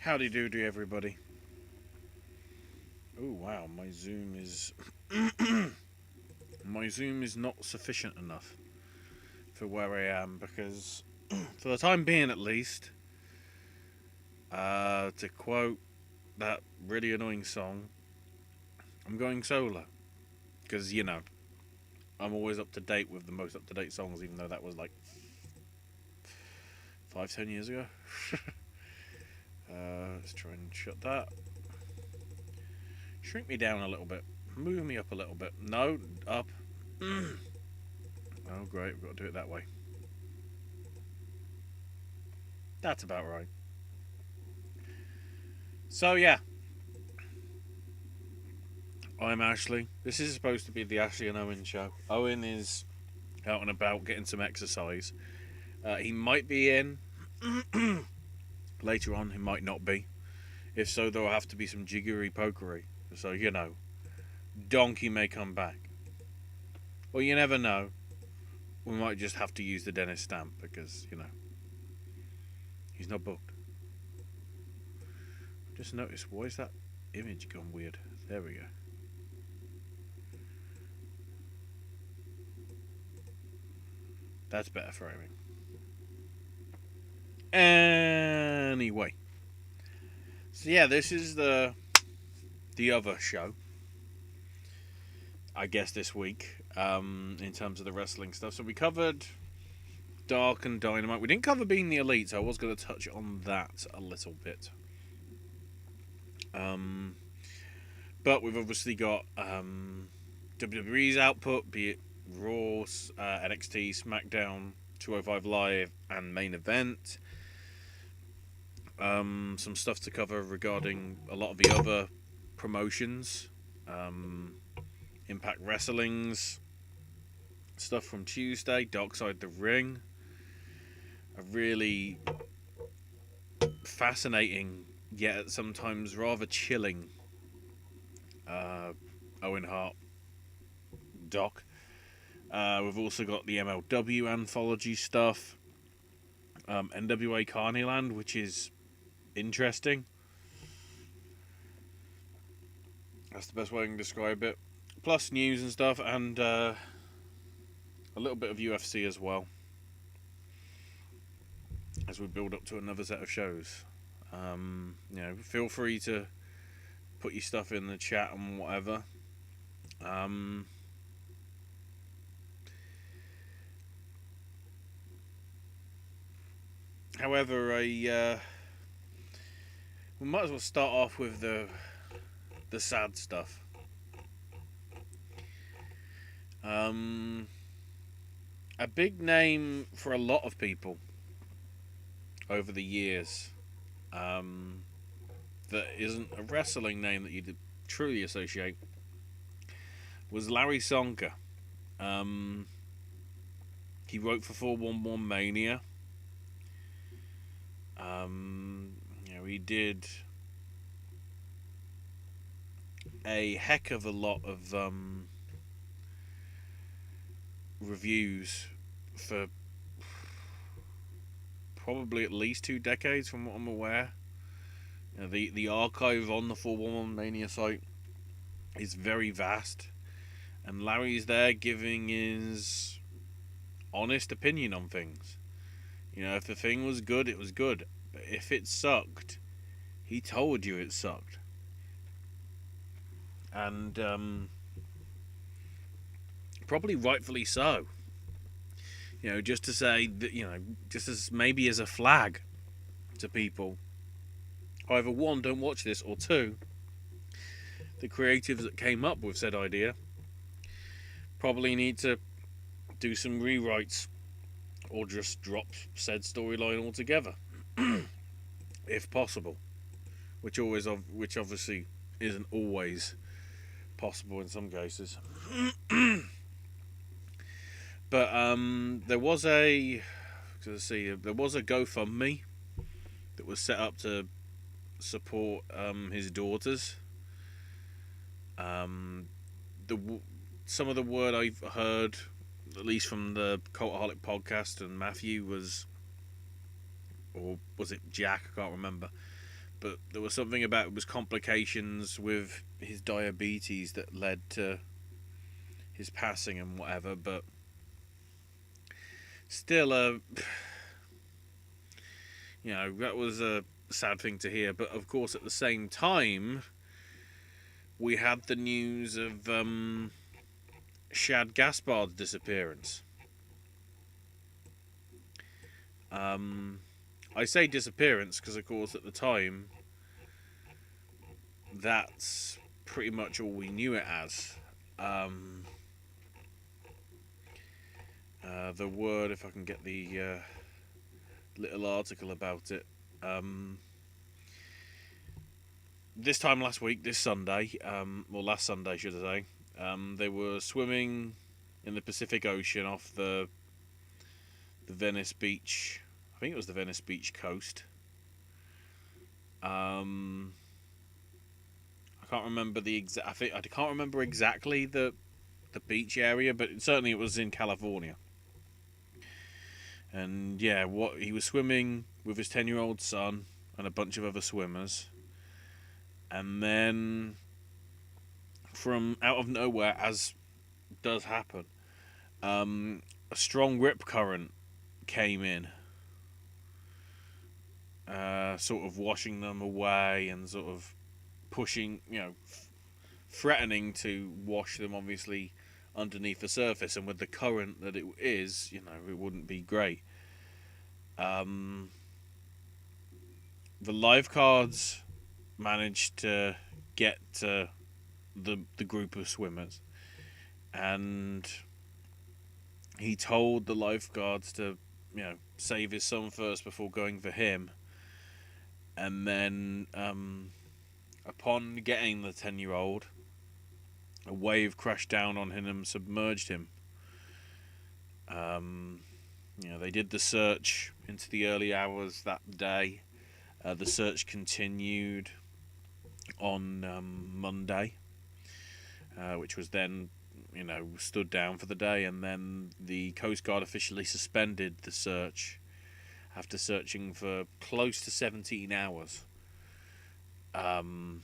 Howdy doody, everybody. Oh wow, my zoom is not sufficient enough for where I am because, for the time being at least, to quote that really annoying song, I'm going solo because I'm always up to date with the most up to date songs, even though that was like 5-10 years ago. Let's try and shut that. Shrink me down a little bit. Move me up a little bit. No, up. Oh, great. We've got to do it that way. That's about right. So, yeah. I'm Ashley. This is supposed to be the Ashley and Owen show. Owen is out and about getting some exercise. He might be in later on. He might not be. If so, there will have to be some jiggery pokery. So, Donkey may come back. Well, you never know. We might just have to use the Dennis stamp because, he's not booked. Just notice, why is that image gone weird? There we go. That's better framing. Anyway. So yeah, this is the other show, I guess, this week, in terms of the wrestling stuff. So we covered Dark and Dynamite. We didn't cover Being the Elite, so I was going to touch on that a little bit. But we've obviously got WWE's output, be it Raw, NXT, SmackDown, 205 Live, and Main Event. Some stuff to cover regarding a lot of the other promotions. Impact Wrestling's stuff from Tuesday, Dark Side the Ring. A really fascinating, yet sometimes rather chilling Owen Hart doc. We've also got the MLW anthology stuff. NWA Carneyland, which is interesting. That's the best way I can describe it. Plus news and stuff, and a little bit of UFC as well, as we build up to another set of shows. Feel free to put your stuff in the chat and whatever. However, we might as well start off with the sad stuff. A big name for a lot of people over the years, that isn't a wrestling name that you'd truly associate, was Larry Sonka. He wrote for 411 Mania. He did a heck of a lot of reviews for probably at least 2 decades, from what I'm aware. The archive on the 411 Mania site is very vast, and Larry's there giving his honest opinion on things. If the thing was good, it was good. But if it sucked, he told you it sucked. And probably rightfully so. Just to say that, just as maybe as a flag to people. Either one, don't watch this, or two, the creatives that came up with said idea probably need to do some rewrites, or just drop said storyline altogether, if possible. Which obviously isn't always possible in some cases. But there was a GoFundMe that was set up to support his daughters. Some of the word I've heard, at least from the Cultaholic podcast and Matthew, or was it Jack? I can't remember. but there was something about it was complications with his diabetes that led to his passing and whatever. But still, that was a sad thing to hear. But of course, at the same time, we had the news of Shad Gaspard's disappearance. I say disappearance because, of course, at the time, that's pretty much all we knew it as. The word, if I can get the little article about it. This time last week, this Sunday, last Sunday, should I say, they were swimming in the Pacific Ocean off the Venice Beach. I think it was the Venice Beach coast. I can't remember the exact. I can't remember exactly the beach area, but certainly it was in California. And yeah, he was swimming with his 10-year-old son and a bunch of other swimmers. And then, from out of nowhere, as does happen, a strong rip current came in, sort of washing them away and sort of pushing, threatening to wash them, obviously, underneath the surface. And with the current that it is, it wouldn't be great. The lifeguards managed to get to the group of swimmers, and he told the lifeguards to save his son first before going for him. And then upon getting the 10-year-old, a wave crashed down on him and submerged him. They did the search into the early hours that day. The search continued on Monday, which was then, stood down for the day, and then the Coast Guard officially suspended the search after searching for close to 17 hours in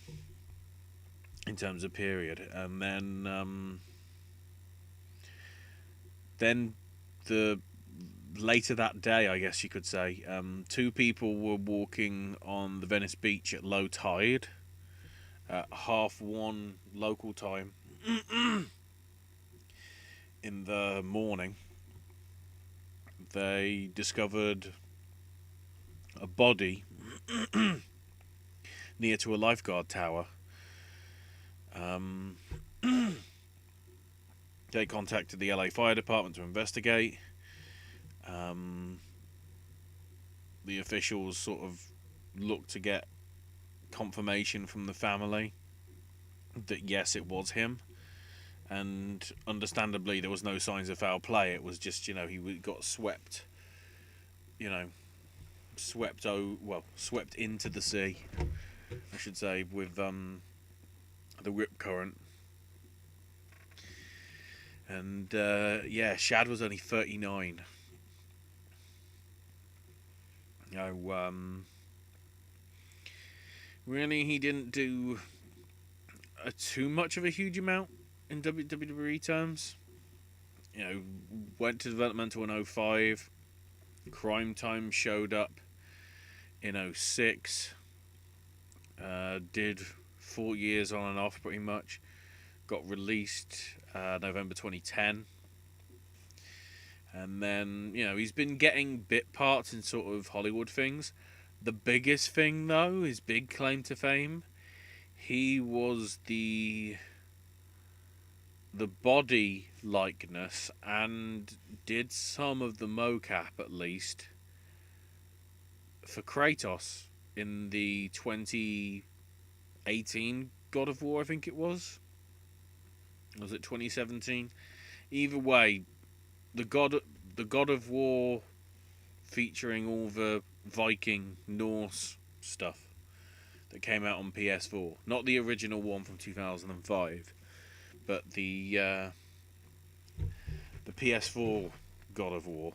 terms of period. And then the later that day, I guess you could say, 2 people were walking on the Venice Beach at low tide at 1:30 local time in the morning. They discovered a body near to a lifeguard tower. They contacted the LA Fire Department to investigate. The officials sort of looked to get confirmation from the family that yes, it was him. And understandably, there was no signs of foul play. It was just, he got swept, swept into the sea, I should say, with the rip current. And Shad was only 39. Really, he didn't do too much of a huge amount in WWE terms. Went to developmental in 2005. Crime Time showed up in 2006. Did 4 years on and off pretty much. Got released November 2010. And then, he's been getting bit parts in sort of Hollywood things. The biggest thing, though, his big claim to fame, he was the body likeness and did some of the mocap, at least, for Kratos in the 2018 God of War, I think it was. Was it 2017? Either way, the God of War featuring all the Viking Norse stuff that came out on PS4, not the original one from 2005, but the PS4 God of War.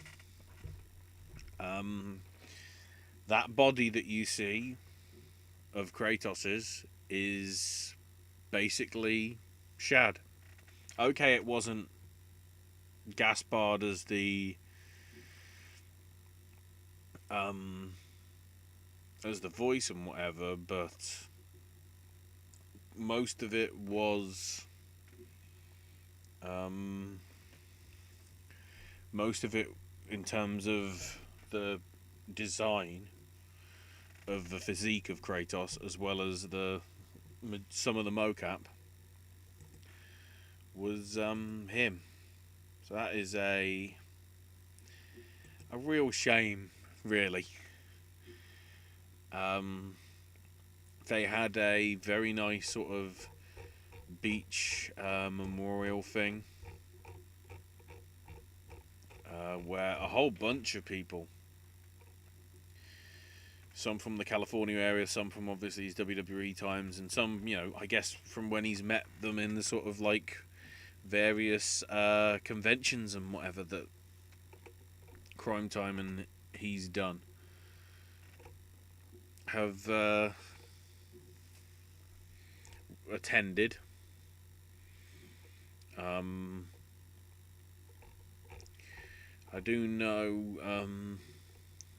That body that you see of Kratos's is basically Shad. Okay, it wasn't Gaspard as um the voice and whatever, but most of it was most of it in terms of the design of the physique of Kratos, as well as some of the mocap, was him. So that is a real shame, really. They had a very nice sort of beach memorial thing, where a whole bunch of people, some from the California area, some from obviously his WWE times, and some, I guess from when he's met them in the sort of like various conventions and whatever that Crime Time and he's done, have attended. I do know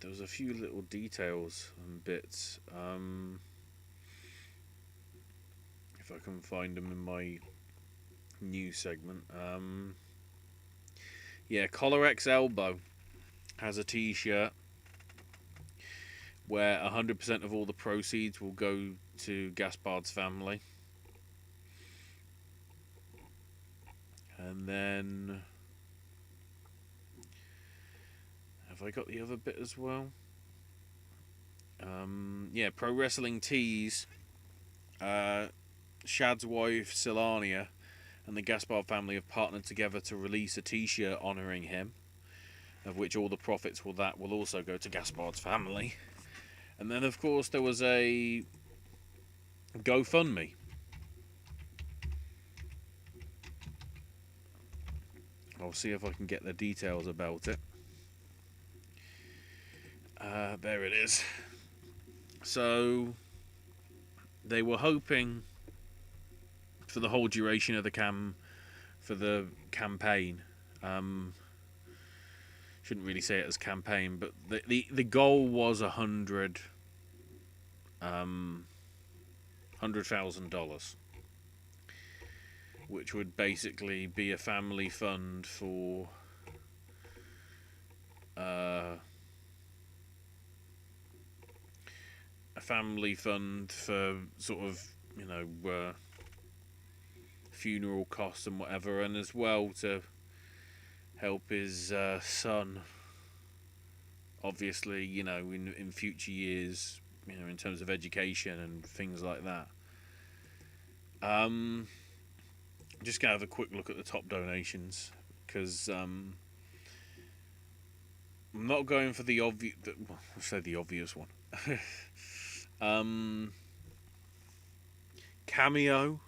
there was a few little details and bits. If I can find them in my news segment. Collar X Elbow has a t-shirt where 100% of all the proceeds will go to Gaspard's family. And then, have I got the other bit as well? Pro Wrestling Tees. Shad's wife, Silania, and the Gaspard family have partnered together to release a t-shirt honouring him, of which all the profits will also go to Gaspard's family. And then, of course, there was a GoFundMe. I'll see if I can get the details about it. There it is. So, they were hoping for the whole duration of the campaign. Shouldn't really say it as campaign, but the goal was $100,000, which would basically be a family fund for sort of funeral costs and whatever, and as well to help his son, obviously, in future years, in terms of education and things like that. Just gonna have a quick look at the top donations, because I'm not going for the obvious. I'll say the obvious one. Cameo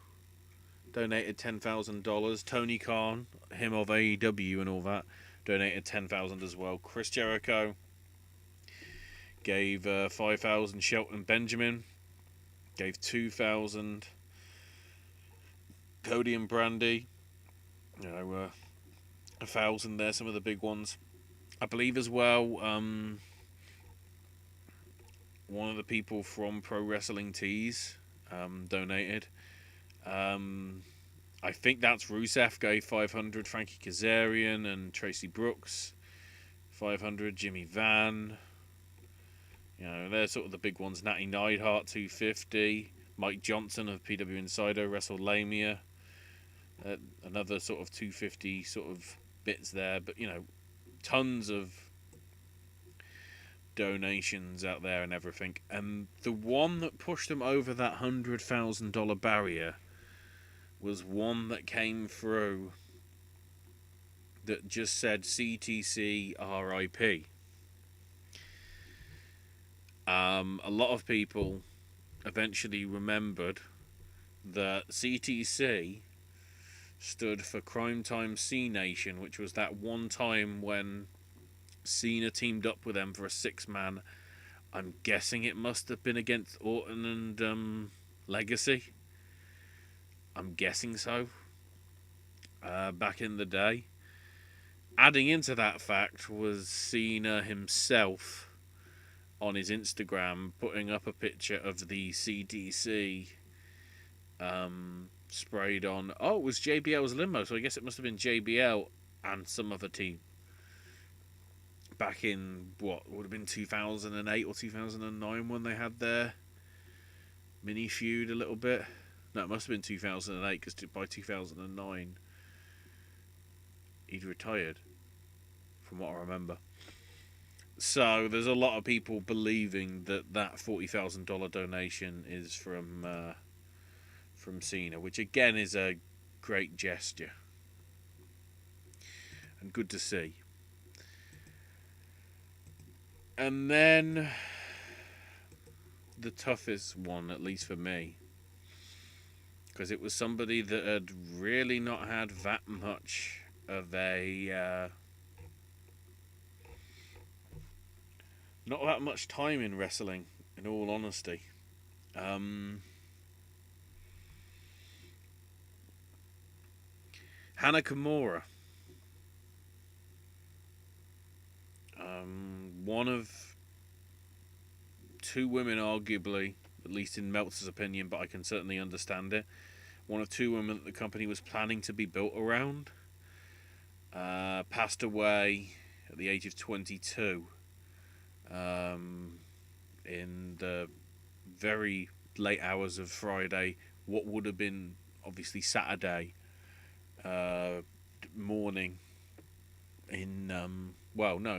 donated $10,000. Tony Khan, him of AEW and all that, donated $10,000 as well. Chris Jericho gave $5,000. Shelton Benjamin gave $2,000. Cody and Brandy, $1,000 there. Some of the big ones, I believe, as well. One of the people from Pro Wrestling Tees donated. I think that's Rusev, gave $500. Frankie Kazarian and Tracy Brooks, $500. Jimmy Van, they're sort of the big ones. Natty Neidhart, $250. Mike Johnson of PW Insider, WrestleLamia, another sort of $250 sort of bits there. But tons of donations out there and everything. And the one that pushed them over that $100,000 barrier was one that came through that just said CTC RIP. A lot of people eventually remembered that CTC stood for Crime Time C Nation, which was that one time when Cena teamed up with them for a 6-man I'm guessing it must have been against Orton and Legacy. I'm guessing so. Back in the day. Adding into that fact was Cena himself on his Instagram putting up a picture of the CDC sprayed on. Oh, it was JBL's limo, so I guess it must have been JBL and some other team. Back in what would have been 2008 or 2009 when they had their mini feud a little bit. No, it must have been 2008 because by 2009 he'd retired, from what I remember. So there's a lot of people believing that $40,000 donation is from Cena, which again is a great gesture and good to see. And then the toughest one, at least for me, because it was somebody that had really not had that much of a not that much time in wrestling, in all honesty. Hana Kimura. One of two women, arguably, at least in Meltzer's opinion, but I can certainly understand it. One of two women that the company was planning to be built around. Passed away at the age of 22. In the very late hours of Friday, what would have been obviously Saturday morning.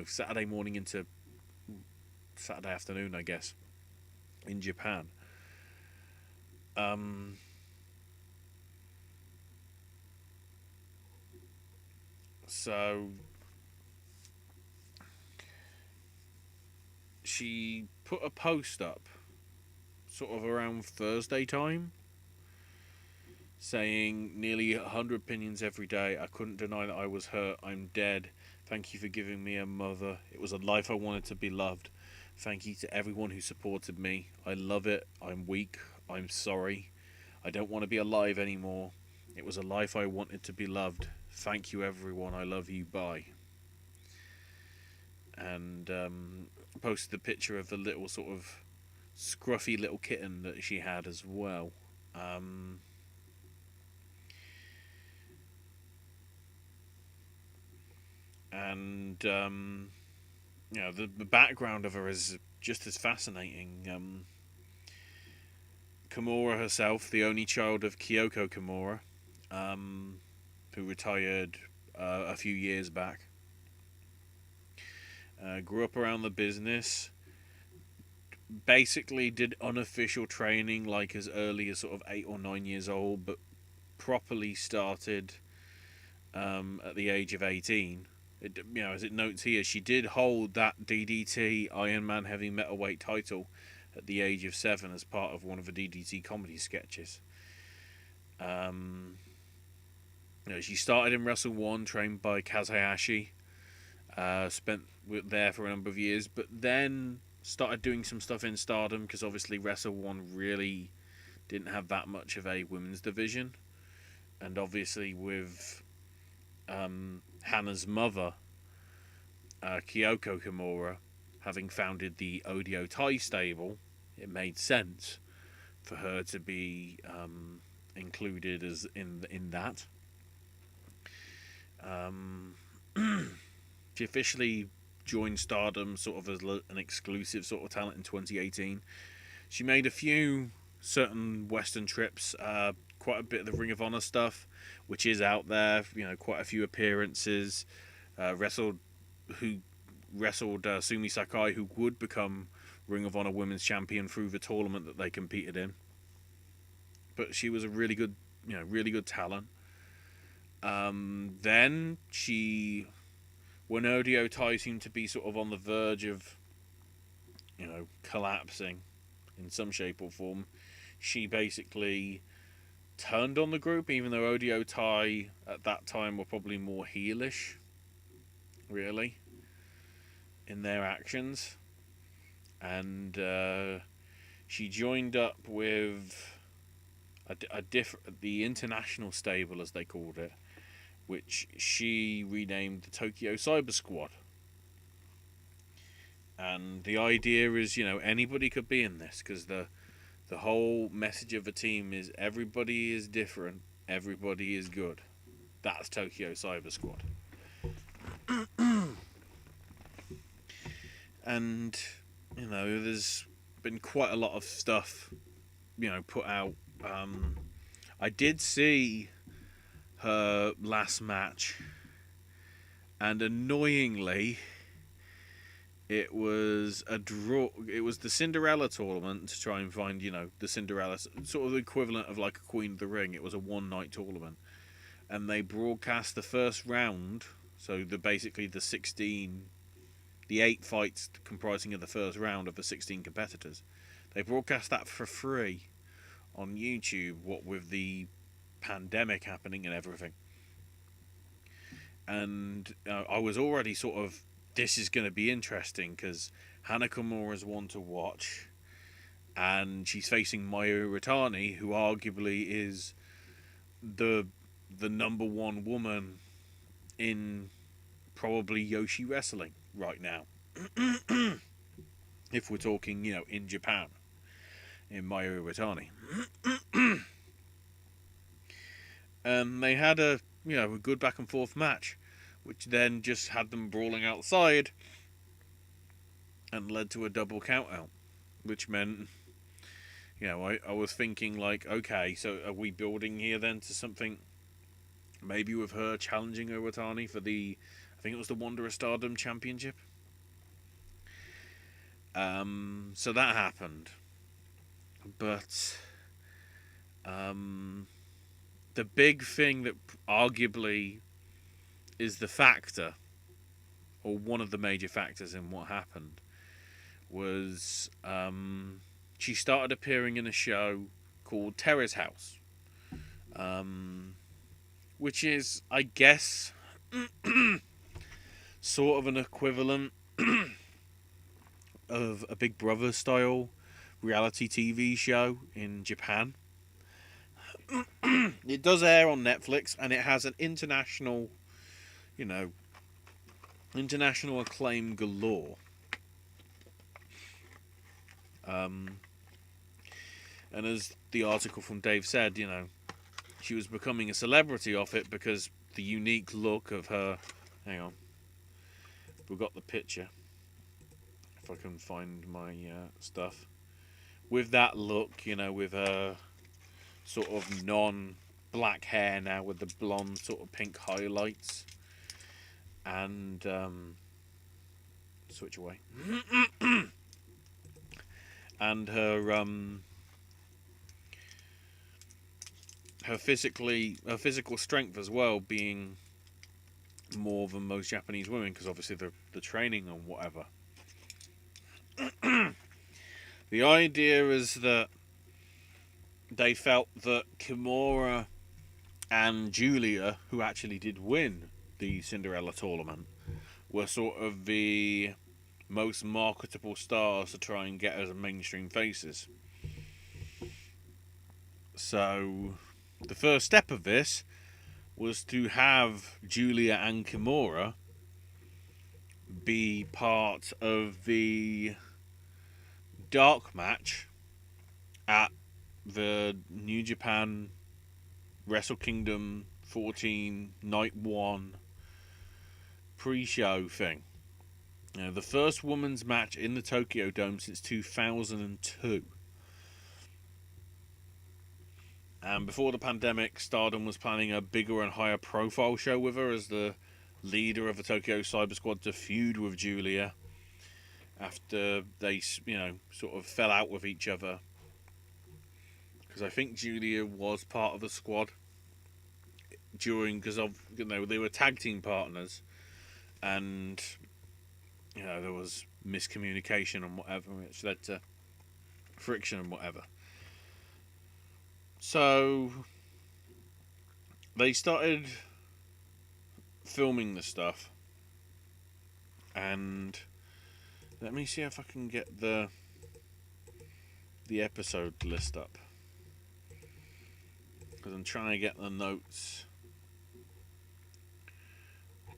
Saturday morning into Saturday afternoon, I guess, in Japan. So she put a post up sort of around Thursday time saying nearly 100 opinions every day. I couldn't deny that I was hurt. I'm dead. Thank you for giving me a mother. It was a life I wanted to be loved. Thank you to everyone who supported me. I love it. I'm weak. I'm sorry. I don't want to be alive anymore. It was a life I wanted to be loved. Thank you, everyone. I love you. Bye. And posted a picture of the little sort of scruffy little kitten that she had as well. The background of her is just as fascinating. Kimura herself, the only child of Kyoko Kimura, who retired a few years back, grew up around the business, basically did unofficial training like as early as sort of 8 or 9 years old, but properly started at the age of 18. As it notes here, she did hold that DDT Iron Man Heavy Metalweight title at the age of 7 as part of one of the DDT comedy sketches. She started in Wrestle 1, trained by Kaz Hayashi, spent there for a number of years, but then started doing some stuff in Stardom because obviously Wrestle 1 really didn't have that much of a women's division, and obviously with Hana's mother, Kyoko Kimura, having founded the Odio Tai stable, it made sense for her to be included as in that. She officially joined Stardom sort of as an exclusive sort of talent in 2018. She made a few certain Western trips, quite a bit of the Ring of Honor stuff, which is out there. Quite a few appearances. Wrestled Sumi Sakai, who would become Ring of Honor Women's Champion through the tournament that they competed in. But she was a really good talent. Then when Odio Tai seemed to be sort of on the verge of, collapsing in some shape or form, she basically turned on the group, even though Odio Tai at that time were probably more heelish, really, in their actions. and she joined up with the international stable, as they called it, which she renamed the Tokyo Cyber Squad. And the idea is, anybody could be in this, because the whole message of the team is everybody is different, everybody is good. That's Tokyo Cyber Squad. And, there's been quite a lot of stuff, put out. I did see her last match, and annoyingly, it was a draw. It was the Cinderella tournament to try and find, the Cinderella, sort of the equivalent of like a Queen of the Ring. It was a one-night tournament, and they broadcast the first round. So basically the 8 fights comprising of the first round of the 16 competitors. They broadcast that for free on YouTube. What with the pandemic happening and everything, and I was already sort of, this is going to be interesting because Hana Kimura's one to watch, and she's facing Mayu Iwatani, who arguably is the number one woman in probably Yoshi wrestling right now. If we're talking, in Japan, in Mayu Iwatani. They had a good back and forth match, which then just had them brawling outside and led to a double count out, which meant, I was thinking like, okay, so are we building here then to something, maybe with her challenging Iwatani for I think it was the Wanderer Stardom Championship. So that happened, but the big thing that arguably is the factor, or one of the major factors in what happened, was she started appearing in a show called Terrace House, which is, I guess, sort of an equivalent of a Big Brother style reality TV show in Japan. It does air on Netflix, and it has an international acclaim galore. And as the article from Dave said, she was becoming a celebrity off it because the unique look of her. Hang on, we've got the picture. If I can find my stuff. With that look, with her sort of non-black hair now, with the blonde sort of pink highlights, and switch away, and her physical strength as well being more than most Japanese women, because obviously the training and whatever. The idea is that they felt that Kimura and Julia, who actually did win the Cinderella tournament, were sort of the most marketable stars to try and get as mainstream faces. So the first step of this was to have Julia and Kimura be part of the dark match at the New Japan Wrestle Kingdom 14 Night 1 pre-show thing. The first women's match in the Tokyo Dome since 2002. And before the pandemic, Stardom was planning a bigger and higher profile show with her as the leader of the Tokyo Cyber Squad to feud with Julia after they, sort of fell out with each other. Because I think Julia was part of the squad because they were tag team partners, and there was miscommunication and whatever, which led to friction and whatever. So they started filming the stuff, and Let me see if I can get the episode list up, because I'm trying to get the notes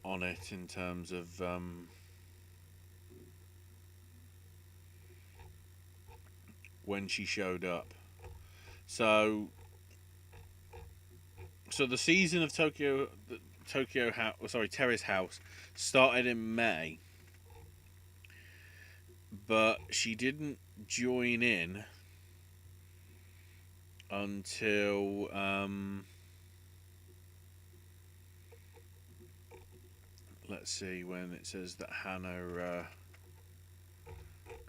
on it in terms of when she showed up. So the season of Terrace House started in May, but she didn't join in until let's see when it says that Hannah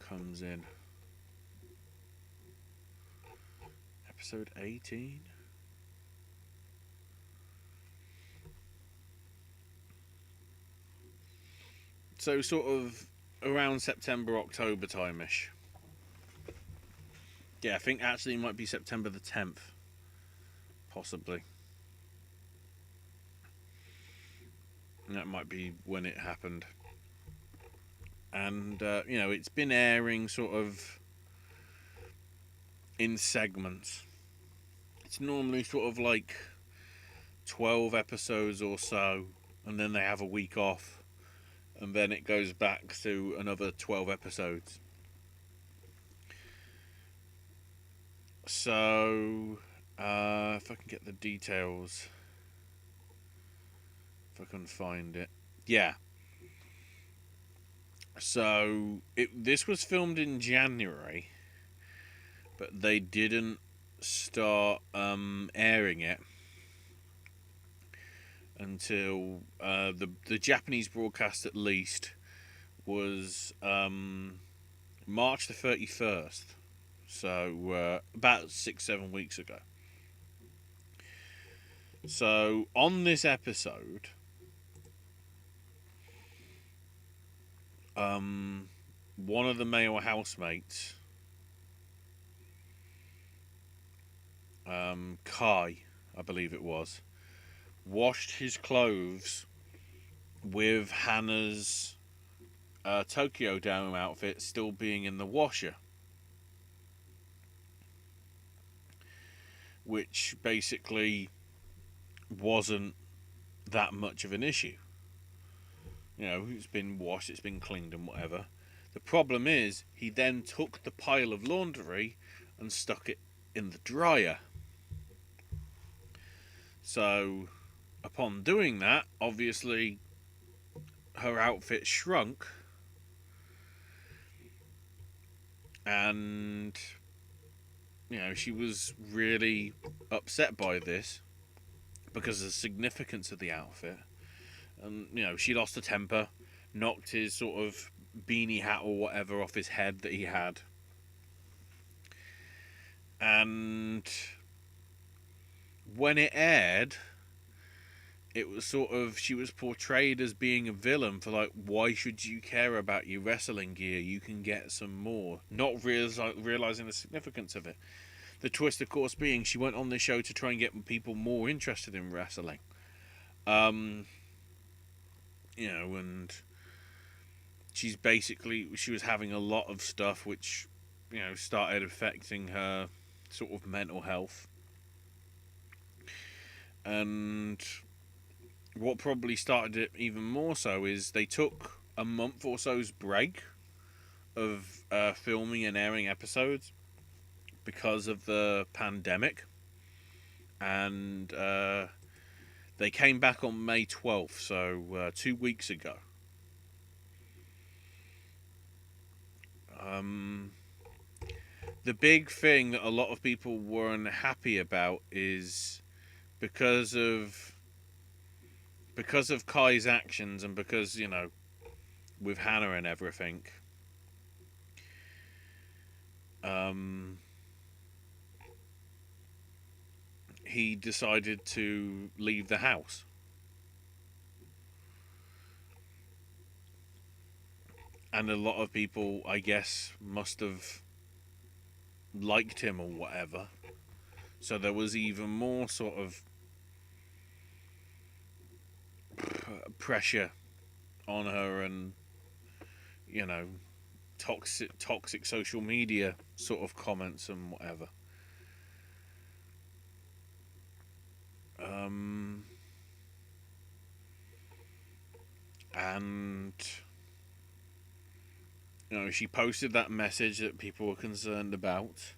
comes in. Episode 18. So sort of around September, October time-ish. Yeah, I think actually it might be September the 10th. Possibly. That might be when it happened. And, it's been airing sort of in segments. It's normally sort of like 12 episodes or so, and then they have a week off, and then it goes back to another 12 episodes. So, if I can get the details, if I can find it. Yeah. So, this was filmed in January, but they didn't start airing it until the Japanese broadcast, at least, was March the 31st. So about 6-7 weeks ago. So on this episode, one of the male housemates, Kai, I believe it was, washed his clothes with Hannah's Tokyo Dome outfit still being in the washer, which basically wasn't that much of an issue. It's been washed, it's been cleaned and whatever. The problem is, he then took the pile of laundry and stuck it in the dryer. So, upon doing that, obviously, her outfit shrunk. And, she was really upset by this because of the significance of the outfit. And, she lost her temper, knocked his sort of beanie hat or whatever off his head that he had. And when it aired, it was sort of, she was portrayed as being a villain for like, why should you care about your wrestling gear? You can get some more. Not realizing the significance of it. The twist, of course, being she went on this show to try and get people more interested in wrestling. And she was having a lot of stuff which, started affecting her sort of mental health. And what probably started it even more so is they took a month or so's break of filming and airing episodes because of the pandemic. And they came back on May 12th, so 2 weeks ago. The big thing that a lot of people weren't happy about is because of Kai's actions, and because, with Hannah and everything, he decided to leave the house. And a lot of people, I guess, must have liked him or whatever. So there was even more sort of pressure on her, and, toxic social media sort of comments and whatever. And she posted that message that people were concerned about.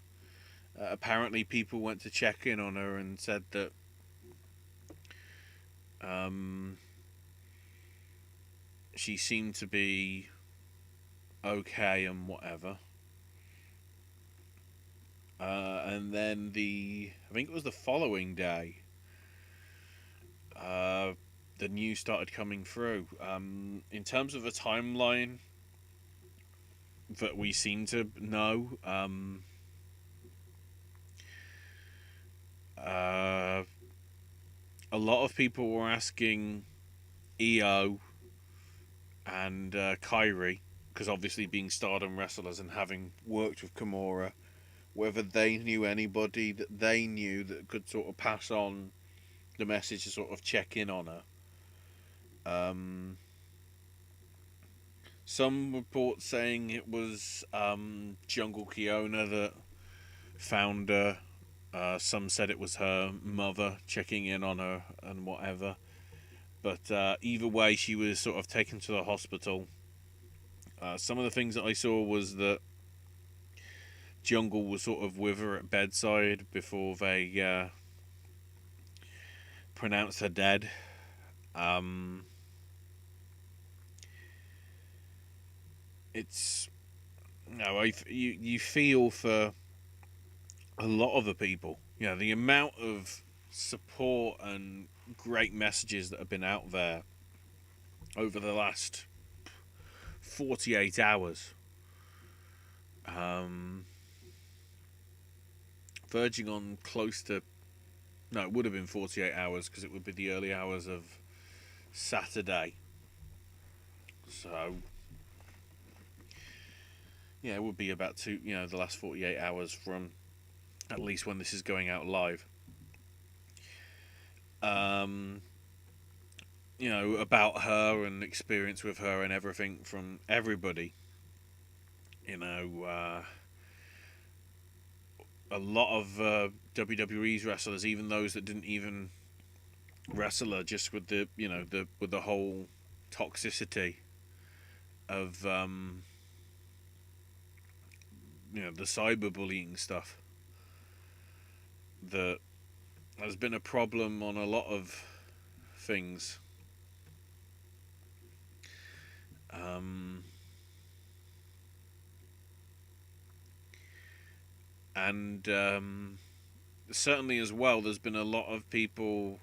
Apparently, people went to check in on her and said that she seemed to be okay and whatever. And then I think it was the following day, the news started coming through. In terms of a timeline that we seem to know, a lot of people were asking EO and Kyrie, because obviously being Stardom wrestlers and having worked with Kimura, whether they knew anybody that they knew that could sort of pass on the message to sort of check in on her. Some reports saying it was Jungle Kiona that found her. Some said it was her mother checking in on her and whatever. But either way, she was sort of taken to the hospital. Some of the things that I saw was that Jungle was sort of with her at bedside before they pronounced her dead. It's you feel for a lot of the people. The amount of support and great messages that have been out there over the last 48 hours. Verging on close to... No, it would have been 48 hours because it would be the early hours of Saturday. So, yeah, it would be about the last 48 hours from at least when this is going out live. About her and experience with her and everything from everybody. A lot of WWE's wrestlers, even those that didn't even wrestle her, just with the whole toxicity of the cyberbullying stuff that has been a problem on a lot of things. And certainly as well, there's been a lot of people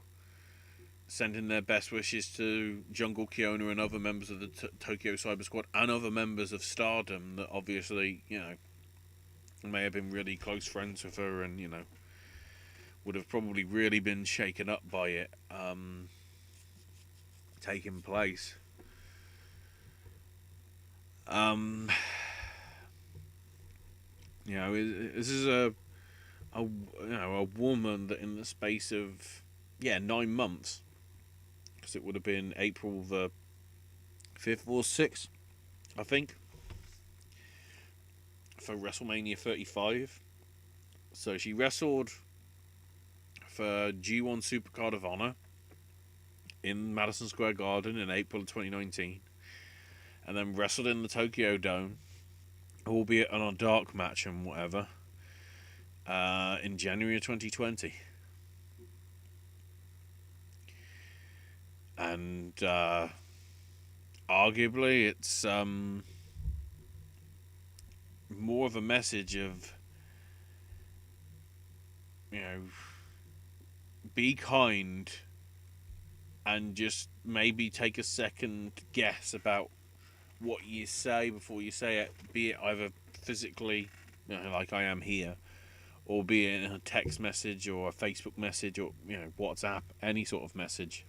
sending their best wishes to Jungle Kiona and other members of the Tokyo Cyber Squad and other members of Stardom that obviously, may have been really close friends with her and, would have probably really been shaken up by it taking place. This is a woman that in the space of 9 months, because it would have been April the 5th or 6th, I think, for WrestleMania 35. So she wrestled for G1 Supercard of Honor in Madison Square Garden in April of 2019, and then wrestled in the Tokyo Dome, albeit on a dark match and whatever, in January of 2020. And arguably it's more of a message of, be kind and just maybe take a second guess about what you say before you say it, be it either physically, like I am here, or be it in a text message or a Facebook message or WhatsApp, any sort of message,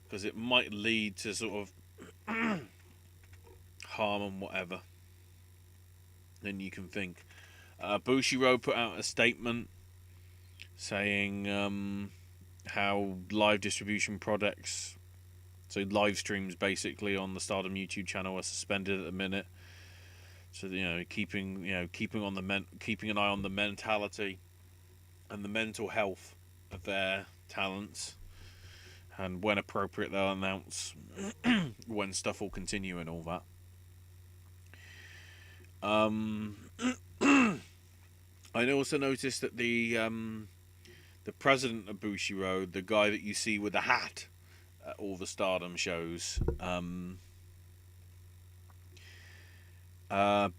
because it might lead to sort of harm and whatever than you can think. Bushiroad put out a statement saying how live distribution products So live streams basically on the Stardom YouTube channel are suspended at the minute. So keeping keeping an eye on the mentality and the mental health of their talents, and when appropriate they'll announce when stuff will continue and all that. I also noticed that the president of Bushiroad, the guy that you see with the hat at all the Stardom shows,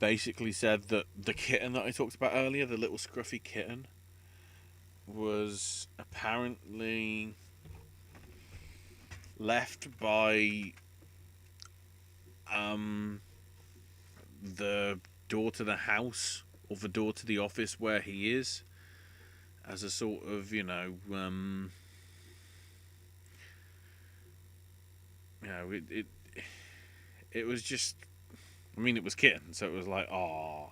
basically said that the kitten that I talked about earlier, the little scruffy kitten, was apparently left by the door to the house, or the door to the office where he is, as a sort of, it was just, I mean, it was kitten, so it was like, ah,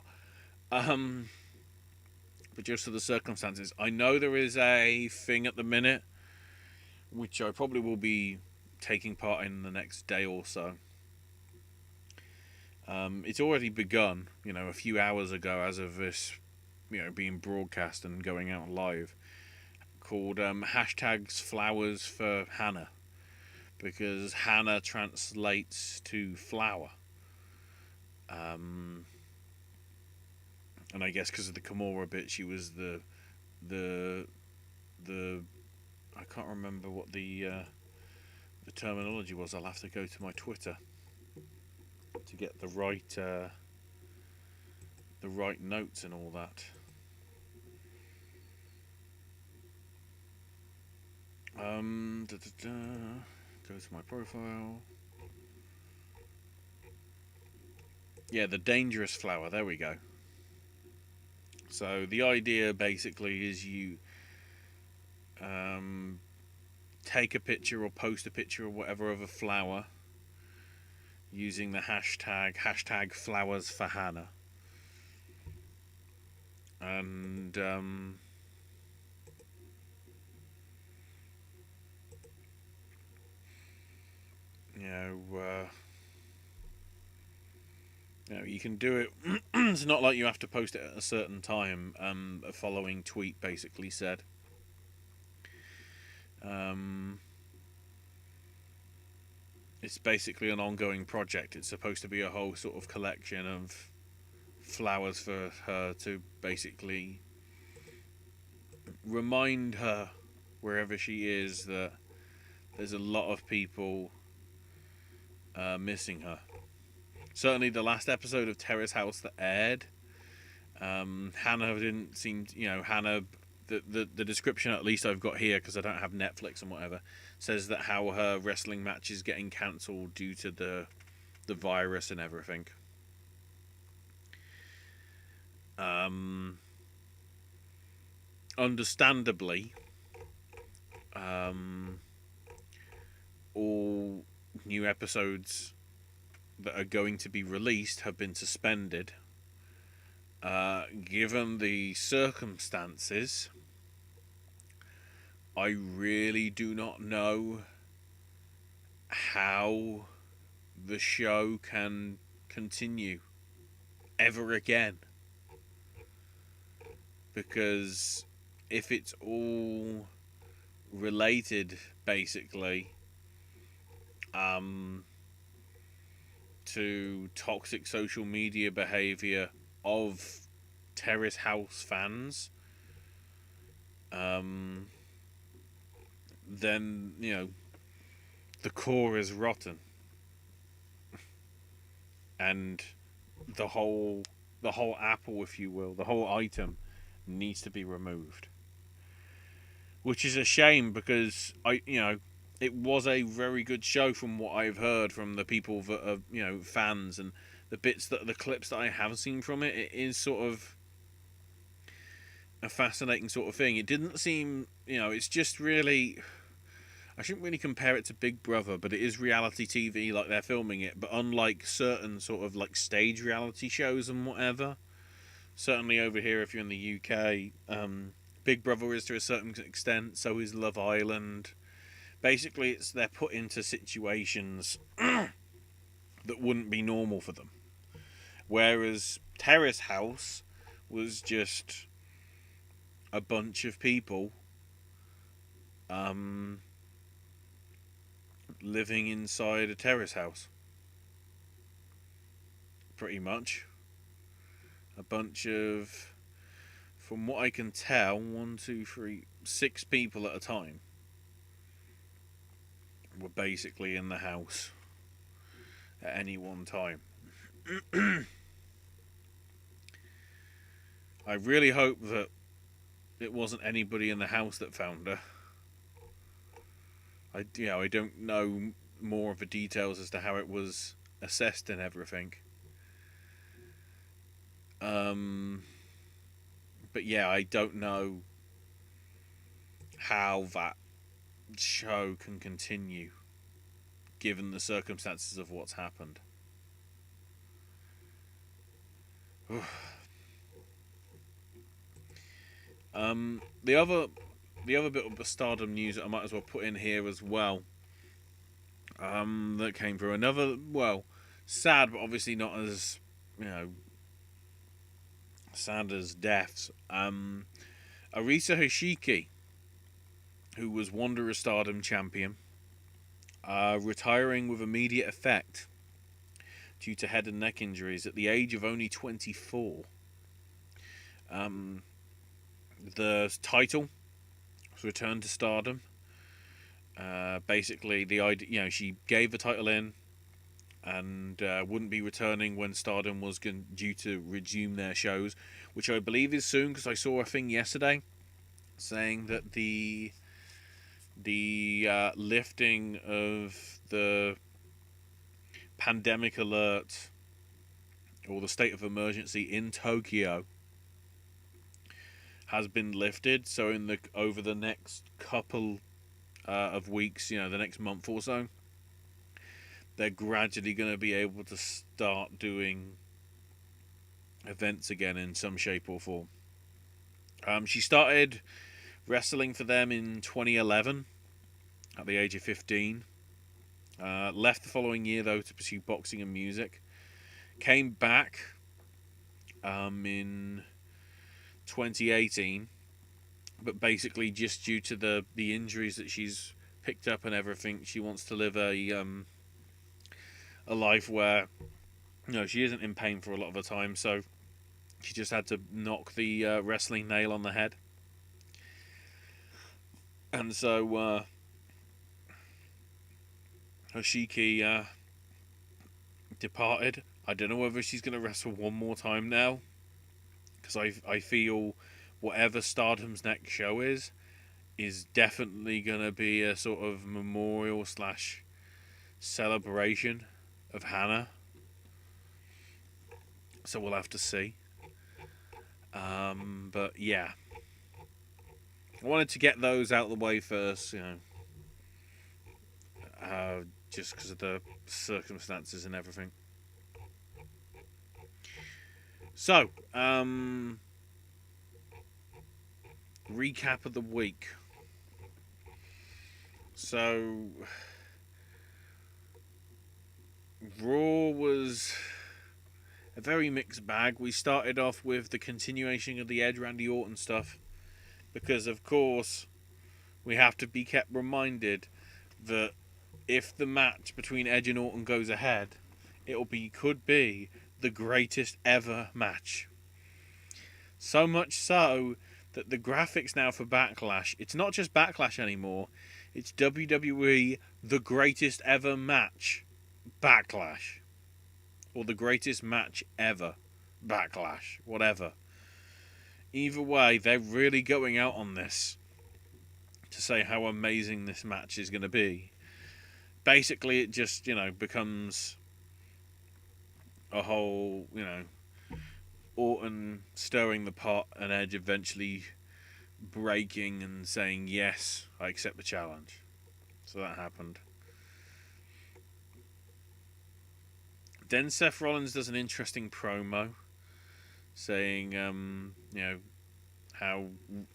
but just for the circumstances, I know there is a thing at the minute, which I probably will be taking part in the next day or so. It's already begun, a few hours ago, as of this, being broadcast and going out live, called hashtags flowers for Hannah, because Hannah translates to flower. And I guess because of the Kimura bit, she was the I can't remember what the terminology was. I'll have to go to my Twitter to get the right notes and all that. Go to my profile. Yeah, the dangerous flower. There we go. So the idea basically is you take a picture or post a picture or whatever of a flower using the hashtag flowers for Hannah, and you can do it. It's not like you have to post it at a certain time. A following tweet basically said, it's basically an ongoing project. It's supposed to be a whole sort of collection of flowers for her to basically remind her, wherever she is, that there's a lot of people missing her. Certainly the last episode of Terrace House that aired, Hannah didn't seem, Hannah, the description at least I've got here, because I don't have Netflix and whatever, says that how her wrestling match is getting cancelled due to the virus and everything. Understandably, all new episodes that are going to be released have been suspended. Given the circumstances, I really do not know how the show can continue ever again. Because if it's all related, basically, to toxic social media behaviour of Terrace House fans, then, the core is rotten. And the whole apple, if you will, the whole item needs to be removed. Which is a shame, because it was a very good show from what I've heard from the people that are, fans, and the clips that I have seen from it. It is sort of a fascinating sort of thing. It didn't seem, it's just really, I shouldn't really compare it to Big Brother, but it is reality TV, like they're filming it. But unlike certain sort of like stage reality shows and whatever, certainly over here, if you're in the UK, Big Brother is to a certain extent, so is Love Island. basically they're put into situations that wouldn't be normal for them. Whereas Terrace House was just a bunch of people living inside a terrace house. Pretty much. A bunch of, from what I can tell, 6 people at a time were basically in the house at any one time. I really hope that it wasn't anybody in the house that found her. I don't know more of the details as to how it was assessed and everything. But yeah, I don't know how that show can continue given the circumstances of what's happened. The other bit of the Stardom news that I might as well put in here as well, that came through, another, well, sad but obviously not as, sad as deaths. Arisa Hoshiki, who was Wanderer Stardom champion, retiring with immediate effect due to head and neck injuries at the age of only 24. The title was returned to Stardom. Basically, the idea, she gave the title in and wouldn't be returning when Stardom was due to resume their shows, which I believe is soon, because I saw a thing yesterday saying that the lifting of the pandemic alert or the state of emergency in Tokyo has been lifted. So over the next couple of weeks, the next month or so, they're gradually going to be able to start doing events again in some shape or form. She started wrestling for them in 2011 at the age of 15. Left the following year, though, to pursue boxing and music. Came back in 2018, but basically just due to the injuries that she's picked up and everything, she wants to live a life where she isn't in pain for a lot of the time, so she just had to knock the wrestling nail on the head. And so Hoshiki departed. I don't know whether she's going to wrestle one more time now, because I feel whatever Stardom's next show is definitely going to be a sort of memorial / celebration of Hannah. So we'll have to see. But yeah, I wanted to get those out of the way first, just because of the circumstances and everything. So, recap of the week. So, Raw was a very mixed bag. We started off with the continuation of the Edge Randy Orton stuff, because of course we have to be kept reminded that if the match between Edge and Orton goes ahead, could be the greatest ever match. So much so that the graphics now for Backlash, it's not just Backlash anymore, it's WWE the greatest ever match Backlash, or the greatest match ever Backlash, whatever. Either way, they're really going out on this to say how amazing this match is going to be. Basically, it just, becomes a whole, Orton stirring the pot and Edge eventually breaking and saying, yes, I accept the challenge. So that happened. Then Seth Rollins does an interesting promo saying, how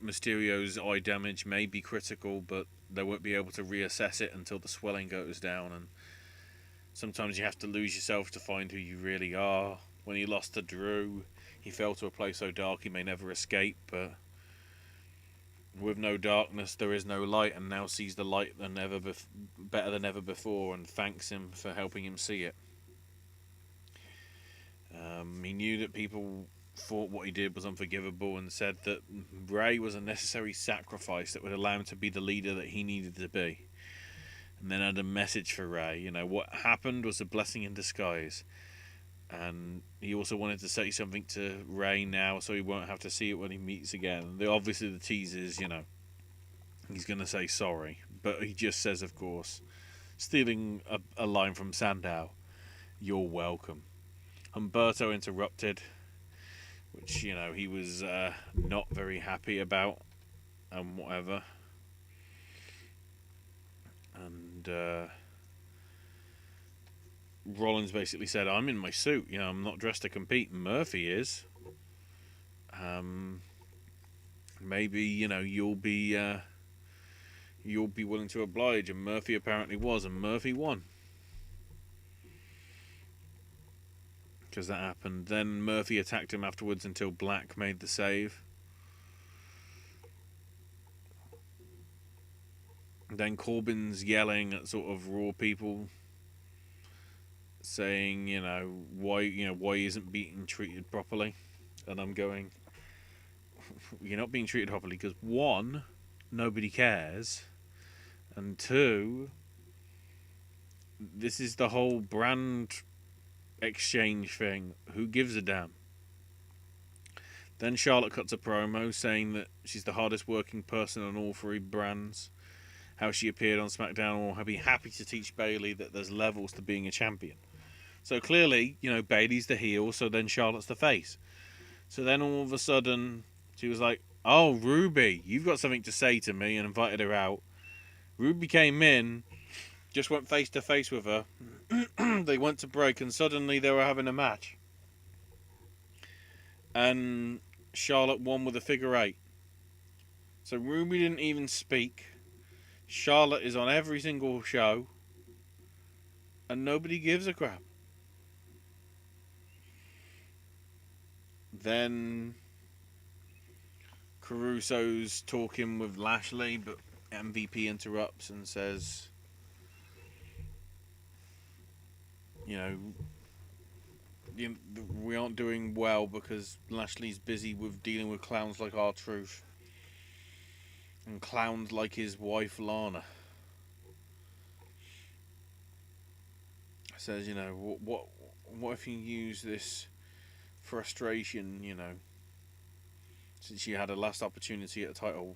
Mysterio's eye damage may be critical, but they won't be able to reassess it until the swelling goes down. And sometimes you have to lose yourself to find who you really are. When he lost to Drew, he fell to a place so dark he may never escape, but with no darkness there is no light, and now sees the light better than ever before, and thanks him for helping him see it. He knew that people thought what he did was unforgivable, and said that Ray was a necessary sacrifice that would allow him to be the leader that he needed to be. And then had a message for Ray. What happened was a blessing in disguise. And he also wanted to say something to Ray now, so he won't have to see it when he meets again. Obviously the tease is, he's going to say sorry. But he just says, of course, stealing a line from Sandow, "You're welcome." Humberto interrupted, which, he was not very happy about, and whatever. And Rollins basically said, "I'm in my suit, I'm not dressed to compete. Murphy is. Maybe, you'll be willing to oblige." And Murphy apparently was, and Murphy won. Because that happened. Then Murphy attacked him afterwards until Black made the save. Then Corbin's yelling at sort of Raw people, saying, why isn't being treated properly? And I'm going, you're not being treated properly because, one, nobody cares, and two, this is the whole brand exchange thing. Who gives a damn? Then Charlotte cuts a promo saying that she's the hardest working person on all three brands, how she appeared on SmackDown, or how be happy to teach Bayley that there's levels to being a champion. So clearly, Bayley's the heel, so then Charlotte's the face. So then all of a sudden, she was like, "Oh, Ruby, you've got something to say to me," and invited her out. Ruby came in, just went face to face with her. They went to break, and suddenly they were having a match. And Charlotte won with a figure eight. So Ruby didn't even speak. Charlotte is on every single show, and nobody gives a crap. Then Caruso's talking with Lashley, but MVP interrupts and says, we aren't doing well because Lashley's busy with dealing with clowns like R-Truth and clowns like his wife Lana. Says, what if you use this frustration, since she had a last opportunity at a title,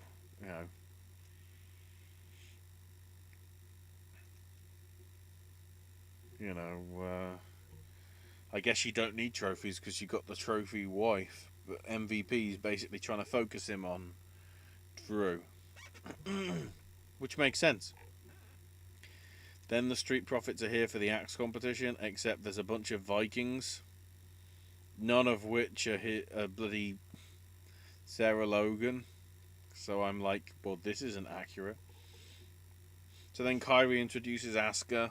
I guess you don't need trophies because you got the trophy wife, but MVP's basically trying to focus him on Drew, which makes sense. Then the Street Profits are here for the Axe competition, except there's a bunch of Vikings, none of which are bloody Sarah Logan. So I'm like, well, this isn't accurate. So then Kyrie introduces Asuka,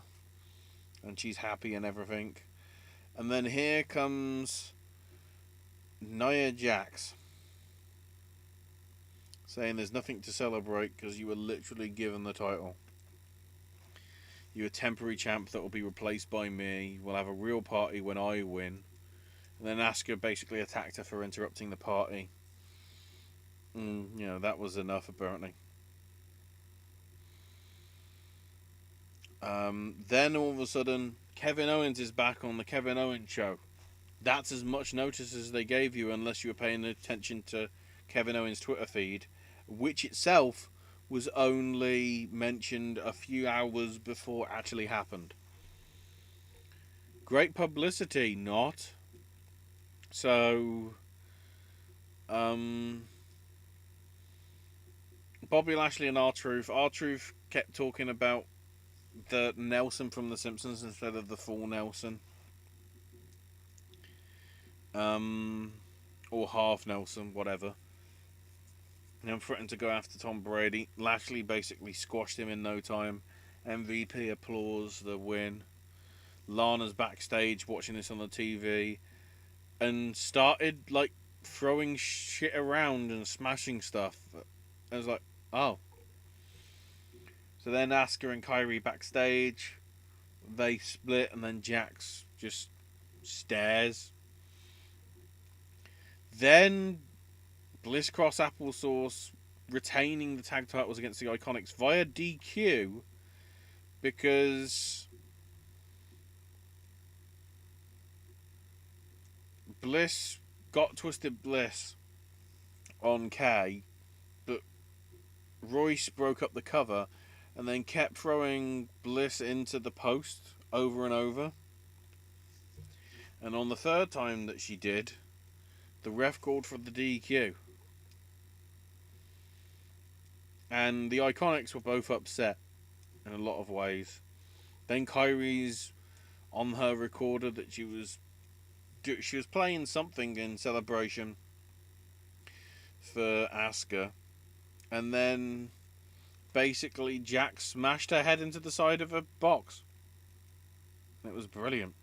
and she's happy and everything. And then here comes Nia Jax, saying there's nothing to celebrate because you were literally given the title. You're a temporary champ that will be replaced by me. We'll have a real party when I win. And then Asuka basically attacked her for interrupting the party. That was enough apparently. Then all of a sudden, Kevin Owens is back on the Kevin Owens show. That's as much notice as they gave you unless you were paying attention to Kevin Owens' Twitter feed, which itself was only mentioned a few hours before it actually happened. Great publicity, not. So, Bobby Lashley and R-Truth. R-Truth kept talking about the Nelson from The Simpsons instead of the full Nelson. Or half Nelson, whatever. and then threatened to go after Tom Brady. Lashley basically squashed him in no time. MVP applause the win. Lana's backstage watching this on the TV and started like throwing shit around and smashing stuff. I was like, oh. So then Asuka and Kyrie backstage, they split, and then Jax just stares. Then Bliss Cross Applesauce retaining the tag titles against the Iconics via DQ because Bliss got Twisted Bliss on Kay, but Royce broke up the cover and then kept throwing Bliss into the post over and over. And on the third time that she did, the ref called for the DQ. And the Iconics were both upset in a lot of ways. Then Kyrie's on her recorder that she was playing something in celebration for Asuka, and then basically Jax smashed her head into the side of a box. It was brilliant.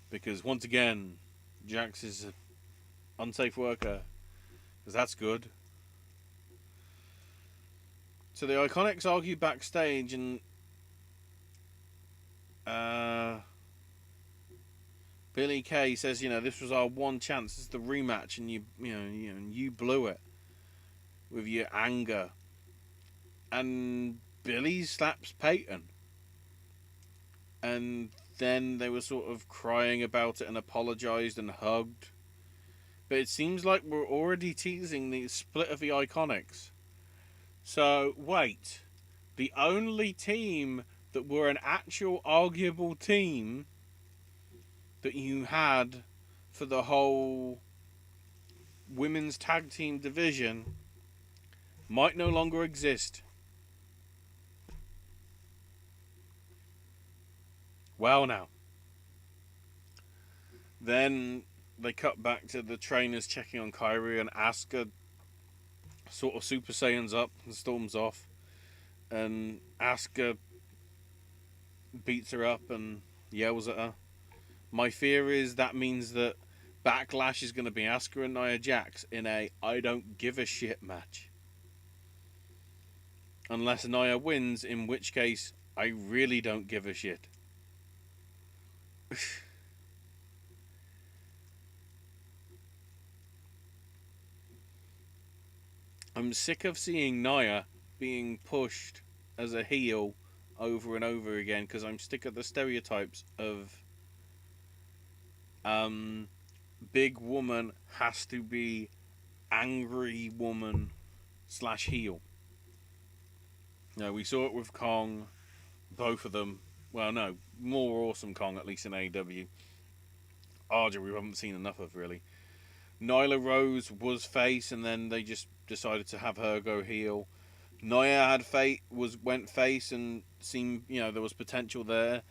Because once again, Jax is an unsafe worker. Because that's good. So the Iconics argue backstage, and Billy Kay says, this was our one chance. This is the rematch, and you blew it with your anger. And Billy slaps Peyton. And then they were sort of crying about it and apologised and hugged. But it seems like we're already teasing the split of the Iconics. So, wait. The only team that were an actual arguable team that you had for the whole women's tag team division might no longer exist. Well, now. Then they cut back to the trainers checking on Kyrie, and Asuka sort of Super Saiyans up and storms off. And Asuka beats her up and yells at her. My fear is that means that Backlash is going to be Asuka and Nia Jax in a I don't give a shit match. Unless Nia wins, in which case I really don't give a shit. I'm sick of seeing Nia being pushed as a heel over and over again, because I'm sick of the stereotypes of big woman has to be angry woman / heel. We saw it with Kong, both of them. Well, no, more awesome Kong, at least in AEW. Arja, we haven't seen enough of, really. Nyla Rose was face, and then they just decided to have her go heel. Nia went face and seemed, there was potential there.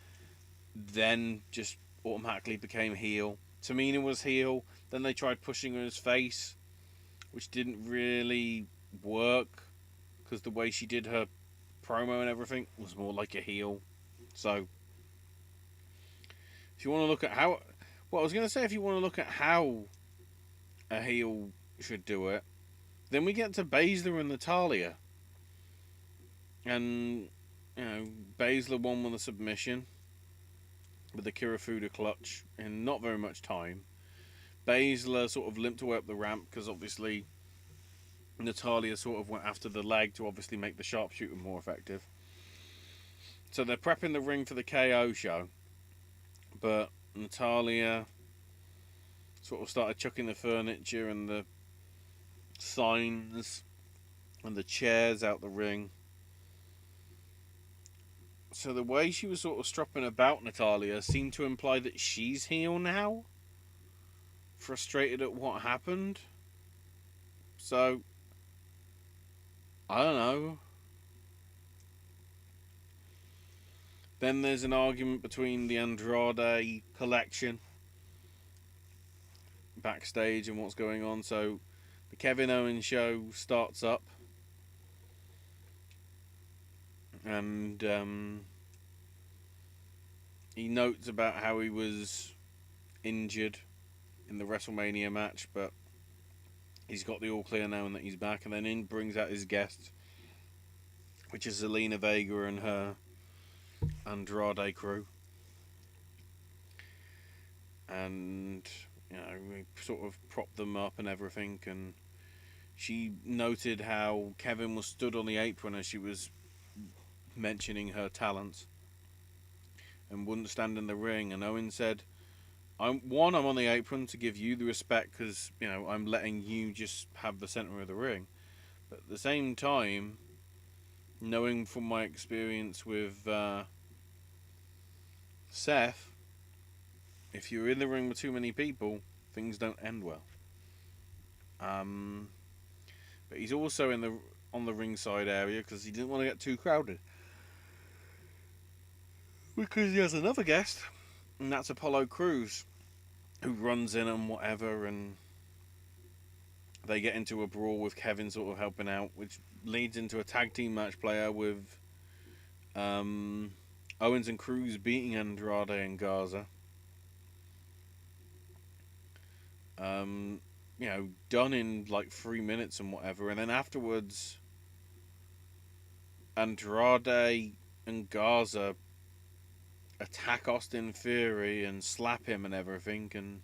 Then just automatically became heel. Tamina was heel. Then they tried pushing her as face, which didn't really work because the way she did her promo and everything was more like a heel. So, if you want to look at how... Well, I was going to say, if you want to look at how a heel should do it, then we get to Baszler and Natalya. And, Baszler won with a submission with the Kirifuda clutch in not very much time. Baszler sort of limped away up the ramp because obviously Natalya sort of went after the leg to obviously make the sharpshooter more effective. So they're prepping the ring for the KO show. But Natalya sort of started chucking the furniture and the signs and the chairs out the ring. So the way she was sort of stropping about Natalya seemed to imply that she's heel now. Frustrated at what happened. So, I don't know. Then there's an argument between the Andrade collection backstage and what's going on. So The Kevin Owens show starts up, and he notes about how he was injured in the WrestleMania match, but he's got the all clear now and that he's back. And then in brings out his guest, which is Zelina Vega and her Andrade crew. And, you know, we sort of propped them up and everything. And she noted how Kevin was stood on the apron as she was mentioning her talents and wouldn't stand in the ring. And Owen said, I'm on the apron to give you the respect because, you know, I'm letting you just have the center of the ring. But at the same time, knowing from my experience with Seth, if you're in the ring with too many people, things don't end well. But he's also on the ringside area because he didn't want to get too crowded. Because he has another guest, and that's Apollo Crews, who runs in and whatever, and they get into a brawl with Kevin sort of helping out, which leads into a tag team match player with Owens and Crews beating Andrade and Garza. You know, done in like 3 minutes and whatever, and then afterwards, Andrade and Garza attack Austin Theory and slap him and everything, and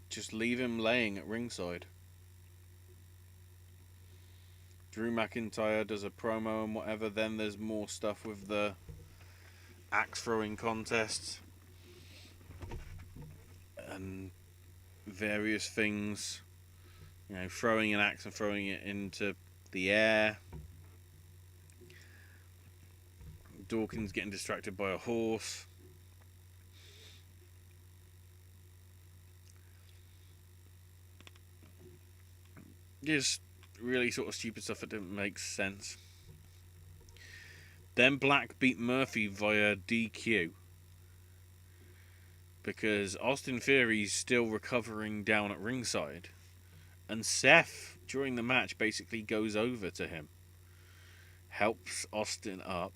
just leave him laying at ringside. Drew McIntyre does a promo and whatever. Then there's more stuff with the axe throwing contests and various things. You know, throwing an axe and throwing it into the air. Dawkins getting distracted by a horse. Just really sort of stupid stuff that didn't make sense. Then Black beat Murphy via DQ. Because Austin Theory's still recovering down at ringside. And Seth, during the match, basically goes over to him. Helps Austin up.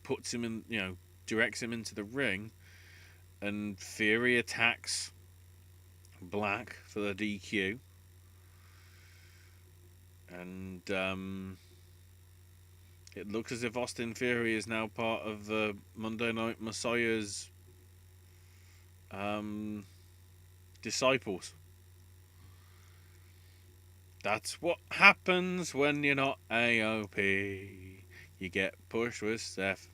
Puts him in, you know, directs him into the ring. And Theory attacks Black for the DQ. And it looks as if Austin Theory is now part of the Monday Night Messiah's disciples. That's what happens when you're not AOP. You get pushed with Seth.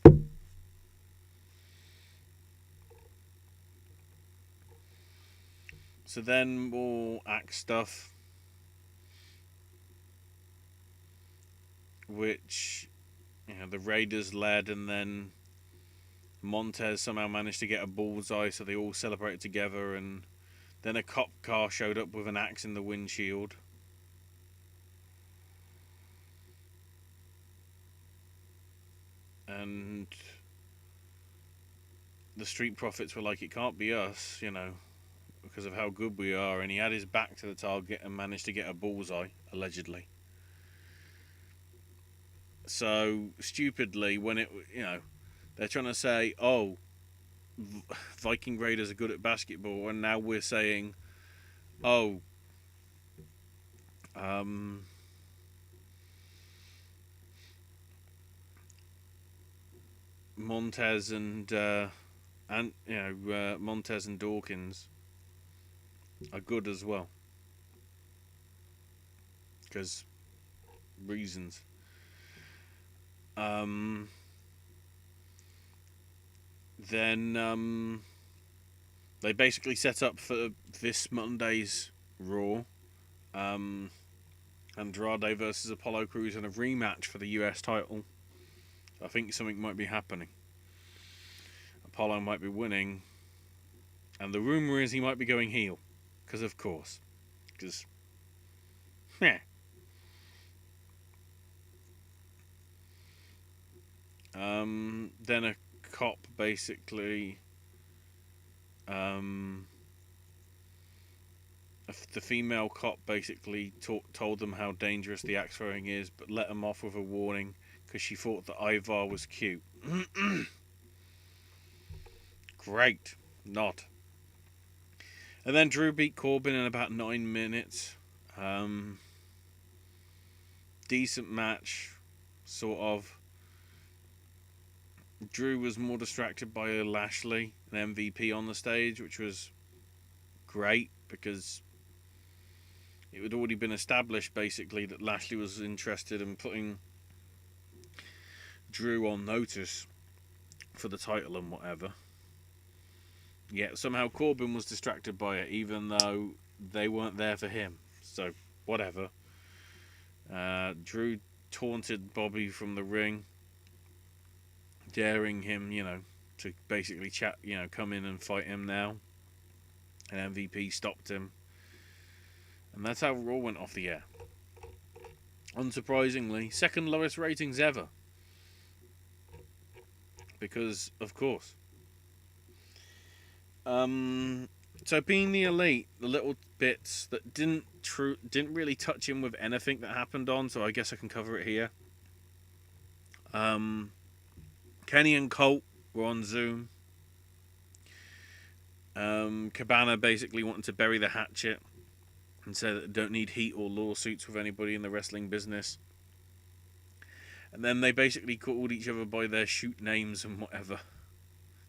So then more axe stuff, which, you know, the Raiders led, and then Montez somehow managed to get a bullseye, so they all celebrated together, and then a cop car showed up with an axe in the windshield. And the Street Profits were like, it can't be us, you know, because of how good we are, and he had his back to the target and managed to get a bullseye, allegedly. So, stupidly, when it, you know, they're trying to say, oh, Viking Raiders are good at basketball, and now we're saying, oh, Montez and Montez and Dawkins are good as well, because reasons. Then they basically set up for this Monday's Raw, Andrade versus Apollo Crews in a rematch for the US title. I think something might be happening. Apollo might be winning, and the rumor is he might be going heel, because of course, because yeah. Then a cop basically Um, the female cop basically told them how dangerous the axe throwing is, but let them off with a warning because she thought that Ivar was cute. Great. Not. And then Drew beat Corbin in about 9 minutes. Decent match, sort of. Drew was more distracted by Lashley, an MVP on the stage, which was great because it had already been established basically that Lashley was interested in putting Drew on notice for the title and whatever. Yet somehow Corbin was distracted by it, even though they weren't there for him. So, whatever. Drew taunted Bobby from the ring, daring him, to basically come in and fight him now. And MVP stopped him. And that's how Raw went off the air. Unsurprisingly, second lowest ratings ever. Because, of course. So being the Elite, the little bits that didn't really touch him with anything that happened on, so I guess I can cover it here. Kenny and Colt were on Zoom. Cabana basically wanted to bury the hatchet and said that they don't need heat or lawsuits with anybody in the wrestling business. And then they basically called each other by their shoot names and whatever,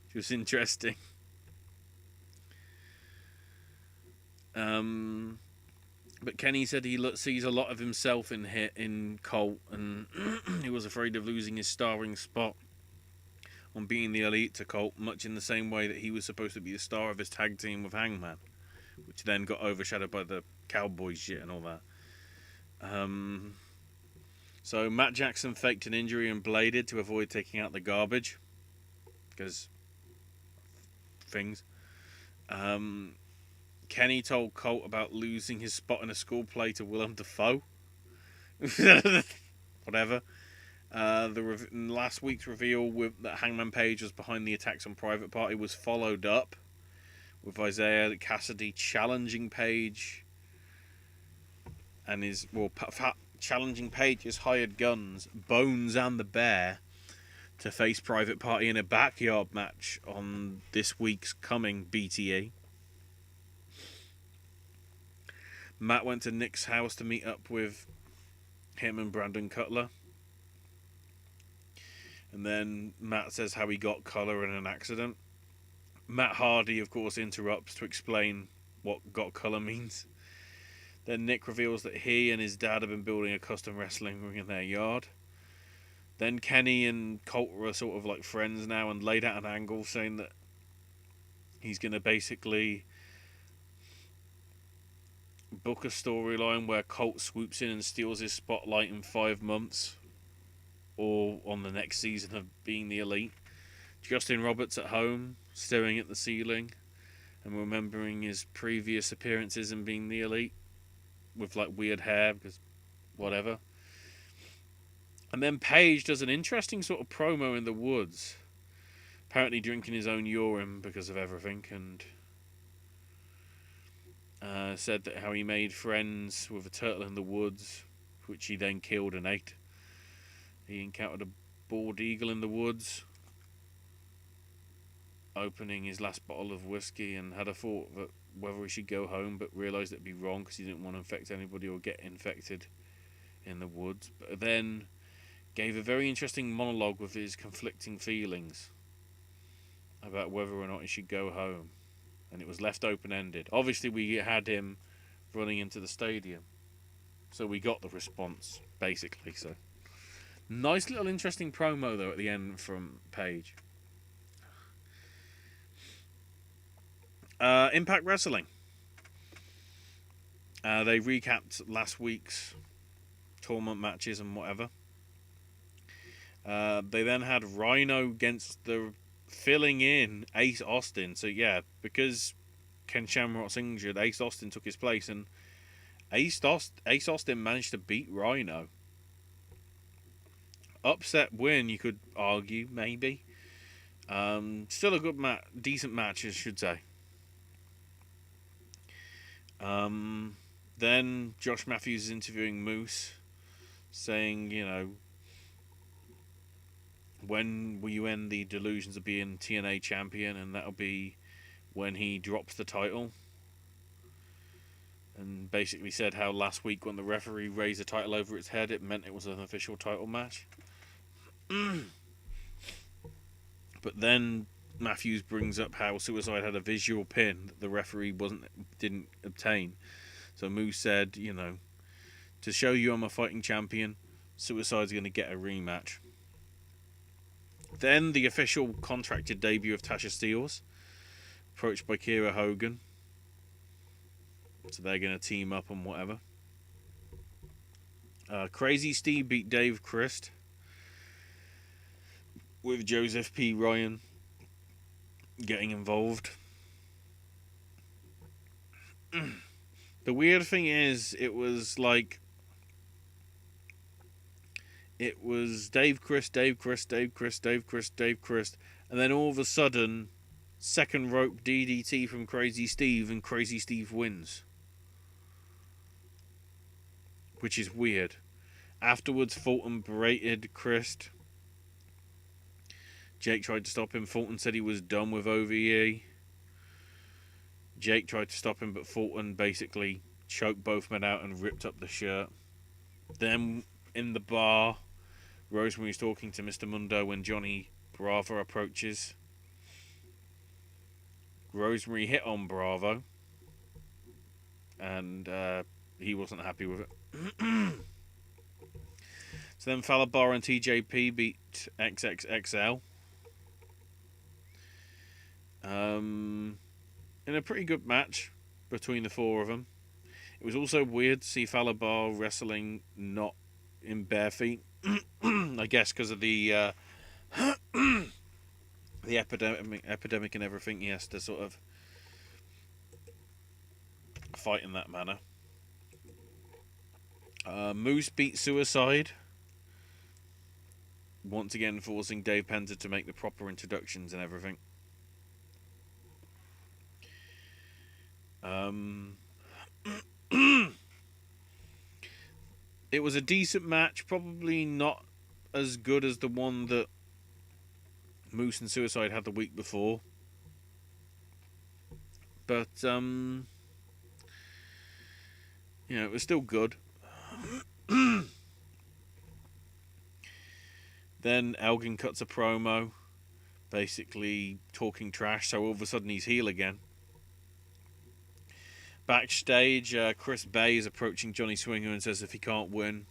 which was interesting. But Kenny said he sees a lot of himself in Colt, and he was afraid of losing his starring spot on being the Elite to Colt, much in the same way that he was supposed to be the star of his tag team with Hangman, which then got overshadowed by the Cowboy shit and all that. So Matt Jackson faked an injury and bladed to avoid taking out the garbage, because things. Kenny told Colt about losing his spot in a school play to Willem Dafoe. Whatever. Last week's reveal that Hangman Page was behind the attacks on Private Party was followed up with Isaiah Cassidy challenging Page and challenging Page's hired guns, Bones and the Bear, to face Private Party in a backyard match on this week's coming BTE. Matt went to Nick's house to meet up with him and Brandon Cutler. And then Matt says how he got colour in an accident. Matt Hardy, of course, interrupts to explain what got colour means. Then Nick reveals that he and his dad have been building a custom wrestling ring in their yard. Then Kenny and Colt are sort of like friends now and laid out an angle saying that he's going to basically book a storyline where Colt swoops in and steals his spotlight in 5 months, or on the next season of being the Elite. Justin Roberts at home, staring at the ceiling and remembering his previous appearances in being the Elite with like weird hair, because whatever. And then Page does an interesting sort of promo in the woods, apparently drinking his own urine because of everything, and said that how he made friends with a turtle in the woods, which he then killed and ate. He encountered a bald eagle in the woods, opening his last bottle of whiskey, and had a thought that whether he should go home, but realised it'd be wrong because he didn't want to infect anybody or get infected in the woods. But then gave a very interesting monologue with his conflicting feelings about whether or not he should go home. And it was left open-ended. Obviously, we had him running into the stadium, so we got the response, basically. So, nice little interesting promo, though, at the end from Page. Impact Wrestling. They recapped last week's tournament matches and whatever. They then had Rhino against the filling in Ace Austin. So yeah, because Ken Shamrock's injured, Ace Austin took his place, and Ace Austin managed to beat Rhino. Upset win, you could argue, maybe. Still a good decent match, I should say. Then Josh Matthews is interviewing Moose, saying, when will you end the delusions of being TNA champion? And that'll be when he drops the title. And basically said how last week when the referee raised the title over its head, it meant it was an official title match. But then Matthews brings up how Suicide had a visual pin that the referee didn't obtain. So Moose said, to show you I'm a fighting champion, Suicide's going to get a rematch. Then the official contracted debut of Tasha Steelz, approached by Kiera Hogan. So they're going to team up and whatever. Crazy Steve beat Dave Christ with Joseph P. Ryan getting involved. The weird thing is, it was Dave Christ, and then all of a sudden, second rope DDT from Crazy Steve, and Crazy Steve wins. Which is weird. Afterwards, Fulton berated Christ. Jake tried to stop him. Fulton said he was done with OVE. Jake tried to stop him, but Fulton basically choked both men out and ripped up the shirt. Then, in the bar, Rosemary's talking to Mr. Mundo when Johnny Bravo approaches. Rosemary hit on Bravo, and he wasn't happy with it. So then Fallah Bar and TJP beat XXXL. In a pretty good match between the four of them. It was also weird to see Fallah Bar wrestling not in bare feet. I guess because of the epidemic and everything. He has to sort of fight in that manner. Moose beat Suicide. Once again forcing Dave Penza to make the proper introductions and everything. It was a decent match, probably not as good as the one that Moose and Suicide had the week before. But, it was still good. Then Elgin cuts a promo, basically talking trash, so all of a sudden he's heel again. Backstage, Chris Bay is approaching Johnny Swinger and says if he can't win,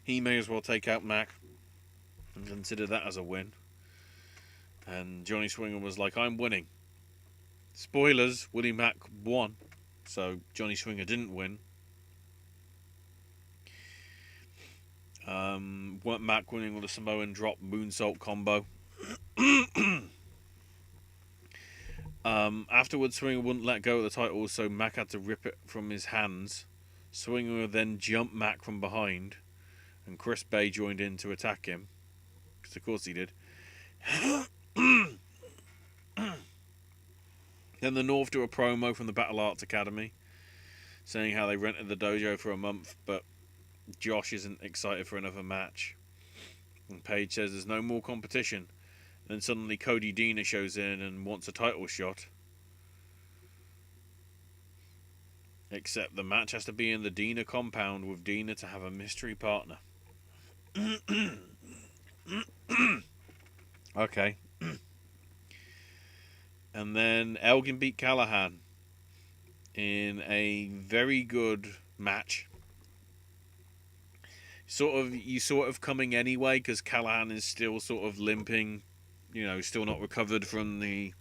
he may as well take out Mac and consider that as a win. And Johnny Swinger was like, I'm winning. Spoilers, Willie Mack won, so Johnny Swinger didn't win. Mac winning with a Samoan drop moonsault combo. Afterwards, Swinger wouldn't let go of the title, so Mac had to rip it from his hands. Swinger then jumped Mac from behind, and Chris Bay joined in to attack him, because of course he did. Then the North do a promo from the Battle Arts Academy, saying how they rented the dojo for a month, but Josh isn't excited for another match. And Paige says there's no more competition. Then suddenly Cody Deaner shows in and wants a title shot. Except the match has to be in the Deaner compound with Deaner to have a mystery partner. Okay. And then Elgin beat Callahan in a very good match. You sort of coming anyway, because Callahan is still sort of limping, still not recovered from the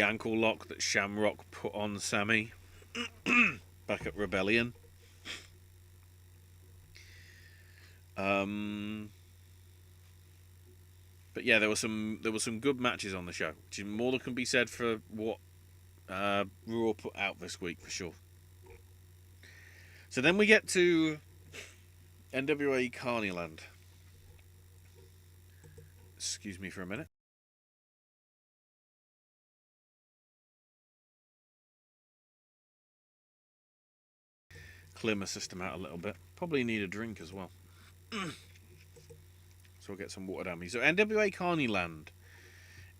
ankle lock that Shamrock put on Sammy back at Rebellion. But yeah, there were some good matches on the show, which is more than can be said for what Raw put out this week for sure. So then we get to NWA Carneyland. Excuse me for a minute. clear my system out a little bit. Probably need a drink as well. So I'll get some water down me. So NWA Carneyland.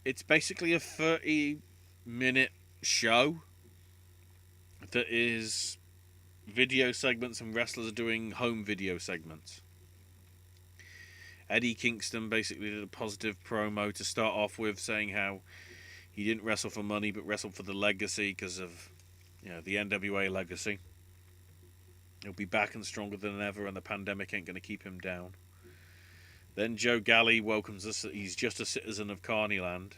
It's basically a 30-minute show that is video segments and wrestlers doing home video segments. Eddie Kingston basically did a positive promo to start off with, saying how he didn't wrestle for money but wrestled for the legacy because of, the NWA legacy. He'll be back and stronger than ever, and the pandemic ain't going to keep him down. Then Joe Galli welcomes us that he's just a citizen of Carneyland.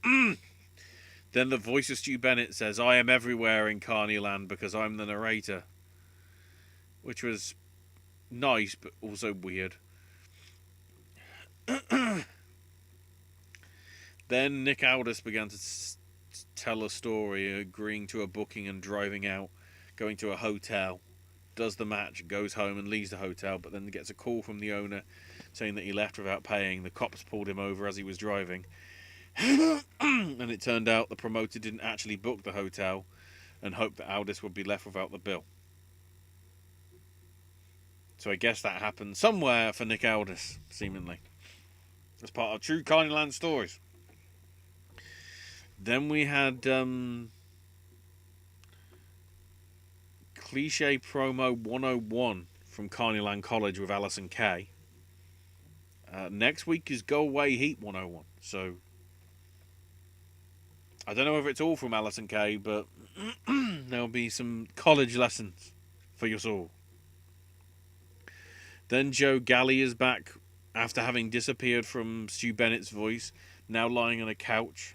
Then the voice of Stu Bennett says, "I am everywhere in Carneyland because I'm the narrator." Which was nice, but also weird. Then Nick Aldis began to tell a story, agreeing to a booking and driving out, going to a hotel, does the match, goes home and leaves the hotel, but then gets a call from the owner saying that he left without paying. The cops pulled him over as he was driving. And it turned out the promoter didn't actually book the hotel and hoped that Aldis would be left without the bill. So I guess that happened somewhere for Nick Aldis, seemingly. As part of True Carneyland Stories. Then we had Cliche Promo 101 from Carneyland College with Alison Kay. Next week is Go Away Heat 101. So I don't know if it's all from Alison Kay, but there'll be some college lessons for your soul. Then Joe Galli is back after having disappeared from Stu Bennett's voice, now lying on a couch.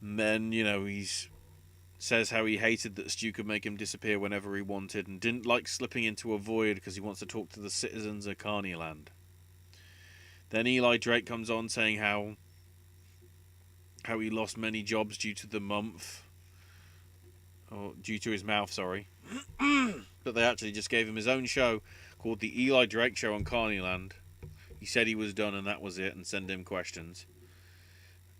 And then, he says how he hated that Stu could make him disappear whenever he wanted and didn't like slipping into a void because he wants to talk to the citizens of Carneyland. Then Eli Drake comes on saying how he lost many jobs due to the month. Or due to his mouth, sorry. But they actually just gave him his own show called The Eli Drake Show on Carneyland. He said he was done and that was it, and send him questions.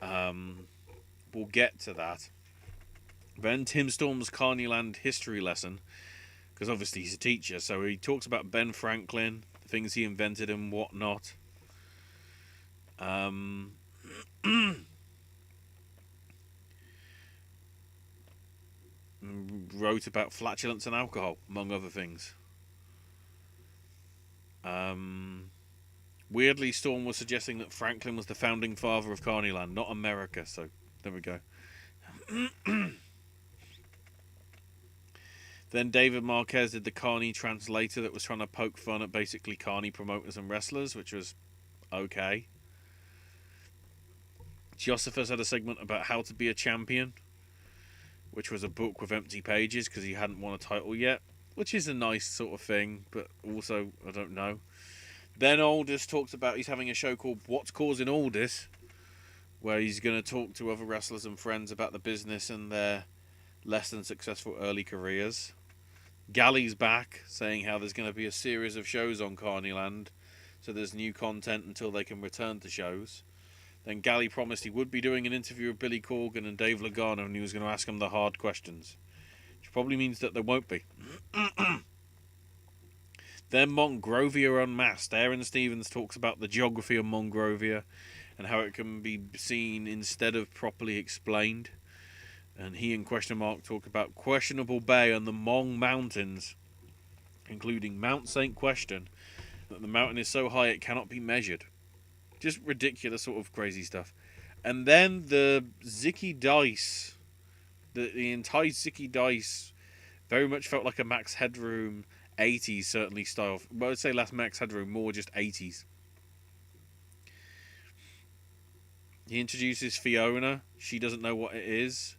We'll get to that. Then Tim Storm's Carneyland history lesson, because obviously he's a teacher, so he talks about Ben Franklin, the things he invented and whatnot. Wrote about flatulence and alcohol, among other things. Weirdly, Storm was suggesting that Franklin was the founding father of Carneyland, not America, so there we go. Then David Marquez did the Carney translator that was trying to poke fun at basically Carney promoters and wrestlers, which was okay. Josephus had a segment about how to be a champion, which was a book with empty pages because he hadn't won a title yet, which is a nice sort of thing, but also, I don't know. Then Aldis talks about he's having a show called What's Causing Aldis, where he's going to talk to other wrestlers and friends about the business and their less than successful early careers. Galli's back, saying how there's going to be a series of shows on Carneyland, so there's new content until they can return to shows. Then Galli promised he would be doing an interview with Billy Corgan and Dave Lagana, and he was going to ask them the hard questions. Which probably means that there won't be. Then Monrovia Unmasked. Aaron Stevens talks about the geography of Monrovia and how it can be seen instead of properly explained. And he and Question Mark talk about Questionable Bay and the Mong Mountains, including Mount St. Question, that the mountain is so high it cannot be measured. Just ridiculous sort of crazy stuff. And then the Zicky Dice, the entire Zicky Dice very much felt like a Max Headroom 80s certainly style. Well, I'd say less Max Headroom, more just 80s. He introduces Fiona. She doesn't know what it is.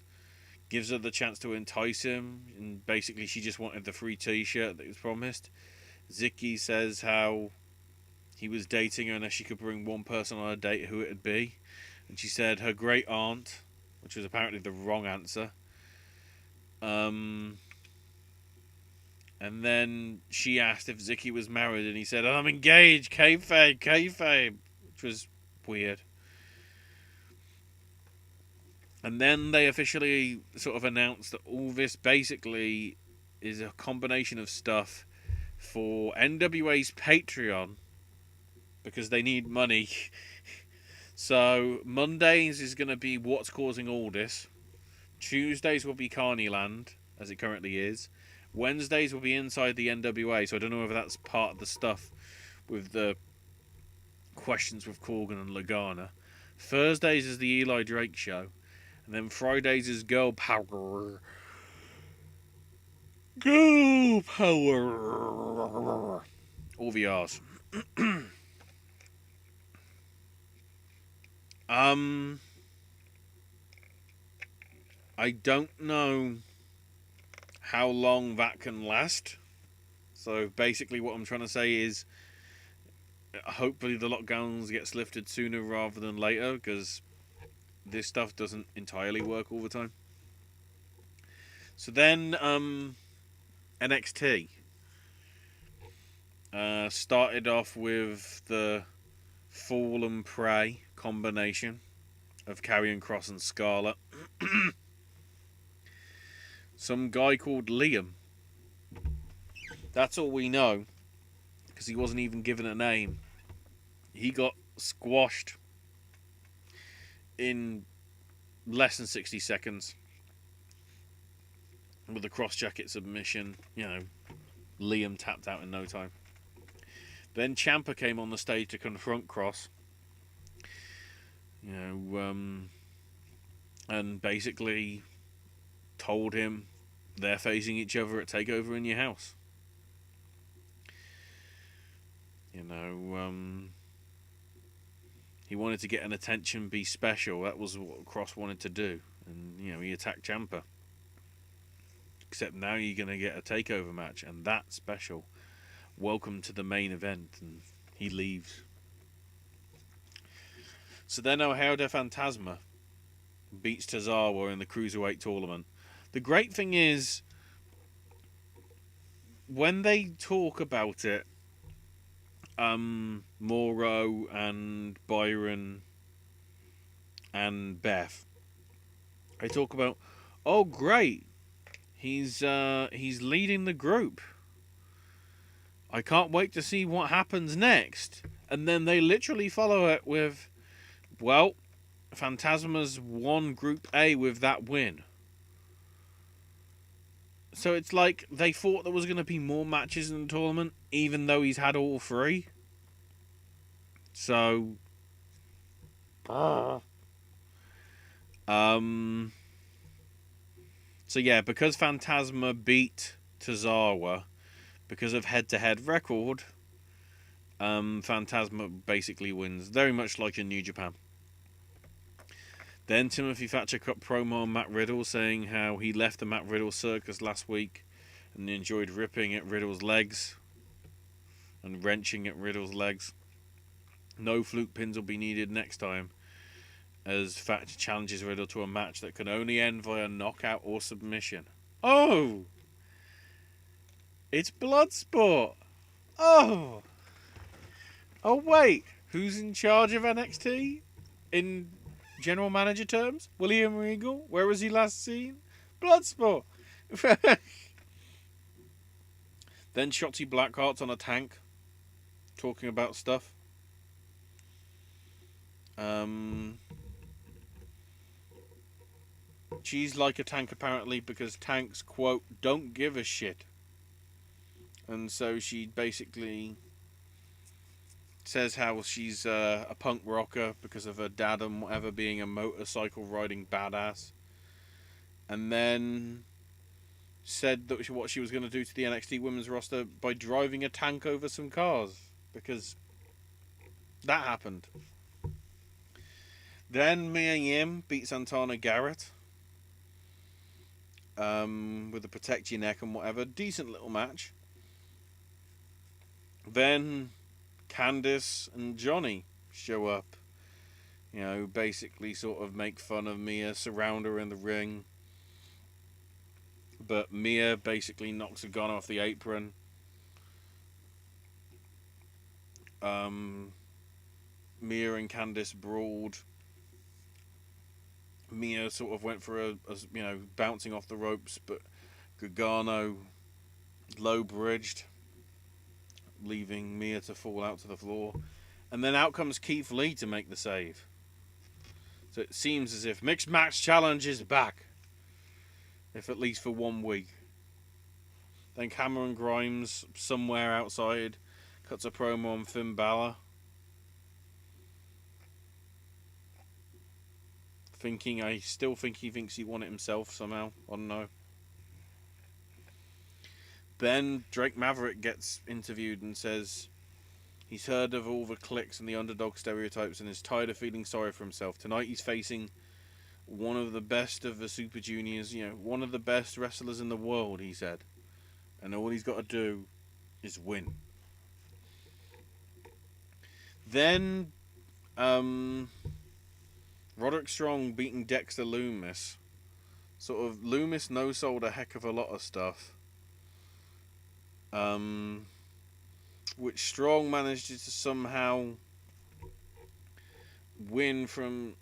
Gives her the chance to entice him. And basically she just wanted the free t-shirt that was promised. Zicky says how he was dating her unless she could bring one person on a date, who it would be. And she said her great aunt, which was apparently the wrong answer. And then she asked if Zicky was married, and he said, I'm engaged, kayfabe, which was weird. And then they officially sort of announced that all this basically is a combination of stuff for NWA's Patreon because they need money. So Mondays is going to be What's Causing All This. Tuesdays will be Carneyland, as it currently is. Wednesdays will be Inside the NWA, so I don't know whether that's part of the stuff with the questions with Corgan and Lagana. Thursdays is the Eli Drake show. And then Fridays is Girl Power. Girl Power. All the R's. I don't know how long that can last. So basically what I'm trying to say is hopefully the lockdowns gets lifted sooner rather than later, because this stuff doesn't entirely work all the time. So then NXT started off with the Fall and Pray combination of Karrion Kross and Scarlett. Some guy called Liam. That's all we know, because he wasn't even given a name. He got squashed in less than 60 seconds with a cross-jacket submission. You know, Liam tapped out in no time. Then Ciampa came on the stage to confront Kross. You know, and basically told him they're facing each other at TakeOver in your house. You know, he wanted to get an attention, be special. That was what Kross wanted to do. And, you know, he attacked Ciampa. Except now you're going to get a TakeOver match, and that's special. Welcome to the main event. And he leaves. So then Ojeda Fantasma beats Tozawa in the Cruiserweight tournament. The great thing is, when they talk about it, Mauro and Byron and Beth, they talk about, oh great, he's leading the group. I can't wait to see what happens next. And then they literally follow it with, well, Fantasma's won Group A with that win. So it's like they thought there was going to be more matches in the tournament, even though he's had all three. So, so yeah, because Fantasma beat Tozawa, because of head-to-head record, Fantasma basically wins, very much like in New Japan. Then Timothy Thatcher cut promo on Matt Riddle, saying how he left the Matt Riddle circus last week and enjoyed ripping at Riddle's legs and wrenching at Riddle's legs. No fluke pins will be needed next time, as Thatcher challenges Riddle to a match that can only end via knockout or submission. Oh! It's Bloodsport! Oh! Oh wait, who's in charge of NXT? In general manager terms? William Regal? Where was he last seen? Bloodsport! Then Shotzi Blackheart's on a tank, talking about stuff. She's like a tank apparently because tanks, quote, don't give a shit. And so she basically says how she's a punk rocker because of her dad and whatever being a motorcycle riding badass. And then said that what she was going to do to the NXT women's roster by driving a tank over some cars, because that happened. Then Mia Yim beat Santana Garrett with a protect your neck and whatever. Decent little match. Then Candice and Johnny show up. You know, basically sort of make fun of Mia, surround her in the ring. But Mia basically knocks a gun off the apron. Mia and Candice brawled. Mia sort of went for a bouncing off the ropes, but Gargano low bridged, leaving Mia to fall out to the floor. And then out comes Keith Lee to make the save. So it seems as if Mixed Match Challenge is back, if at least for 1 week. Then Cameron Grimes, somewhere outside, cuts a promo on Finn Balor. I still think he thinks he won it himself somehow. I don't know. Then Drake Maverick gets interviewed and says he's heard of all the cliques and the underdog stereotypes and is tired of feeling sorry for himself. Tonight he's facing one of the best of the Super Juniors, one of the best wrestlers in the world, he said. And all he's got to do is win. Then, Roderick Strong beating Dexter Lumis. Sort of, Lumis no-sold a heck of a lot of stuff. Which Strong managed to somehow win from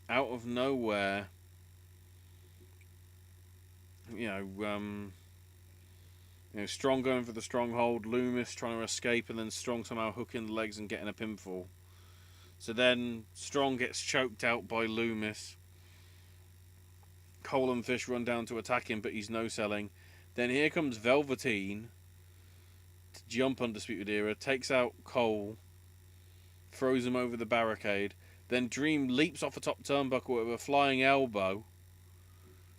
out of nowhere. Strong going for the stronghold, Lumis trying to escape, and then Strong somehow hooking the legs and getting a pinfall. So then Strong gets choked out by Lumis. Cole and Fish run down to attack him, but he's no-selling. Then here comes Velveteen to jump Undisputed Era, takes out Cole, throws him over the barricade. Then Dream leaps off a top turnbuckle with a flying elbow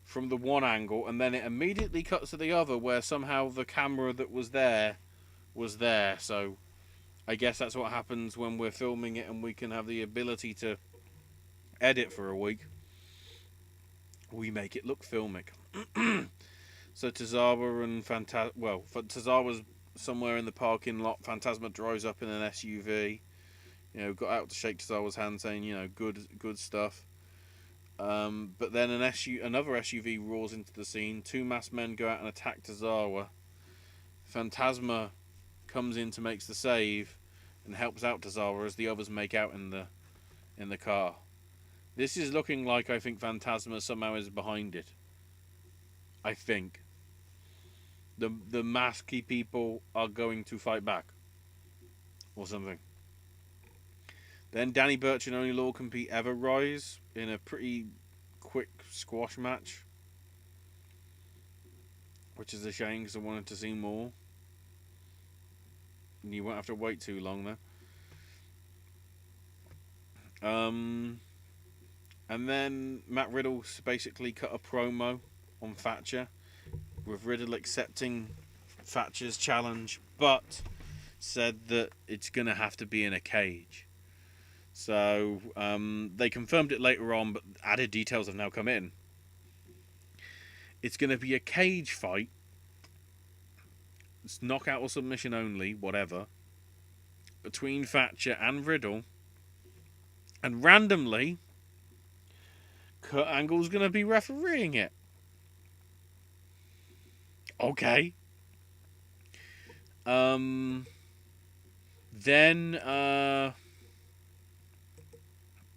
from the one angle, and then it immediately cuts to the other, where somehow the camera that was there. So I guess that's what happens when we're filming it and we can have the ability to edit for a week. We make it look filmic. So Tozawa and Tozawa's somewhere in the parking lot. Phantasma drives up in an SUV. Got out to shake Tozawa's hand, saying, good stuff. But then another SUV roars into the scene. 2 masked men go out and attack Tozawa. Phantasma comes in to make the save and helps out Tozawa as the others make out in the car. This is looking like I think Phantasma somehow is behind it. I think the masky people are going to fight back or something. Then Danny Burch and Oney Law compete Ever Rise in a pretty quick squash match, which is a shame because I wanted to see more. And you won't have to wait too long there. And then Matt Riddle basically cut a promo on Thatcher, with Riddle accepting Thatcher's challenge, but said that it's going to have to be in a cage. So they confirmed it later on, but added details have now come in. It's going to be a cage fight. It's knockout or submission only, whatever, between Thatcher and Riddle. And randomly, Kurt Angle's going to be refereeing it. Okay. Then,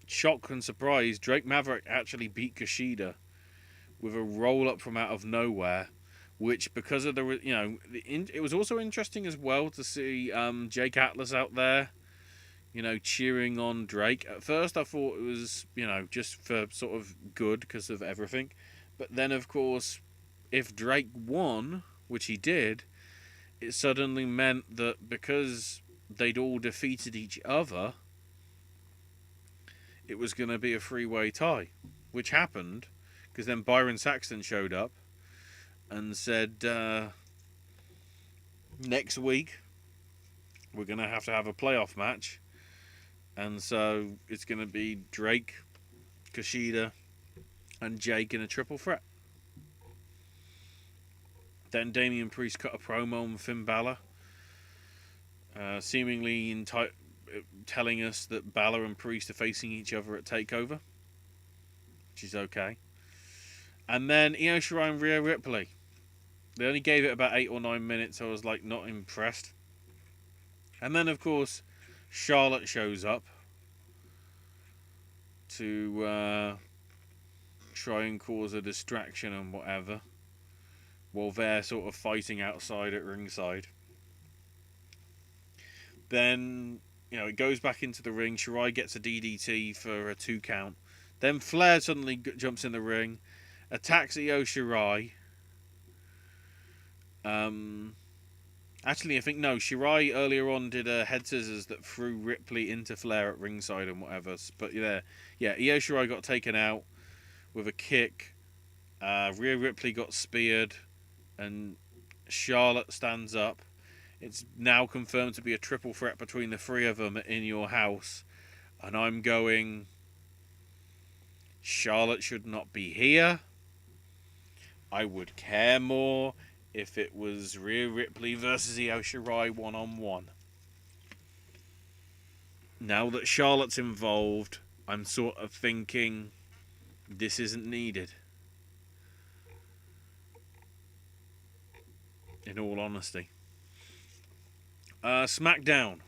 shock and surprise, Drake Maverick actually beat Kushida with a roll-up from out of nowhere, which, because of it was also interesting as well to see Jake Atlas out there, cheering on Drake. At first I thought it was, just for sort of good because of everything. But then, of course, if Drake won, which he did, it suddenly meant that because they'd all defeated each other, it was going to be a 3-way tie, which happened because then Byron Saxton showed up and said, next week we're going to have a playoff match. And so it's going to be Drake, Kushida, and Jake in a triple threat. Then Damian Priest cut a promo on Finn Balor, seemingly telling us that Balor and Priest are facing each other at TakeOver, which is okay. And then Io Shirai and Rhea Ripley. They only gave it about 8 or 9 minutes, so I was not impressed. And then, of course, Charlotte shows up to try and cause a distraction and whatever, while they're sort of fighting outside at ringside. Then, it goes back into the ring. Shirai gets a DDT for a 2 count. Then Flair suddenly jumps in the ring, attacks Io Shirai. Actually, I think no. Shirai earlier on did a head scissors that threw Ripley into Flair at ringside and whatever. But Io Shirai got taken out with a kick. Rhea Ripley got speared, and Charlotte stands up. It's now confirmed to be a triple threat between the 3 of them in your house, and I'm going. Charlotte should not be here. I would care more if it was Rhea Ripley versus Io Shirai 1-on-1. Now that Charlotte's involved, I'm sort of thinking this isn't needed. In all honesty. SmackDown.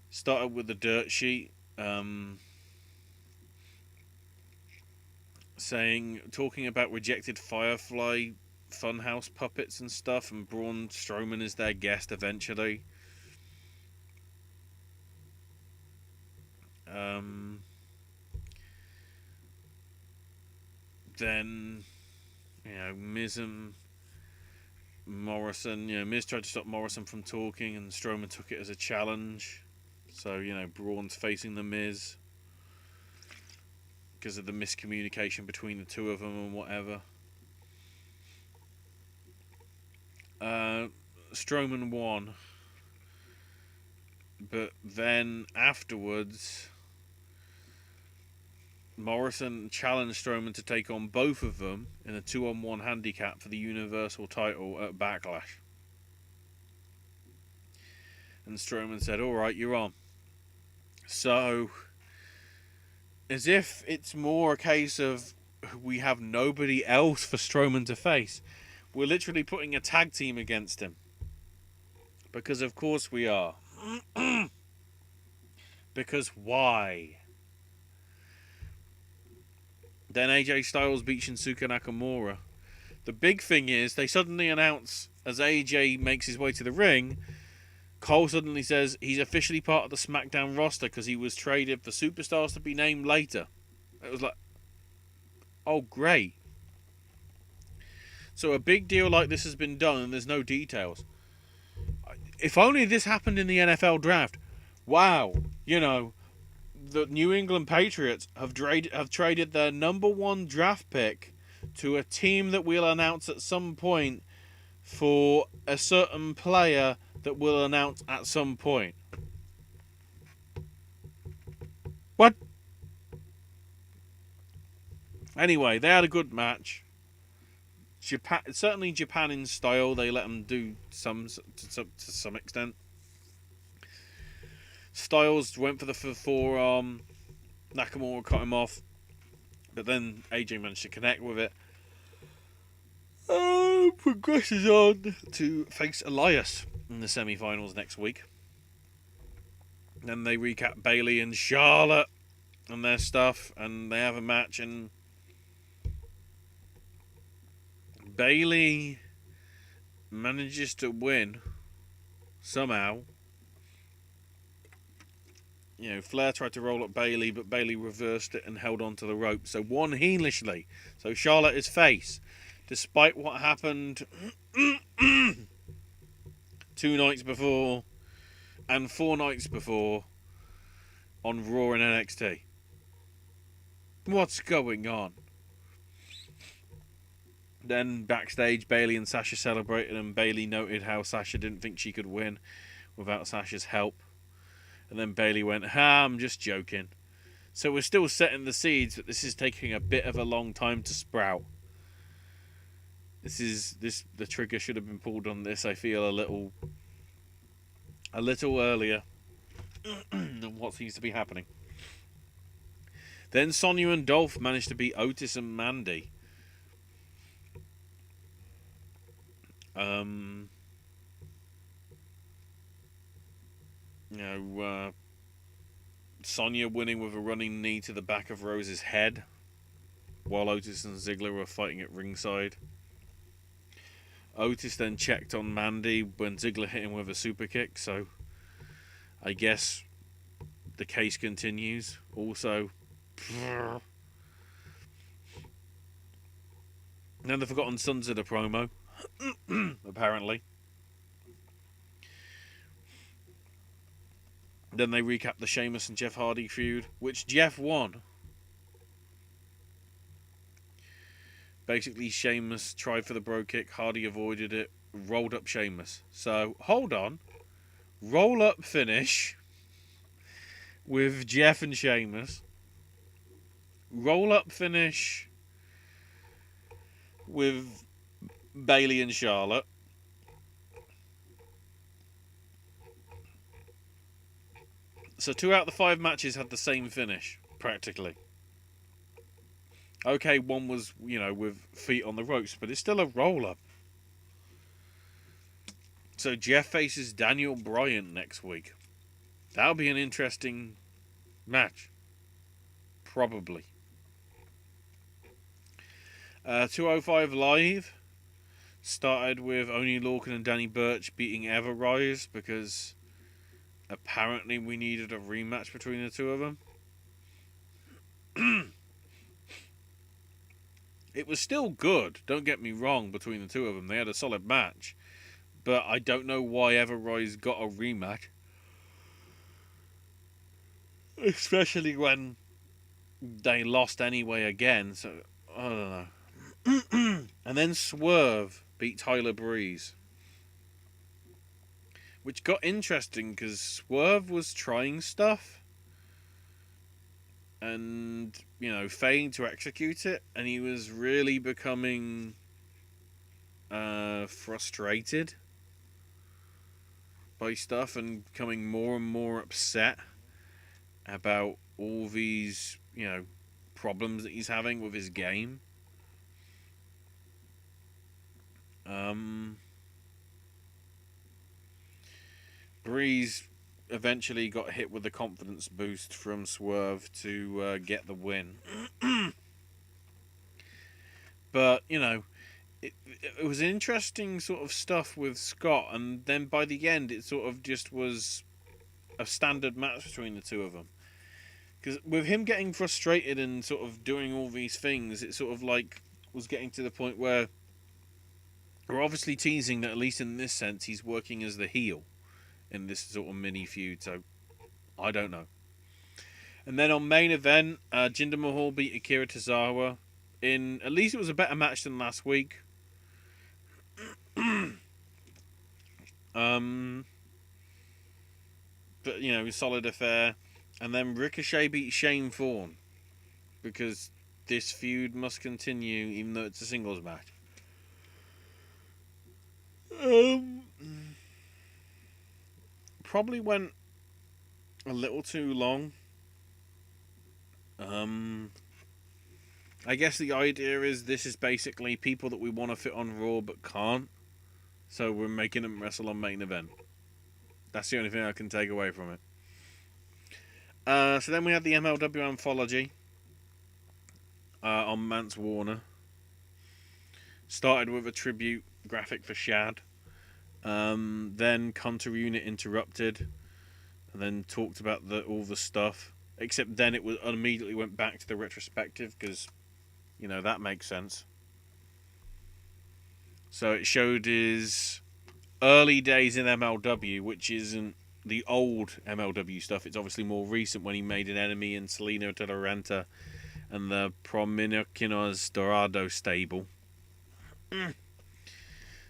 Started with the dirt sheet. Talking about rejected Firefly Funhouse puppets and stuff, and Braun Strowman is their guest eventually. Then, Miz and Morrison. Miz tried to stop Morrison from talking, and Strowman took it as a challenge. So, Braun's facing the Miz because of the miscommunication between the 2 of them and whatever. Strowman won, but then afterwards, Morrison challenged Strowman to take on both of them in a 2-on-1 handicap for the Universal title at Backlash. And Strowman said, "Alright, you're on." So, as if it's more a case of we have nobody else for Strowman to face, we're literally putting a tag team against him. Because of course we are. Because why? Then AJ Styles beats Shinsuke Nakamura. The big thing is, they suddenly announce, as AJ makes his way to the ring, Cole suddenly says he's officially part of the SmackDown roster because he was traded for superstars to be named later. It was like, oh great. So a big deal like this has been done and there's no details. If only this happened in the NFL draft. Wow. The New England Patriots have traded their number 1 draft pick to a team that we'll announce at some point for a certain player that we'll announce at some point. What? Anyway, they had a good match. Certainly Japan in style. They let them do to some extent. Styles went for the forearm. Nakamura cut him off. But then AJ managed to connect with it. Progresses on to face Elias in the semi-finals next week. Then they recap Bayley and Charlotte and their stuff. And they have a match. And Bayley manages to win somehow. Flair tried to roll up Bayley, but Bayley reversed it and held on to the rope. So won heelishly. So Charlotte is face. Despite what happened 2 nights before and 4 nights before on Raw and NXT. What's going on? Then backstage, Bayley and Sasha celebrated, and Bayley noted how Sasha didn't think she could win without Sasha's help. And then Bayley went, I'm just joking. So we're still setting the seeds, but this is taking a bit of a long time to sprout. The trigger should have been pulled on this, I feel, a little earlier than what seems to be happening. Then Sonya and Dolph managed to beat Otis and Mandy. Sonya winning with a running knee to the back of Rose's head, while Otis and Ziggler were fighting at ringside. Otis then checked on Mandy when Ziggler hit him with a super kick, so I guess the case continues. Also, then the Forgotten Sons did a promo, apparently. Then they recapped the Sheamus and Jeff Hardy feud, which Jeff won. Basically, Sheamus tried for the bro kick, Hardy avoided it, rolled up Sheamus. So, hold on. Roll up finish with Jeff and Sheamus. Roll up finish with Bayley and Charlotte. So 2 out of the 5 matches had the same finish, practically. Okay, one was, with feet on the ropes, but it's still a roll-up. So Jeff faces Daniel Bryan next week. That'll be an interesting match. Probably. 205 Live started with Oney Lorcan and Danny Burch beating Everrise because apparently we needed a rematch between the two of them. It was still good, don't get me wrong, between the two of them. They had a solid match. But I don't know why Everrise got a rematch. Especially when they lost anyway again. So, I don't know. And then Swerve beat Tyler Breeze. Which got interesting because Swerve was trying stuff. And, failing to execute it. And he was really becoming frustrated by stuff and becoming more and more upset about all these, problems that he's having with his game. Breeze eventually got hit with a confidence boost from Swerve to get the win. But, it was interesting sort of stuff with Scott, and then by the end it sort of just was a standard match between the two of them. Because with him getting frustrated and sort of doing all these things, it sort of was getting to the point where we're obviously teasing that, at least in this sense, he's working as the heel in this sort of mini feud, so I don't know. And then on main event, Jinder Mahal beat Akira Tozawa in, at least it was a better match than last week. But, solid affair. And then Ricochet beat Shane Thorne, because this feud must continue even though it's a singles match. Probably went a little too long. I guess the idea is this is basically people that we want to fit on Raw but can't. So we're making them wrestle on main event. That's the only thing I can take away from it. So then we had the MLW Anthology on Mance Warner. Started with a tribute graphic for Shad. Then Counter Unit interrupted. And then talked about all the stuff. Except then it immediately went back to the retrospective because, that makes sense. So it showed his early days in MLW, which isn't the old MLW stuff. It's obviously more recent when he made an enemy in Selena de la Renta and the Prominiquinos Dorado stable.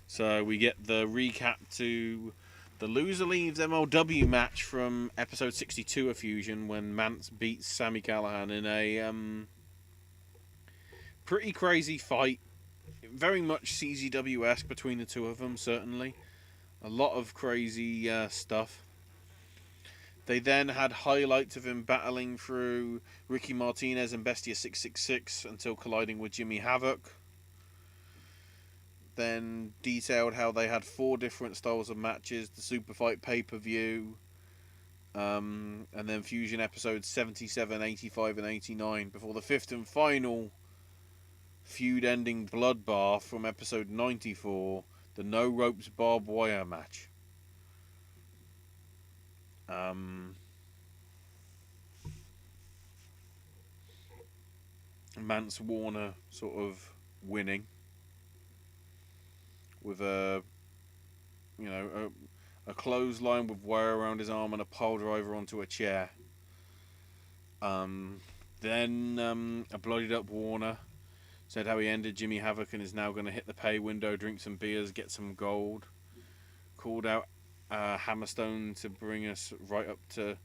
So we get the recap to the Loser Leaves MLW match from episode 62 of Fusion when Mance beats Sami Callihan in a pretty crazy fight. Very much CZW-esque between the two of them, certainly. A lot of crazy stuff. They then had highlights of him battling through Ricky Martinez and Bestia 666 until colliding with Jimmy Havoc. Then detailed how they had 4 different styles of matches, the Super Fight pay-per-view, And then Fusion episodes 77, 85, and 89 before the fifth and final feud-ending bloodbath from episode 94, the No Ropes Barbed Wire match. Mance Warner sort of winning with a clothesline with wire around his arm and a pole driver onto a chair. Then a bloodied up Warner said how he ended Jimmy Havoc and is now going to hit the pay window, drink some beers, get some gold. Called out Hammerstone to bring us right up to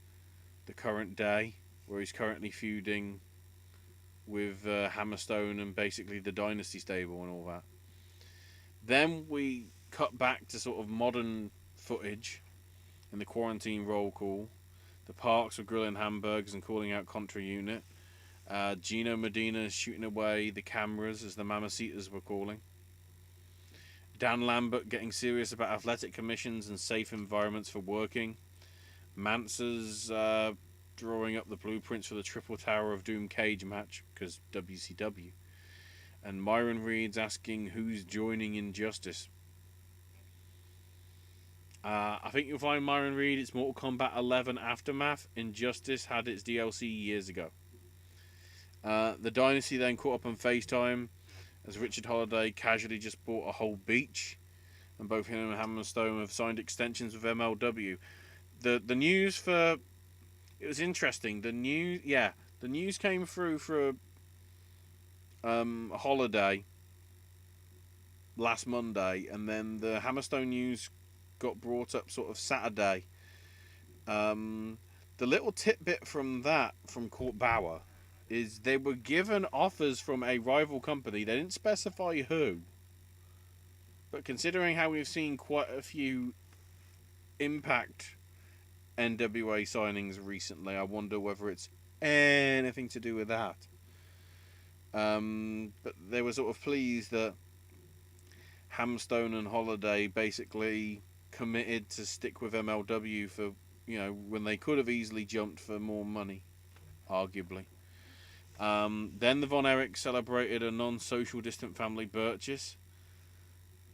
the current day, where he's currently feuding with Hammerstone and basically the Dynasty stable and all that. Then we cut back to sort of modern footage in the quarantine roll call. The Parks were grilling hamburgers and calling out Contra Unit. Gino Medina shooting away the cameras as the Mamacitas were calling. Dan Lambert getting serious about athletic commissions and safe environments for working. Mance's drawing up the blueprints for the Triple Tower of Doom cage match, because WCW. And Myron Reed's asking who's joining Injustice. I think you'll find Myron Reed, it's Mortal Kombat 11 Aftermath. Injustice had its DLC years ago. The Dynasty then caught up on FaceTime as Richard Holiday casually just bought a whole beach, and both him and Hammerstone have signed extensions with MLW. The news for it was interesting. The news came through for Holiday last Monday, and then the Hammerstone news got brought up sort of Saturday. The little tidbit from Court Bauer is they were given offers from a rival company. They didn't specify who, but considering how we've seen quite a few Impact NWA signings recently, I wonder whether it's anything to do with that. But they were sort of pleased that Hammerstone and Holiday basically committed to stick with MLW for, when they could have easily jumped for more money, arguably. Then the Von Erichs celebrated a non-social distant family purchase.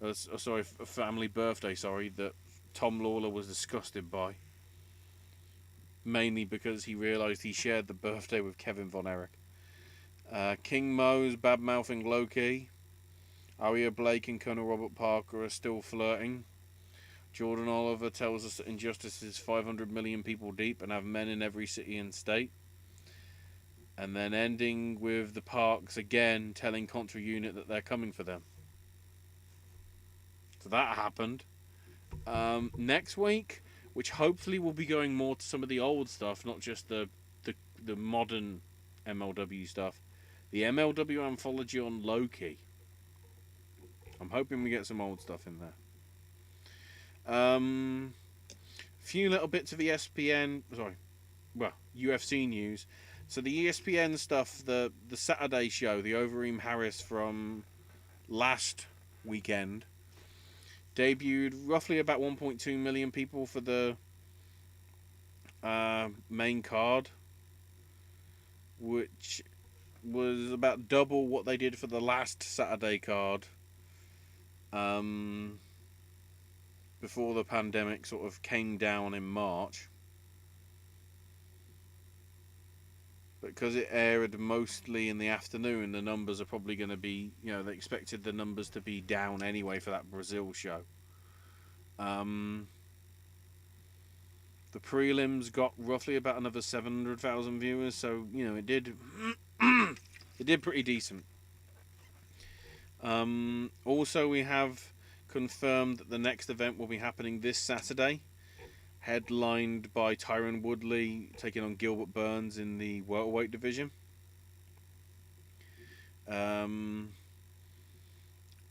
Family birthday, that Tom Lawler was disgusted by. Mainly because he realised he shared the birthday with Kevin Von Erich. King Mo's bad-mouthing Loki. Aria Blake and Colonel Robert Parker are still flirting. Jordan Oliver tells us that Injustice is 500 million people deep and have men in every city and state. And then ending with the Parks again telling Contra Unit that they're coming for them. So that happened. Next week, which hopefully will be going more to some of the old stuff, not just the modern MLW stuff. The MLW anthology on Loki. I'm hoping we get some old stuff in there. Few little bits of UFC news. So the ESPN stuff, the Saturday show, the Overeem Harris from last weekend, debuted roughly about 1.2 million people for the main card, which was about double what they did for the last Saturday card before the pandemic sort of came down in March. Because it aired mostly in the afternoon, the numbers are probably going to be, they expected the numbers to be down anyway for that Brazil show. The prelims got roughly about another 700,000 viewers, so, it did it did pretty decent. Also, we have confirmed that the next event will be happening this Saturday, headlined by Tyron Woodley taking on Gilbert Burns in the welterweight division.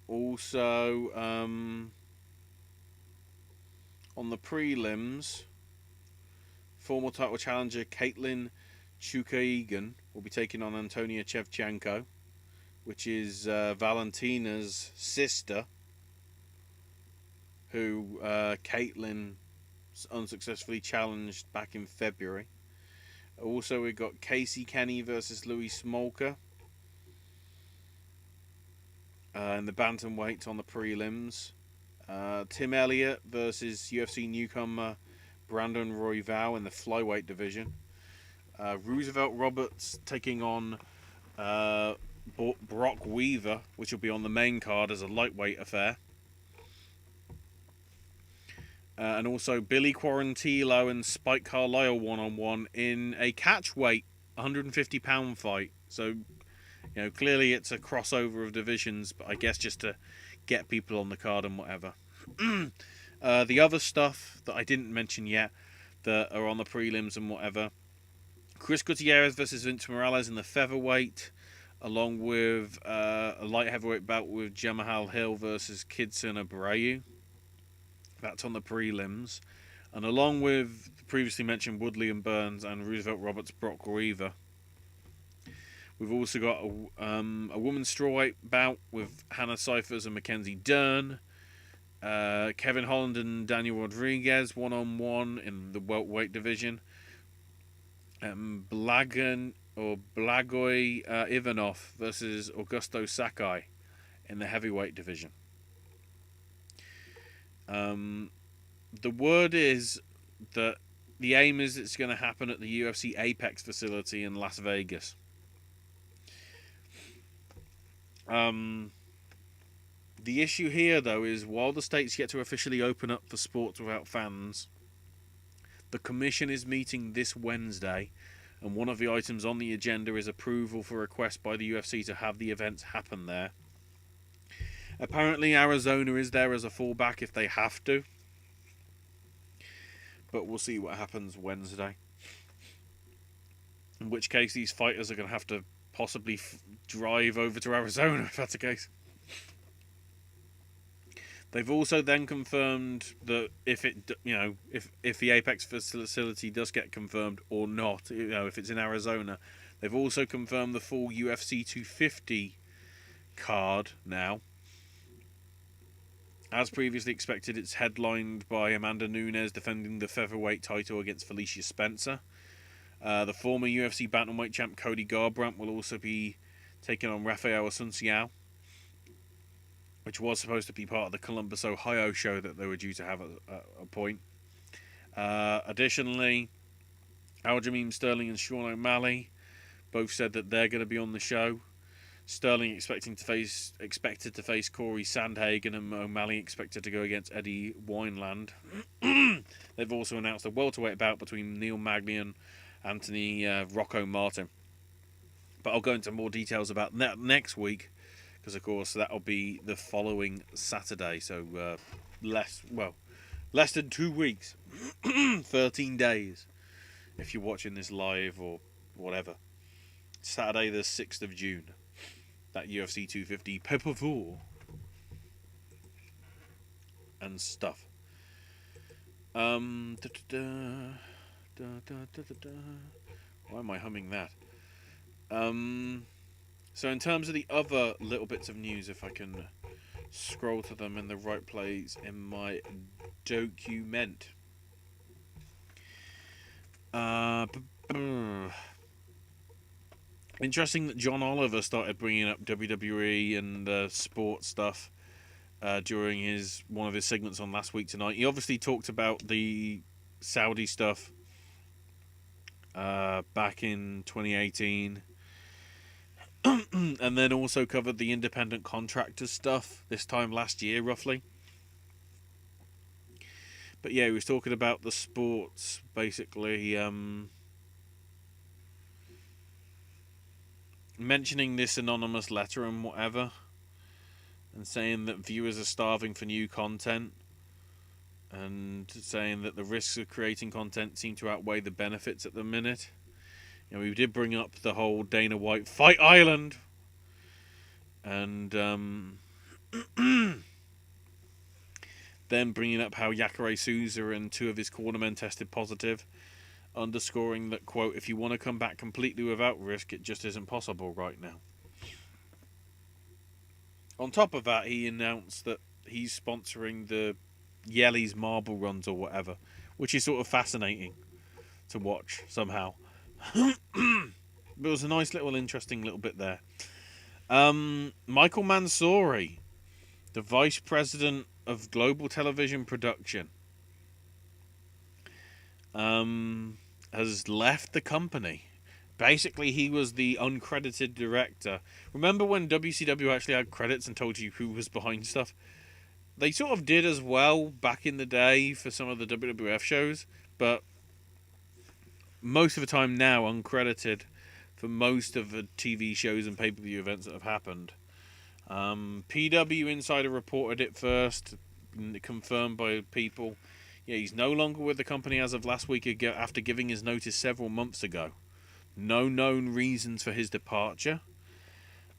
Also, on the prelims, former title challenger Caitlin Chukaigan will be taking on Antonia Shevchenko, which is Valentina's sister, who Caitlin unsuccessfully challenged back in February. Also, we got Casey Kenny versus Louis Smolka in the bantamweight on the prelims. Tim Elliott versus UFC newcomer Brandon Royval in the flyweight division. Roosevelt Roberts taking on Brock Weaver, which will be on the main card as a lightweight affair. And also Billy Quarantillo and Spike Carlisle one-on-one in a catchweight 150-pound fight. So, clearly it's a crossover of divisions, but I guess just to get people on the card and whatever. The other stuff that I didn't mention yet that are on the prelims and whatever. Chris Gutierrez versus Vince Morales in the featherweight, along with a light heavyweight bout with Jamahal Hill versus Kidson Abreu. That's on the prelims. And along with previously mentioned Woodley and Burns and Roosevelt Roberts, Brock Weaver. We've also got a women's strawweight bout with Hannah Cyphers and Mackenzie Dern. Kevin Holland and Daniel Rodriguez one-on-one in the welterweight division. Blagoy Ivanov versus Augusto Sakai in the heavyweight division. The word is that the aim is it's going to happen at the UFC Apex facility in Las Vegas. The issue here, though, is while the state's yet to officially open up for sports without fans, the commission is meeting this Wednesday, and one of the items on the agenda is approval for request by the UFC to have the events happen there. Apparently Arizona is there as a fallback if they have to, but we'll see what happens Wednesday. In which case these fighters are going to have to possibly drive over to Arizona if that's the case. They've also then confirmed that if the Apex facility does get confirmed or not, if it's in Arizona, they've also confirmed the full UFC 250 card now. As previously expected, it's headlined by Amanda Nunes defending the featherweight title against Felicia Spencer. The former UFC bantamweight champ Cody Garbrandt will also be taking on Rafael Asunciao, which was supposed to be part of the Columbus, Ohio show that they were due to have at a point. Additionally, Aljamain Sterling and Sean O'Malley both said that they're going to be on the show. Sterling expected to face Corey Sandhagen, and O'Malley expected to go against Eddie Wineland. They've also announced a welterweight bout between Neil Magny and Anthony Rocco Martin. But I'll go into more details about that next week, because of course that'll be the following Saturday. So less than 2 weeks, 13 days, if you're watching this live or whatever. Saturday the 6th of June. That UFC 250 pay-per-view and stuff. Why am I humming that? So in terms of the other little bits of news, if I can scroll to them in the right place in my document. Interesting that John Oliver started bringing up WWE and sports stuff during one of his segments on Last Week Tonight. He obviously talked about the Saudi stuff back in 2018. And then also covered the independent contractors stuff this time last year, roughly. But yeah, he was talking about the sports, basically, mentioning this anonymous letter and whatever, and saying that viewers are starving for new content, and saying that the risks of creating content seem to outweigh the benefits at the minute. We did bring up the whole Dana White Fight Island, and then bringing up how Jacare Souza and 2 of his cornermen tested positive, underscoring that, quote, if you want to come back completely without risk, it just isn't possible right now. On top of that, he announced that he's sponsoring the Yelly's marble runs or whatever, which is sort of fascinating to watch somehow. But it was a nice little interesting little bit there. Michael Mansouri, the vice president of global television production, has left the company. Basically, he was the uncredited director. Remember when WCW actually had credits and told you who was behind stuff? They sort of did as well back in the day for some of the WWF shows, but most of the time now uncredited for most of the TV shows and pay-per-view events that have happened. PW Insider reported it first, confirmed by people. Yeah, he's no longer with the company as of last week after giving his notice several months ago. No known reasons for his departure.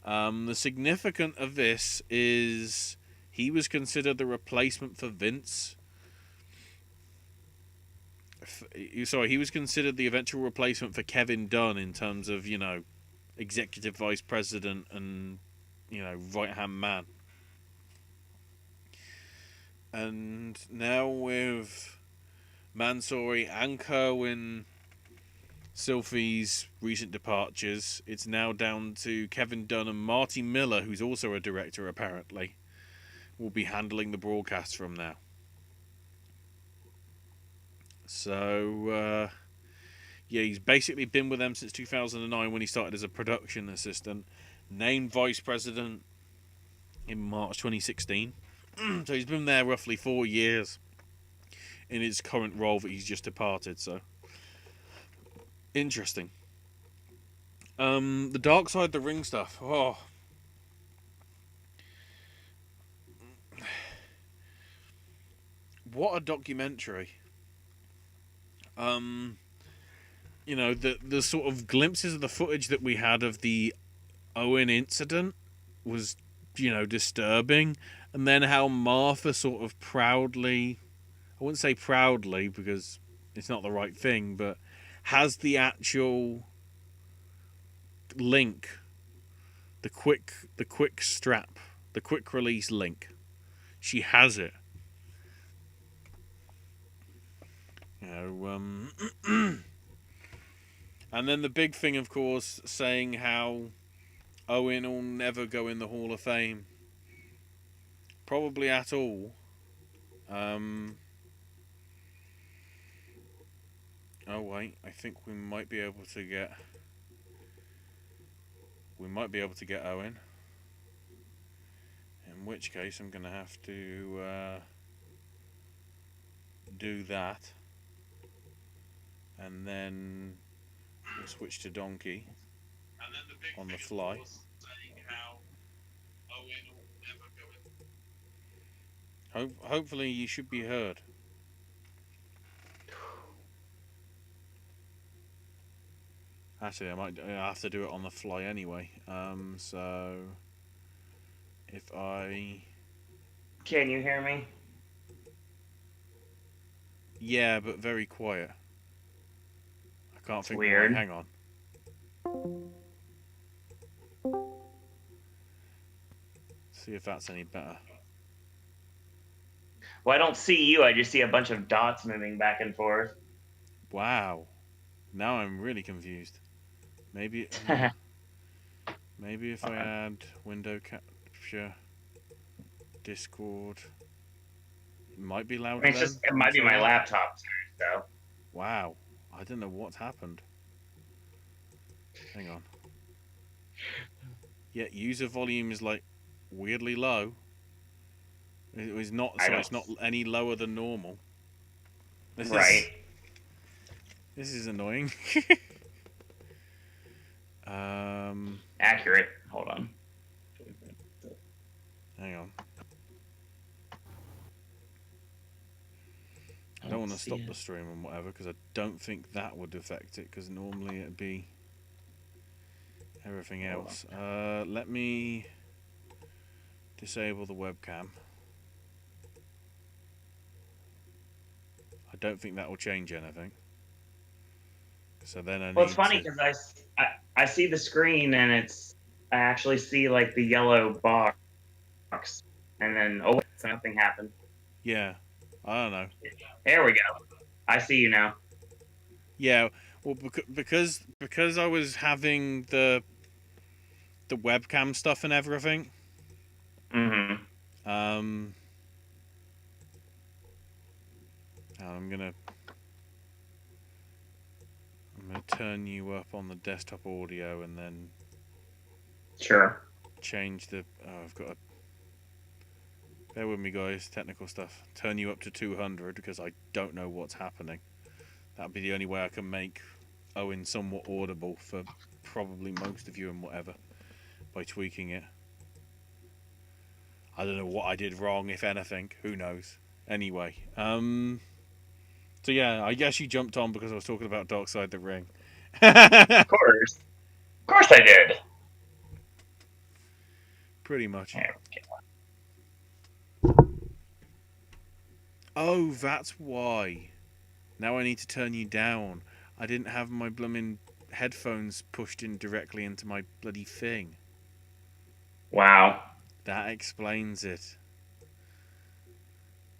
The significance of this is he was considered the replacement for Vince. He was considered the eventual replacement for Kevin Dunn in terms of, executive vice president and, right-hand man. And now with Mansouri and Kerwin Silphy's recent departures, it's now down to Kevin Dunn and Marty Miller, who's also a director apparently, will be handling the broadcast from now. So, he's basically been with them since 2009 when he started as a production assistant, named vice president in March 2016. So he's been there roughly 4 years in his current role that he's just departed. So, interesting. The Dark Side of the Ring stuff. Oh. What a documentary. The sort of glimpses of the footage that we had of the Owen incident was, disturbing. And then how Martha sort of proudly, I wouldn't say proudly because it's not the right thing, but has the actual link, the quick strap, the quick release link. She has it. And then the big thing, of course, saying how Owen will never go in the Hall of Fame. Probably at all. Oh wait, I think we might be able to get Owen. In which case, I'm gonna have to do that, and then we'll switch to Donkey on the fly. Hopefully, you should be heard. Actually, I might have to do it on the fly anyway. So if I... Can you hear me? Yeah, but very quiet. I can't think. Weird. Hang on. See if that's any better. Well, I don't see you. I just see a bunch of dots moving back and forth. Wow. Now I'm really confused. Maybe if I add window capture, Discord, it might be louder. It might be my laptop too. So. Wow, I don't know what's happened. Hang on. Yeah, user volume is like weirdly low. It was not, so it's not any lower than normal. This is annoying. Accurate. Hold on. Hang on. I don't want to stop the stream and whatever because I don't think that would affect it because normally it'd be everything else. Let me disable the webcam. I don't think that will change anything. So then it's funny because I see the screen and I actually see like the yellow box, and then nothing happened. Yeah, I don't know. There we go. I see you now. Yeah, well, because I was having the webcam stuff and everything. Mm-hmm. Um, I'm gonna turn you up on the desktop audio and then Sure. change the. Oh, I've got to. Bear with me, guys. Technical stuff. Turn you up to 200 because I don't know what's happening. That'd be the only way I can make Owen somewhat audible for probably most of you and whatever by tweaking it. I don't know what I did wrong, if anything. Who knows? Anyway, so yeah, I guess you jumped on because I was talking about Dark Side the Ring. Of course. Of course I did. Pretty much. There Oh, that's why. Now I need to turn you down. I didn't have my blooming headphones pushed in directly into my bloody thing. Wow. That explains it.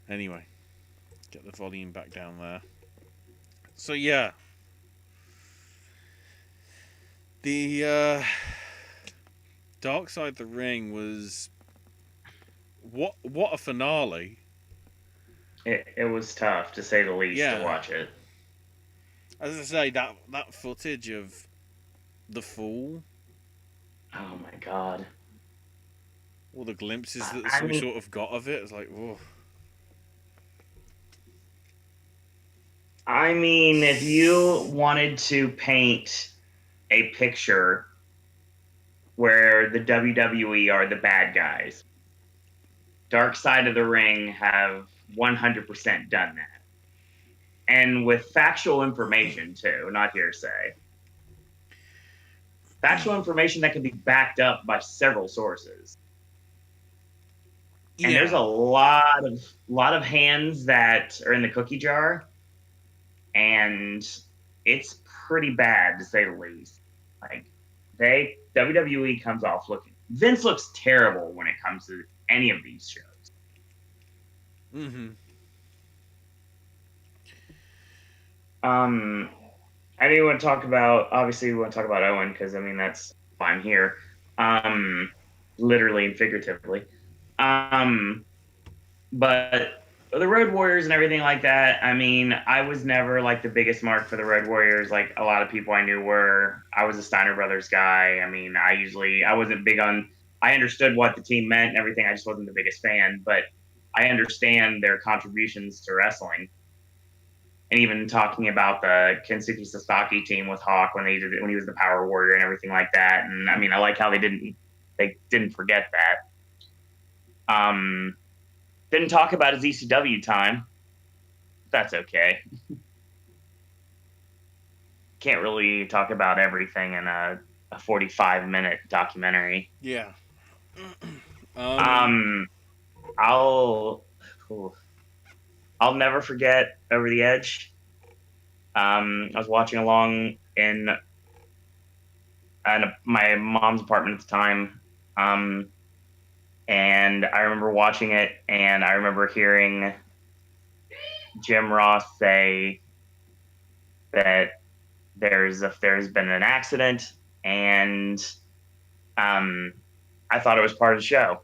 Anyway, get the volume back down there. So yeah, the Dark Side the Ring was what a finale. It was tough, to say the least, to Yeah, watch it. as I say, that footage of the fall, Oh my god. all the glimpses that I we mean, sort of got of it, it's like, whoa. if you wanted to paint a picture where the WWE are the bad guys, Dark Side of the Ring have 100% done that. And with factual information, too, not hearsay. Factual information that can be backed up by several sources. And there's a Yeah, lot of hands that are in the cookie jar, and it's pretty bad, to say the least. Like, WWE comes off looking. Vince looks terrible when it comes to any of these shows. mm-hmm. I do want to talk about, obviously we want to talk about Owen, because that's why I'm here. Literally and figuratively. But the Road Warriors and everything like that, I was never like the biggest mark for the Road Warriors. Like a lot of people I knew were. I was a Steiner Brothers guy. I wasn't big on. I understood what the team meant and everything. I just wasn't the biggest fan, but I understand their contributions to wrestling. And even talking about the Kensuke Sasaki team with Hawk when he was the Power Warrior and everything like that. And I like how they didn't forget that. Didn't talk about his ECW time. That's okay. Can't really talk about everything in a 45-minute documentary. Yeah. Um, I'll I'll never forget Over the Edge. I was watching along in my mom's apartment at the time. And I remember watching it, and I remember hearing Jim Ross say that there's been an accident, and I thought it was part of the show.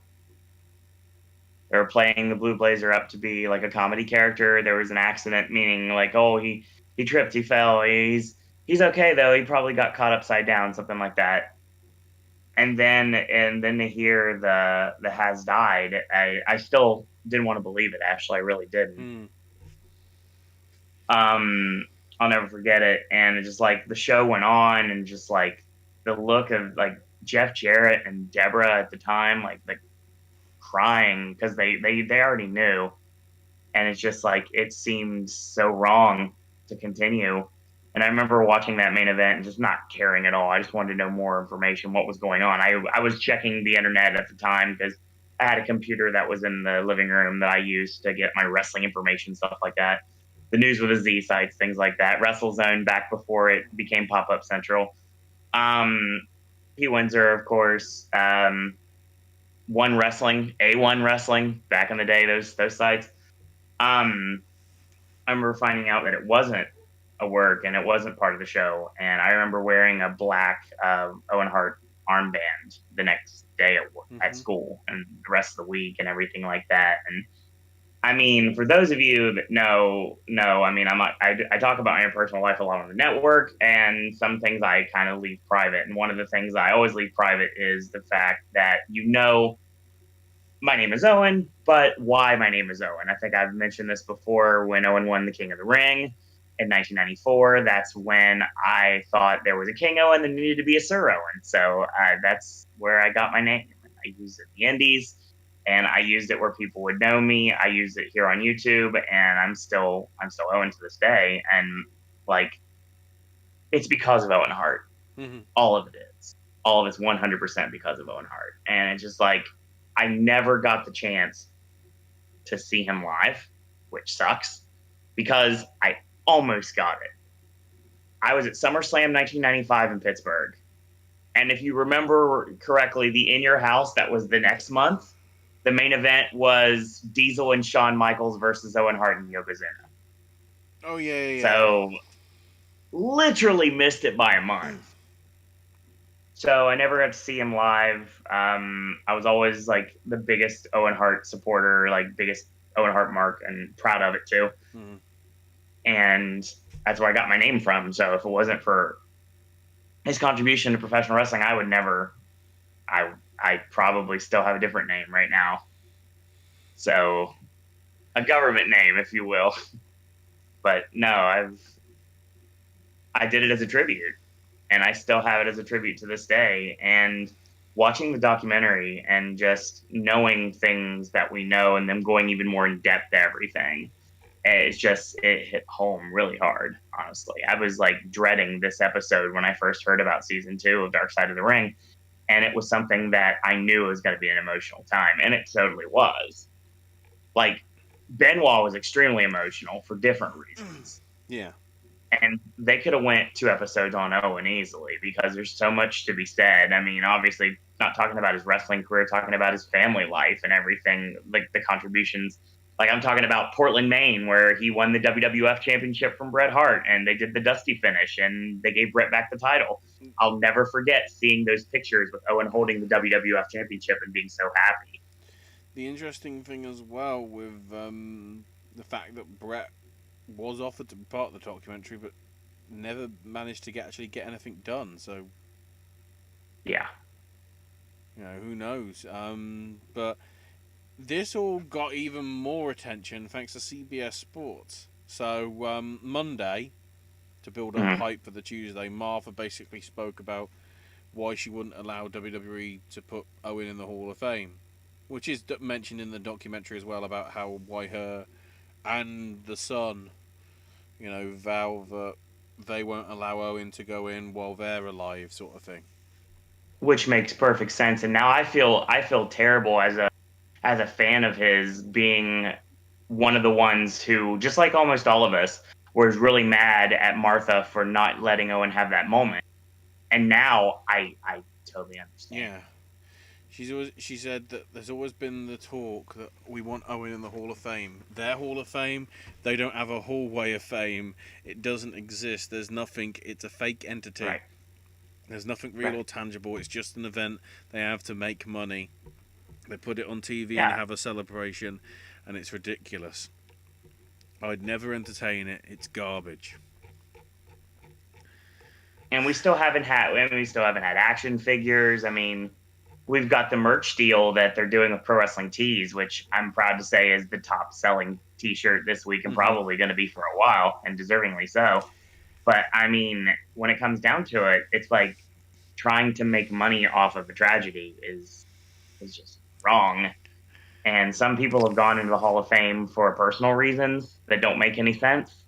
They were playing the Blue Blazer up to be like a comedy character. There was an accident, meaning like, oh, he tripped, he fell, he's okay though. He probably got caught upside down, something like that. And then to hear the has died, I still didn't want to believe it. Actually, I really didn't. I'll never forget it. And it just like the show went on, and just like the look of like Jeff Jarrett and Deborah at the time, like crying because they already knew. And it's just like it seemed so wrong to continue. And I remember watching that main event and just not caring at all. I just wanted to know more information, what was going on. I was checking the internet at the time because I had a computer that was in the living room that I used to get my wrestling information, stuff like that. The news with the Z sites, things like that. WrestleZone back before it became Pop Up Central. Pete Windsor, of course. One Wrestling, A1 Wrestling, back in the day, those sites. I remember finding out that it wasn't a work and it wasn't part of the show. And I remember wearing a black Owen Hart armband the next day at Hmm. school and the rest of the week and everything like that. And I mean, for those of you that know, I mean, I talk about my personal life a lot on the network, and some things I kind of leave private. And one of the things I always leave private is the fact that my name is Owen, but why my name is Owen? I think I've mentioned this before. When Owen won the King of the Ring in 1994, that's when I thought there was a King Owen, there needed to be a Sir Owen. So that's where I got my name. I used it in the Indies, and I used it where people would know me. I used it here on YouTube, and I'm still Owen to this day. And like, it's because of Owen Hart. Hmm. All of it is. All of it's 100% because of Owen Hart. And it's just like, I never got the chance to see him live, which sucks because I almost got it. I was at SummerSlam 1995 in Pittsburgh. And if you remember correctly, the In Your House that was the next month, the main event was Diesel and Shawn Michaels versus Owen Hart and Yokozuna. Oh yeah, yeah, So literally missed it by a month. So I never got to see him live. I was always like the biggest Owen Hart supporter, like biggest Owen Hart mark, and proud of it too. yeah. Hmm. And that's where I got my name from. So if it wasn't for his contribution to professional wrestling, I would never. I probably still have a different name right now. So a government name, if you will. But no, I did it as a tribute, and I still have it as a tribute to this day. And watching the documentary and just knowing things that we know, and them going even more in depth to everything, it hit home really hard. Honestly, I was like dreading this episode when I first heard about season 2 of Dark Side of the Ring, and it was something that I knew was going to be an emotional time, and it totally was. Like, Benoit was extremely emotional for different reasons, Yeah. and they could have went 2 episodes on Owen easily because there's so much to be said. I mean, obviously, not talking about his wrestling career, talking about his family life and everything, like the contributions. Like, I'm talking about Portland, Maine, where he won the WWF championship from Bret Hart, and they did the Dusty finish, and they gave Bret back the title. I'll never forget seeing those pictures with Owen holding the WWF championship and being so happy. The interesting thing as well with the fact that Brett was offered to be part of the documentary, but never managed to actually get anything done. So Yeah. who knows? But this all got even more attention thanks to CBS Sports. So Monday, to build up Mhm. hype for the Tuesday, Martha basically spoke about why she wouldn't allow WWE to put Owen in the Hall of Fame, which is mentioned in the documentary as well about how why her and the son, vow that they won't allow Owen to go in while they're alive, sort of thing. Which makes perfect sense. And now I feel terrible as a fan of his, being one of the ones who, just like almost all of us, was really mad at Martha for not letting Owen have that moment. And now I totally understand. Yeah. She said that there's always been the talk that we want Owen in the Hall of Fame. Their Hall of Fame, they don't have a hallway of fame. It doesn't exist. There's nothing. It's a fake entity. Right. There's nothing real Right. or tangible. It's just an event they have to make money. They put it on TV and Yeah. have a celebration, and it's ridiculous. I'd never entertain it. It's garbage. And we still haven't had action figures. I mean, we've got the merch deal that they're doing with Pro Wrestling Tees, which I'm proud to say is the top selling t-shirt this week and Hmm. probably going to be for a while, and deservingly so. But I mean, when it comes down to it, it's like trying to make money off of a tragedy is just wrong. And some people have gone into the Hall of Fame for personal reasons that don't make any sense.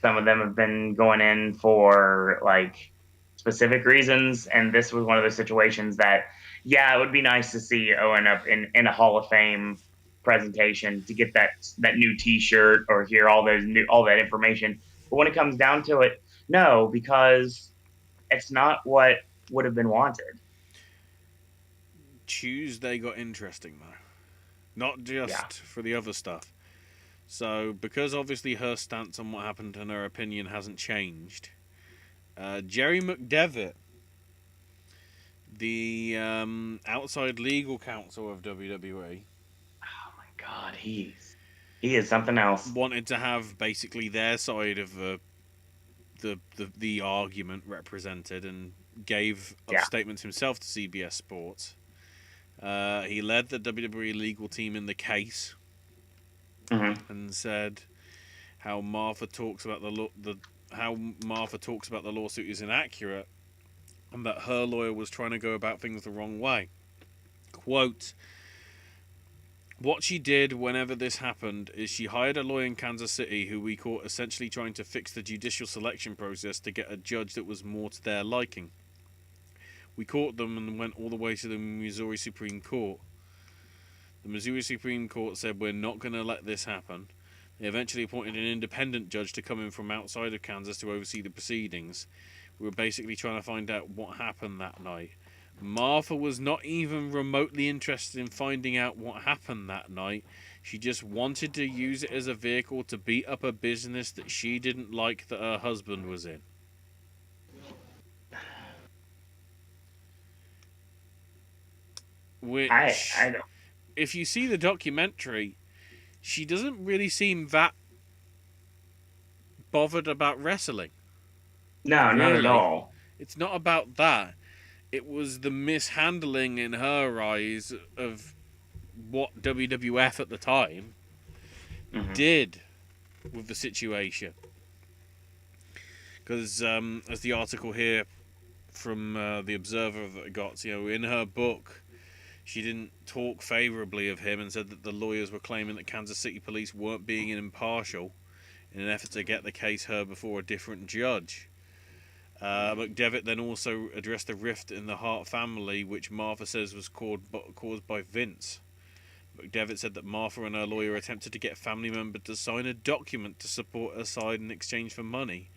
Some of them have been going in for like specific reasons, and this was one of those situations that, yeah, it would be nice to see Owen up in a Hall of Fame presentation to get that new T-shirt or hear all that information. But when it comes down to it, no, because it's not what would have been wanted. Tuesday got interesting though. Not Yeah. just for the other stuff. So, because obviously her stance on what happened and her opinion hasn't changed, Jerry McDevitt, the outside legal counsel of WWE, Oh my God, he is something else. wanted to have basically their side of the argument represented and gave up Yeah. statements himself to CBS Sports. He led the WWE legal team in the case Mm-hmm. and said how Martha talks about the lawsuit is inaccurate and that her lawyer was trying to go about things the wrong way. Quote, what she did whenever this happened is she hired a lawyer in Kansas City who we caught essentially trying to fix the judicial selection process to get a judge that was more to their liking. We caught them and went all the way to the Missouri Supreme Court. The Missouri Supreme Court said we're not going to let this happen. They eventually appointed an independent judge to come in from outside of Kansas to oversee the proceedings. We were basically trying to find out what happened that night. Martha was not even remotely interested in finding out what happened that night. She just wanted to use it as a vehicle to beat up a business that she didn't like that her husband was in. Which, I don't. if you see the documentary, she doesn't really seem that bothered about wrestling. No, not at Really. all. It's not about that. It was the mishandling in her eyes of what WWF at the time Mm-hmm. did with the situation. Because as the article here from the Observer that I got, in her book, she didn't talk favourably of him and said that the lawyers were claiming that Kansas City police weren't being impartial in an effort to get the case heard before a different judge. McDevitt then also addressed the rift in the Hart family, which Martha says was caused by Vince. McDevitt said that Martha and her lawyer attempted to get a family member to sign a document to support her side in exchange for money.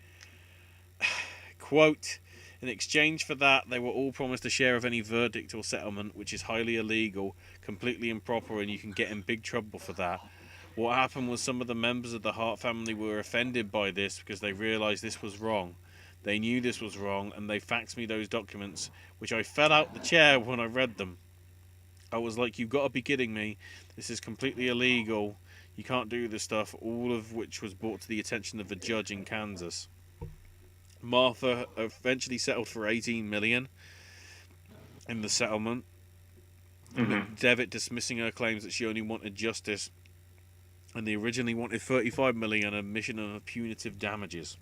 Quote, in exchange for that, they were all promised a share of any verdict or settlement, which is highly illegal, completely improper, and you can get in big trouble for that. What happened was some of the members of the Hart family were offended by this because they realised this was wrong. They knew this was wrong, and they faxed me those documents, which I fell out the chair when I read them. I was like, you've got to be kidding me. This is completely illegal. You can't do this stuff, all of which was brought to the attention of the judge in Kansas. Martha eventually settled for $18 million in the settlement. Mm-hmm. McDevitt dismissing her claims that she only wanted justice, and they originally wanted $35 million and a mission of punitive damages.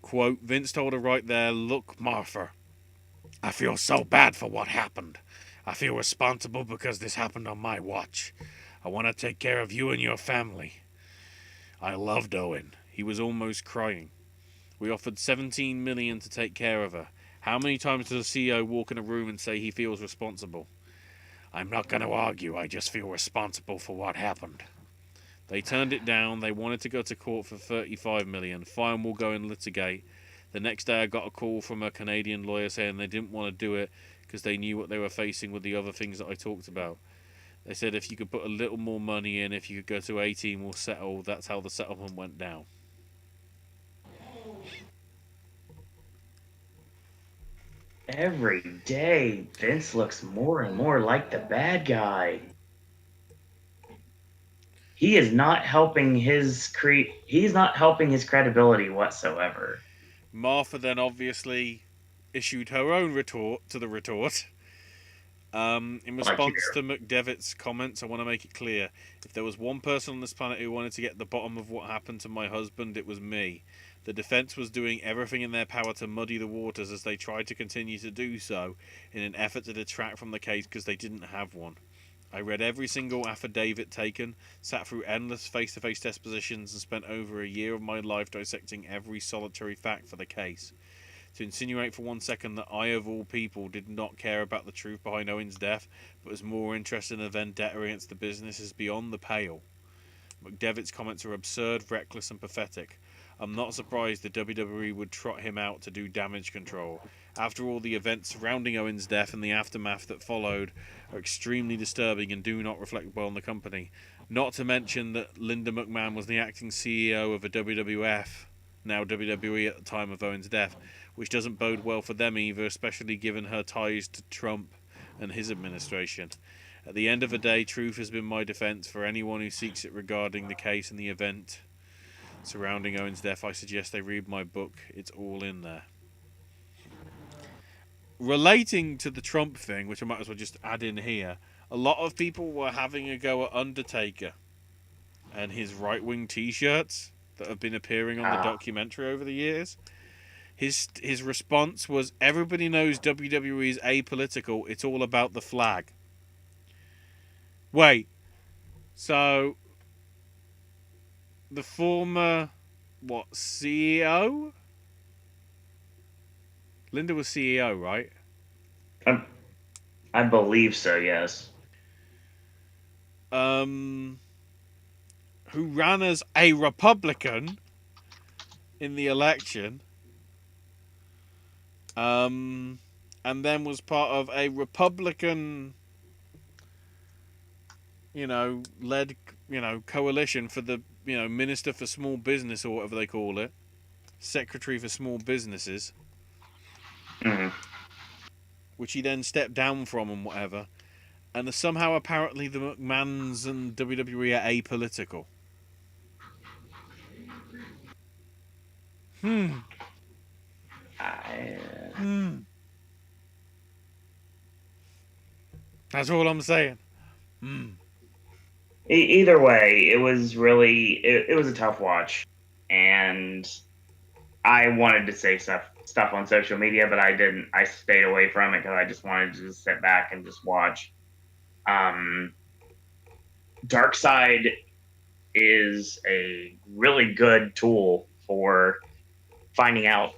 Quote, Vince told her right there, look, Martha, I feel so bad for what happened. I feel responsible because this happened on my watch. I want to take care of you and your family. I loved Owen. He was almost crying. We offered $17 million to take care of her. How many times does a CEO walk in a room and say he feels responsible? I'm not going to argue. I just feel responsible for what happened. They turned it down. They wanted to go to court for $35 million. Fine, we'll go and litigate. The next day I got a call from a Canadian lawyer saying they didn't want to do it because they knew what they were facing with the other things that I talked about. They said if you could put a little more money in, if you could go to 18, we'll settle. That's how the settlement went down. Every day, Vince looks more and more like the bad guy. He is not helping he's not helping his credibility whatsoever. Martha then obviously issued her own retort to the retort. In Like here. response to McDevitt's comments, I want to make it clear, if there was one person on this planet who wanted to get to the bottom of what happened to my husband, it was me. The defense was doing everything in their power to muddy the waters as they tried to continue to do so in an effort to detract from the case because they didn't have one. I read every single affidavit taken, sat through endless face-to-face depositions, and spent over a year of my life dissecting every solitary fact for the case. To insinuate for 1 second that I, of all people, did not care about the truth behind Owen's death, but was more interested in a vendetta against the business is beyond the pale. McDevitt's comments are absurd, reckless, and pathetic. I'm not surprised the WWE would trot him out to do damage control. After all, the events surrounding Owen's death and the aftermath that followed are extremely disturbing and do not reflect well on the company. Not to mention that Linda McMahon was the acting CEO of a WWF, now WWE at the time of Owen's death, which doesn't bode well for them either, especially given her ties to Trump and his administration. At the end of the day, truth has been my defense. For anyone who seeks it regarding the case and the event surrounding Owen's death, I suggest they read my book. It's all in there. Relating to the Trump thing, which I might as well just add in here, a lot of people were having a go at Undertaker and his right-wing T-shirts that have been appearing on the documentary over the years. His response was, everybody knows WWE is apolitical, it's all about the flag. Wait, so the former, CEO? Linda was CEO, right? I believe so, yes. Who ran as a Republican in the election, and then was part of a Republican, led, coalition for the, Minister for Small Business or whatever they call it, Secretary for Small Businesses, which he then stepped down from and whatever, and somehow apparently the McMahons and WWE are apolitical. That's all I'm saying. Either way, it was really it was a tough watch, and I wanted to say stuff on social media, but I didn't. I stayed away from it because I just wanted to just sit back and just watch. Dark Side is a really good tool for finding out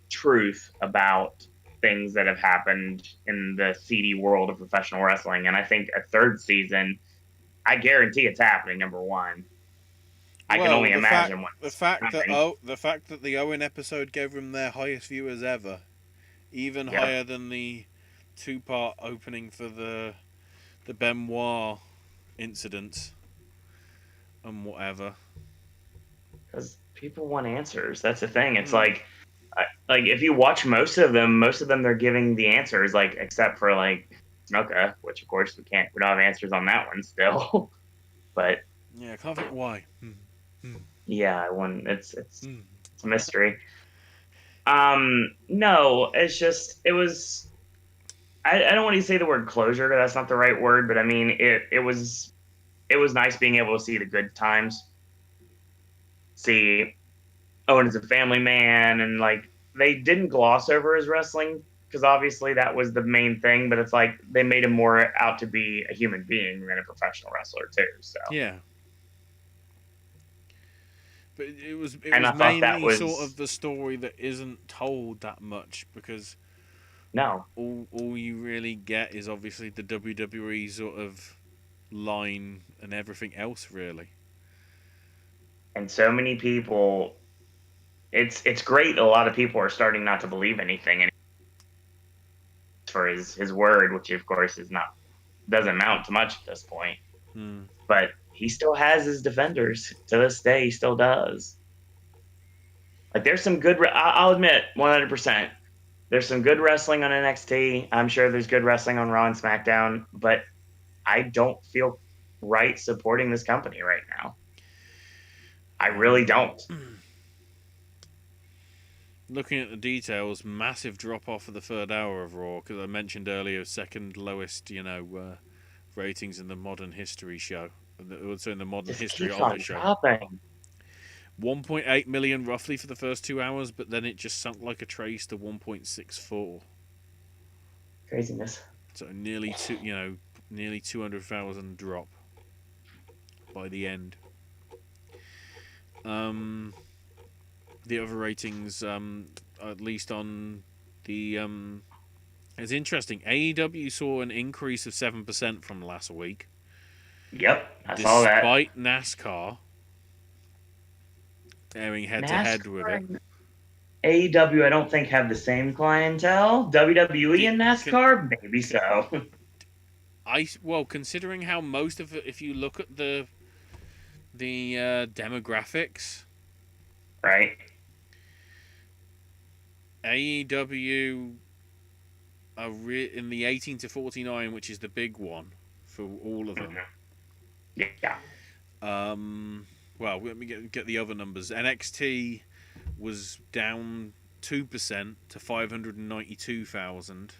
truth about things that have happened in the seedy world of professional wrestling. And I think a third season, I guarantee it's happening. Number one, I can only imagine what the fact that the Owen episode gave them their highest viewers ever, even higher than the 2-part opening for the Benoit incident and whatever. Because people want answers. That's the thing. It's like if you watch most of them they're giving the answers, like except for like Snuka, which of course we don't have answers on that one still. But yeah, I can't think why. Yeah, it's a mystery. No, it was. I don't want to say the word closure. That's not the right word, but I mean it was nice being able to see the good times. See Owen as a family man, and like they didn't gloss over his wrestling because obviously that was the main thing, but it's like they made him more out to be a human being than a professional wrestler too. So yeah, but it was mainly sort of the story that isn't told that much because all you really get is obviously the WWE sort of line and everything else really. And so many people, it's great. A lot of people are starting not to believe anything for his word, which of course doesn't amount to much at this point. But he still has his defenders to this day. He still does. Like there's some good. I'll admit, 100%. There's some good wrestling on NXT. I'm sure there's good wrestling on Raw and SmackDown, but I don't feel right supporting this company right now. I really don't. Looking at the details, massive drop off for the third hour of Raw because I mentioned earlier second lowest, ratings in the modern history show. Also in the modern history of the show. Dropping. 1.8 million roughly for the first 2 hours, but then it just sunk like a trace to 1.64. Craziness. So nearly 200,000 drop by the end. The other ratings, at least on the, it's interesting. AEW saw an increase of 7% from last week. Yep, I saw that. Despite NASCAR airing head-to-head with it. AEW, I don't think, have the same clientele. WWE and NASCAR, maybe so. Considering how most of it, if you look at the the demographics, right? AEW are in the 18 to 49, which is the big one for all of them. Yeah. Well, let me get the other numbers. NXT was down 2% to 592,000.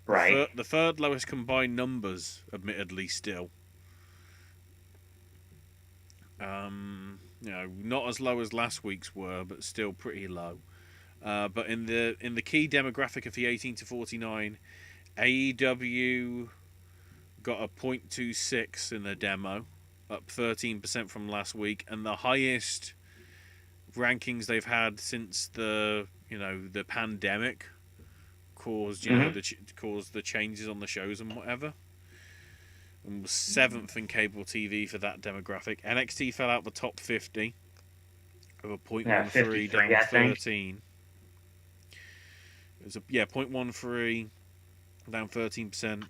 Right. The third lowest combined numbers, admittedly, still. Not as low as last week's were, but still pretty low. But in the key demographic of the 18 to 49, AEW got a 0.26 in the demo, up 13% from last week, and the highest rankings they've had since the pandemic caused caused the changes on the shows and whatever. And was 7th in cable TV for that demographic. NXT fell out the top 50 of a 0.13 down 13. It was 0.13 down 13%.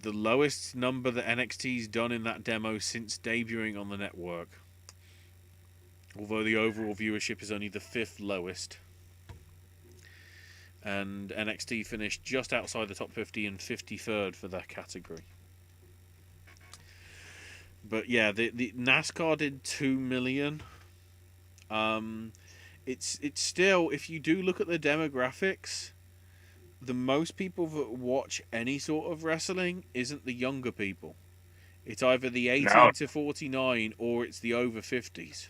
The lowest number that NXT's done in that demo since debuting on the network. Although the overall viewership is only the 5th lowest. And NXT finished just outside the top 50 and 53rd for that category. But yeah, the NASCAR did 2 million. It's still, if you do look at the demographics, the most people that watch any sort of wrestling isn't the younger people. It's either the 18 to 49 or it's the over 50s.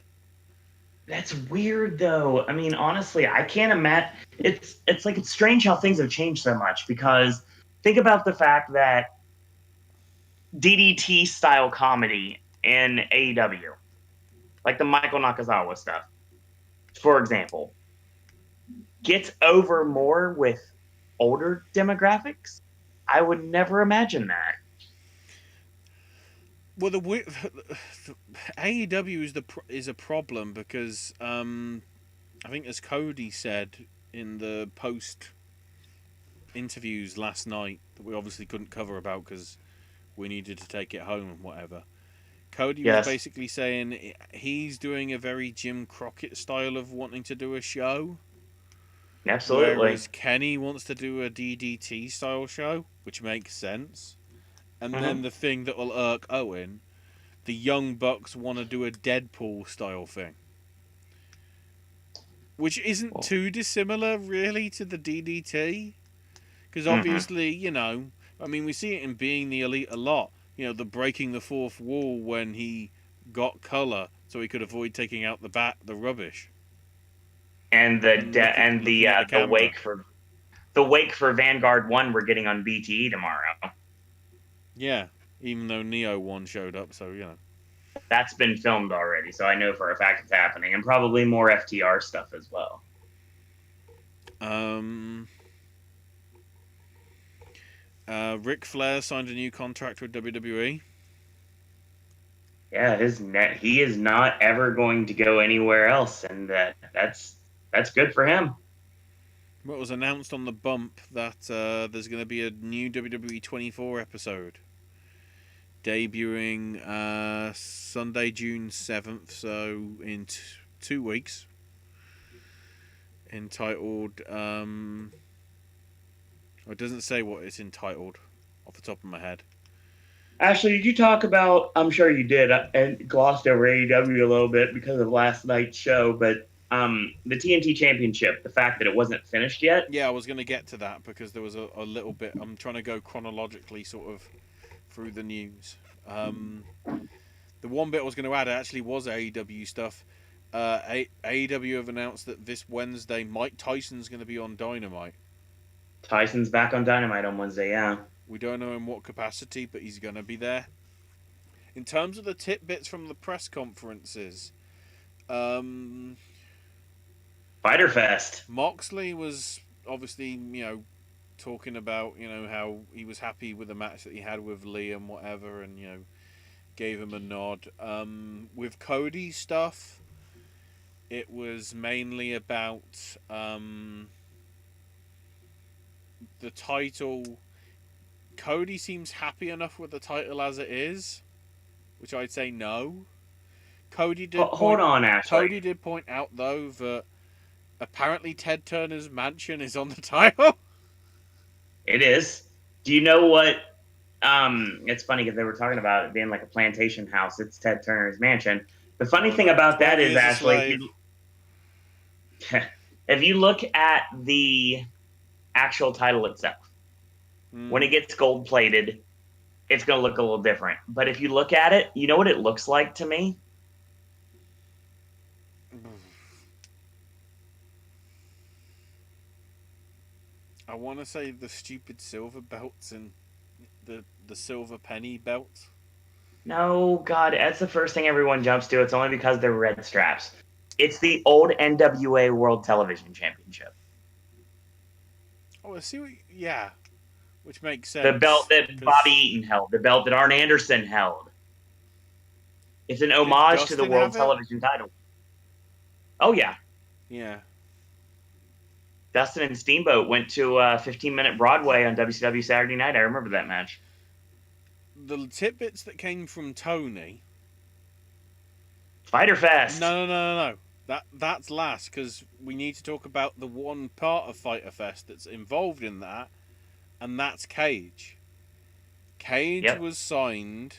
That's weird, though. I mean, honestly, I can't imagine. It's like it's strange how things have changed so much, because think about the fact that DDT style comedy in AEW, like the Michael Nakazawa stuff, for example, gets over more with older demographics. I would never imagine that. Well, the AEW is a problem because I think, as Cody said in the post interviews last night that we obviously couldn't cover about because we needed to take it home and whatever. Cody was basically saying he's doing a very Jim Crockett style of wanting to do a show. Absolutely. Whereas Kenny wants to do a DDT style show, which makes sense. And then the thing that will irk Owen, the Young Bucks want to do a Deadpool style thing. Which isn't too dissimilar, really, to the DDT. Because obviously, we see it in Being the Elite a lot. The breaking the fourth wall when he got colour so he could avoid taking out the rubbish. And the wake for Vanguard 1 we're getting on BTE tomorrow. Yeah, even though Neo 1 showed up, so that's been filmed already, so I know for a fact it's happening, and probably more FTR stuff as well. Ric Flair signed a new contract with WWE. Yeah, he is not ever going to go anywhere else, and that's good for him. Well, it was announced on the bump that there's going to be a new WWE 24 episode debuting Sunday, June 7th, so in 2 weeks, entitled it doesn't say what it's entitled off the top of my head. Ashley, did you talk about, I'm sure you did, and glossed over AEW a little bit because of last night's show, but the TNT Championship, the fact that it wasn't finished yet? Yeah, I was going to get to that because there was a little bit, I'm trying to go chronologically sort of through the news. The one bit I was going to add actually was AEW stuff. AEW have announced that this Wednesday Mike Tyson's going to be on Dynamite. Tyson's back on Dynamite on Wednesday, yeah. We don't know in what capacity, but he's going to be there. In terms of the tidbits from the press conferences, Fighter Fest. Moxley was obviously, talking about, how he was happy with the match that he had with Lee and whatever, and, gave him a nod. With Cody stuff, it was mainly about the title. Cody seems happy enough with the title as it is, which I'd say no. Hold on, Ashley. Cody did point out though that apparently Ted Turner's mansion is on the title. It is. Do you know what? It's funny because they were talking about it being like a plantation house. It's Ted Turner's mansion. The funny thing No, about 12 that is, Years a Ashley, Slave. if you look at the actual title itself, when it gets gold plated, it's going to look a little different. But if you look at it, you know what it looks like to me? I want to say the stupid silver belts and the silver penny belts. No, God, that's the first thing everyone jumps to. It's only because they're red straps. It's the old NWA World Television Championship. Oh, I see what. Yeah, which makes The sense. belt that Bobby Eaton held, the belt that Arn Anderson held. It's an homage to the World Television title. Oh, yeah. Yeah. Dustin and Steamboat went to 15-minute Broadway on WCW Saturday Night. I remember that match. The tidbits that came from Tony. Fyter Fest. No. That's last because we need to talk about the one part of Fyter Fest that's involved in that, and that's Cage. Cage was signed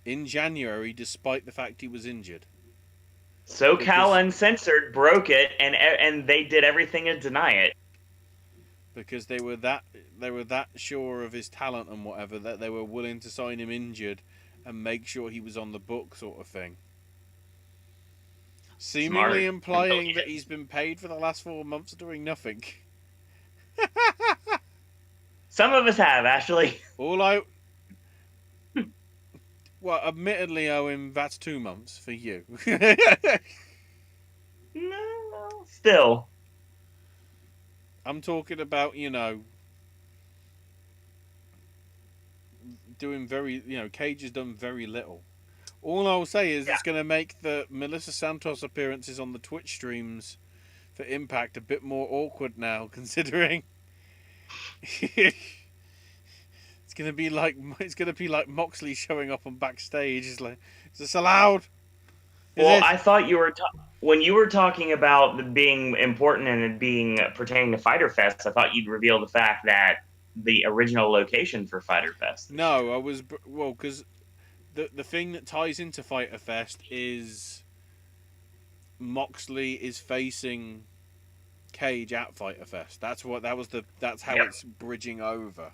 in January despite the fact he was injured. SoCal Uncensored broke it, and they did everything to deny it. Because they were that sure of his talent and whatever that they were willing to sign him injured and make sure he was on the book, sort of thing. Seemingly implying that he's been paid for the last 4 months doing nothing. Some of us have, actually. Well, admittedly, Owen, that's 2 months for you. No, still. I'm talking about, doing Cage has done very little. All I'll say is it's going to make the Melissa Santos appearances on the Twitch streams for Impact a bit more awkward now, considering it's going to be like Moxley showing up on backstage. It's like, is this allowed? I thought you were when you were talking about being important and it being pertaining to Fyter Fest. I thought you'd reveal the fact that the original location for Fyter Fest. No, I was because the thing that ties into Fyter Fest is Moxley is facing Cage at Fyter Fest. That's how it's bridging over.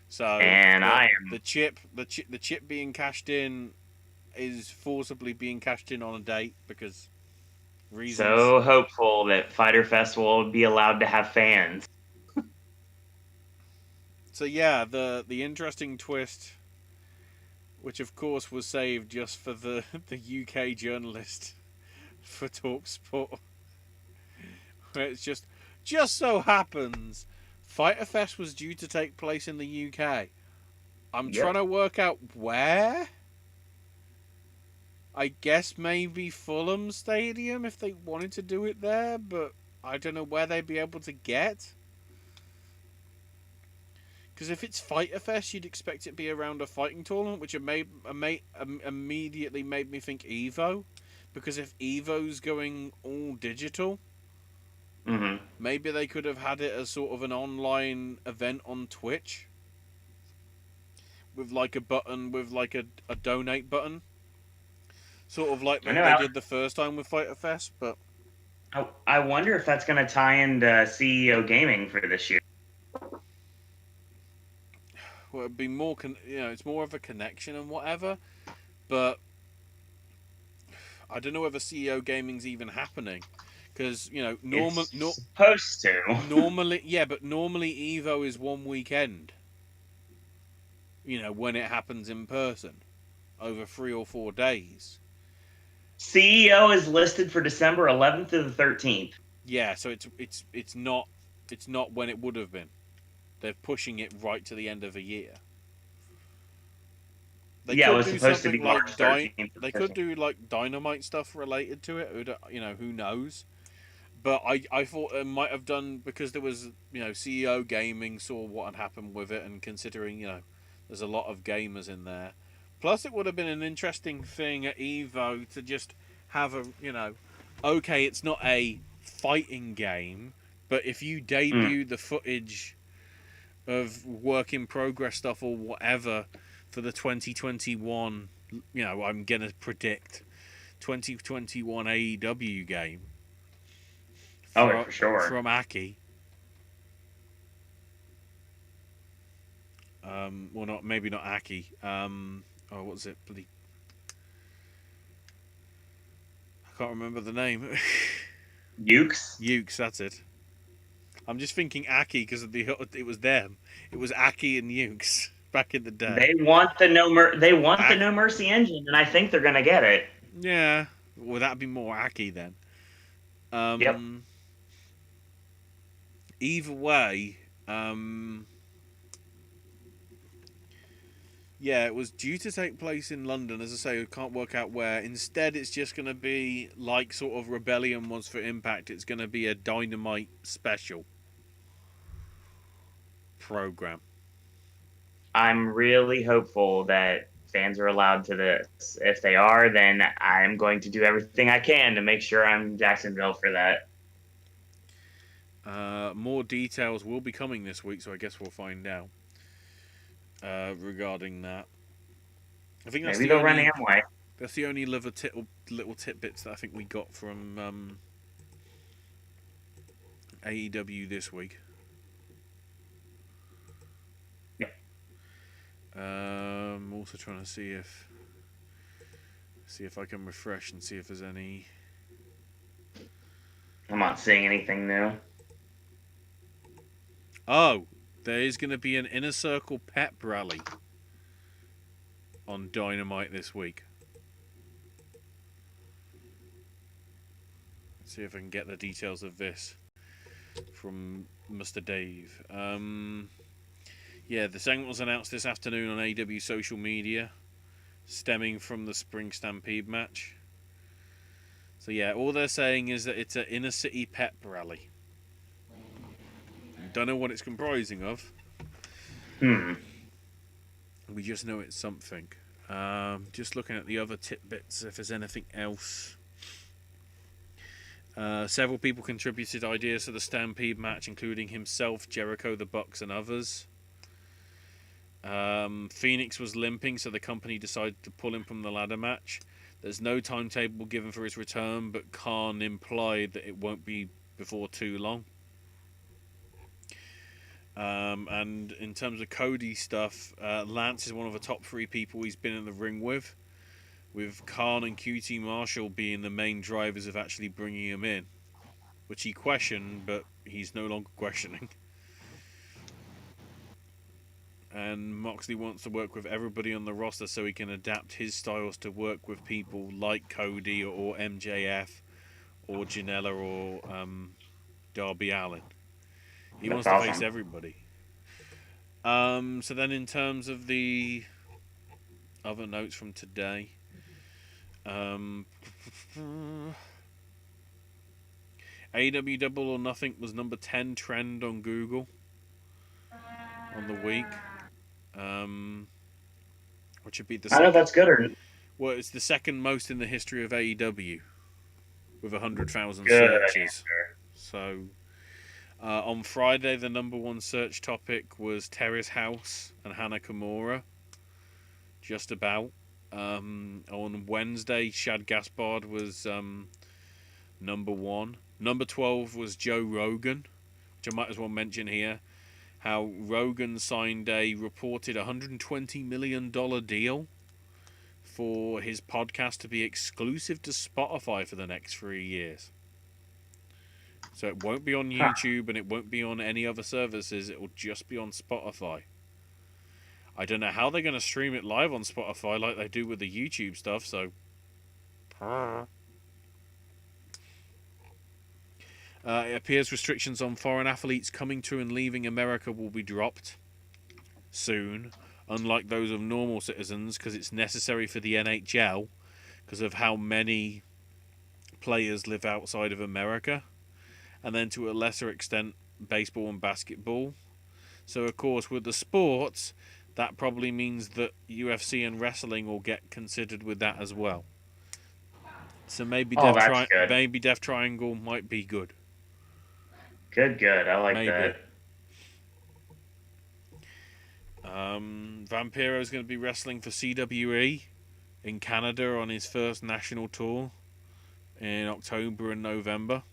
So and the chip being cashed in is forcibly being cashed in on a date because reasons. So hopeful that Fyter Fest will be allowed to have fans. So yeah, the interesting twist, which of course was saved just for the UK journalist for TalkSport, where it's just so happens Fyter Fest was due to take place in the UK. I'm trying to work out where. I guess maybe Fulham Stadium if they wanted to do it there, but I don't know where they'd be able to get. Because if it's Fyter Fest, you'd expect it to be around a fighting tournament, which immediately made me think Evo. Because if Evo's going all digital, maybe they could have had it as sort of an online event on Twitch. With like a button, with like a donate button. Sort of like they did the first time with Fyter Fest, but... I wonder if that's going to tie into CEO Gaming for this year. Well, it'd be more, it's more of a connection and whatever, but I don't know whether CEO Gaming's even happening, because supposed to. Normally, yeah, but normally Evo is one weekend. When it happens in person, over 3 or 4 days. CEO is listed for December 11th to the 13th. Yeah, so it's not when it would have been. They're pushing it right to the end of the year. It was supposed to be March 13th. They could do like Dynamite stuff related to it. Who knows? But I thought it might have done because there was CEO Gaming saw what had happened with it, and considering there's a lot of gamers in there, Plus, it would have been an interesting thing at Evo to just have a, okay, it's not a fighting game, but if you Mm. debut the footage of work in progress stuff or whatever for the 2021, I'm going to predict 2021 AEW game Oh, from, for sure. from Aki. Well, not maybe not Aki. Oh, what was it? Bloody, I can't remember the name. Ukes. Ukes, that's it. I'm just thinking Aki because it was them. It was Aki and Ukes back in the day. They want the Aki, No Mercy engine, and I think they're gonna get it. yeah. Well, that'd be more Aki then. Yep. Um, Either way, yeah, it was due to take place in London. As I say, I can't work out where. Instead, it's just going to be like sort of Rebellion was for Impact. It's going to be a Dynamite special program. I'm really hopeful that fans are allowed to this. If they are, then I'm going to do everything I can to make sure I'm in Jacksonville for that. More details will be coming this week, so I guess we'll find out regarding that. I think Maybe they'll run Amway. that's the only little tidbits that I think we got from AEW this week. Yeah. Also trying to see if I can refresh and see if there's any. I'm not seeing anything new. Oh, there is going to be an Inner Circle pep rally on Dynamite this week. Let's see if I can get the details of this from Mr. Dave. Yeah, the segment was announced this afternoon on AEW social media, stemming from the Spring Stampede match. So yeah, all they're saying is that it's an inner city pep rally. Don't know what it's comprising of. We just know it's something. Just looking at the other tidbits, if there's anything else. Several people contributed ideas to the Stampede match, including himself, Jericho, the Bucks, and others. Phoenix was limping, so the company decided to pull him from the ladder match. There's no timetable given for his return, but Khan implied that it won't be before too long. And in terms of Cody stuff, Lance is one of the top 3 people he's been in the ring with Khan and QT Marshall being the main drivers of actually bringing him in, which he questioned, but he's no longer questioning. And Moxley wants to work with everybody on the roster so he can adapt his styles to work with people like Cody or MJF or Janela or Darby Allin. He wants to face everybody. So then in terms of the other notes from today, AEW Double or Nothing was number 10 trend on Google on the week. Which would be the I don't know if that's good or well, it's the second most in the history of AEW with 100,000 good searches. answer. So on Friday, the number 1 search topic was Terrace House and Hana Kimura. Just about. On Wednesday, Shad Gaspard was number 1. Number 12 was Joe Rogan, which I might as well mention here. How Rogan signed a reported $120 million deal for his podcast to be exclusive to Spotify for the next 3 years. So it won't be on YouTube and it won't be on any other services. It will just be on Spotify. I don't know how they're going to stream it live on Spotify like they do with the YouTube stuff, so... it appears restrictions on foreign athletes coming to and leaving America will be dropped soon, unlike those of normal citizens, because it's necessary for the NHL because of how many players live outside of America, and then to a lesser extent baseball and basketball. So of course with the sports that probably means that UFC and wrestling will get considered with that as well. So maybe Oh, that's good. Death Triangle might be good. Good. I like Maybe. that. Vampiro is going to be wrestling for CWE in Canada on his first national tour in October and November,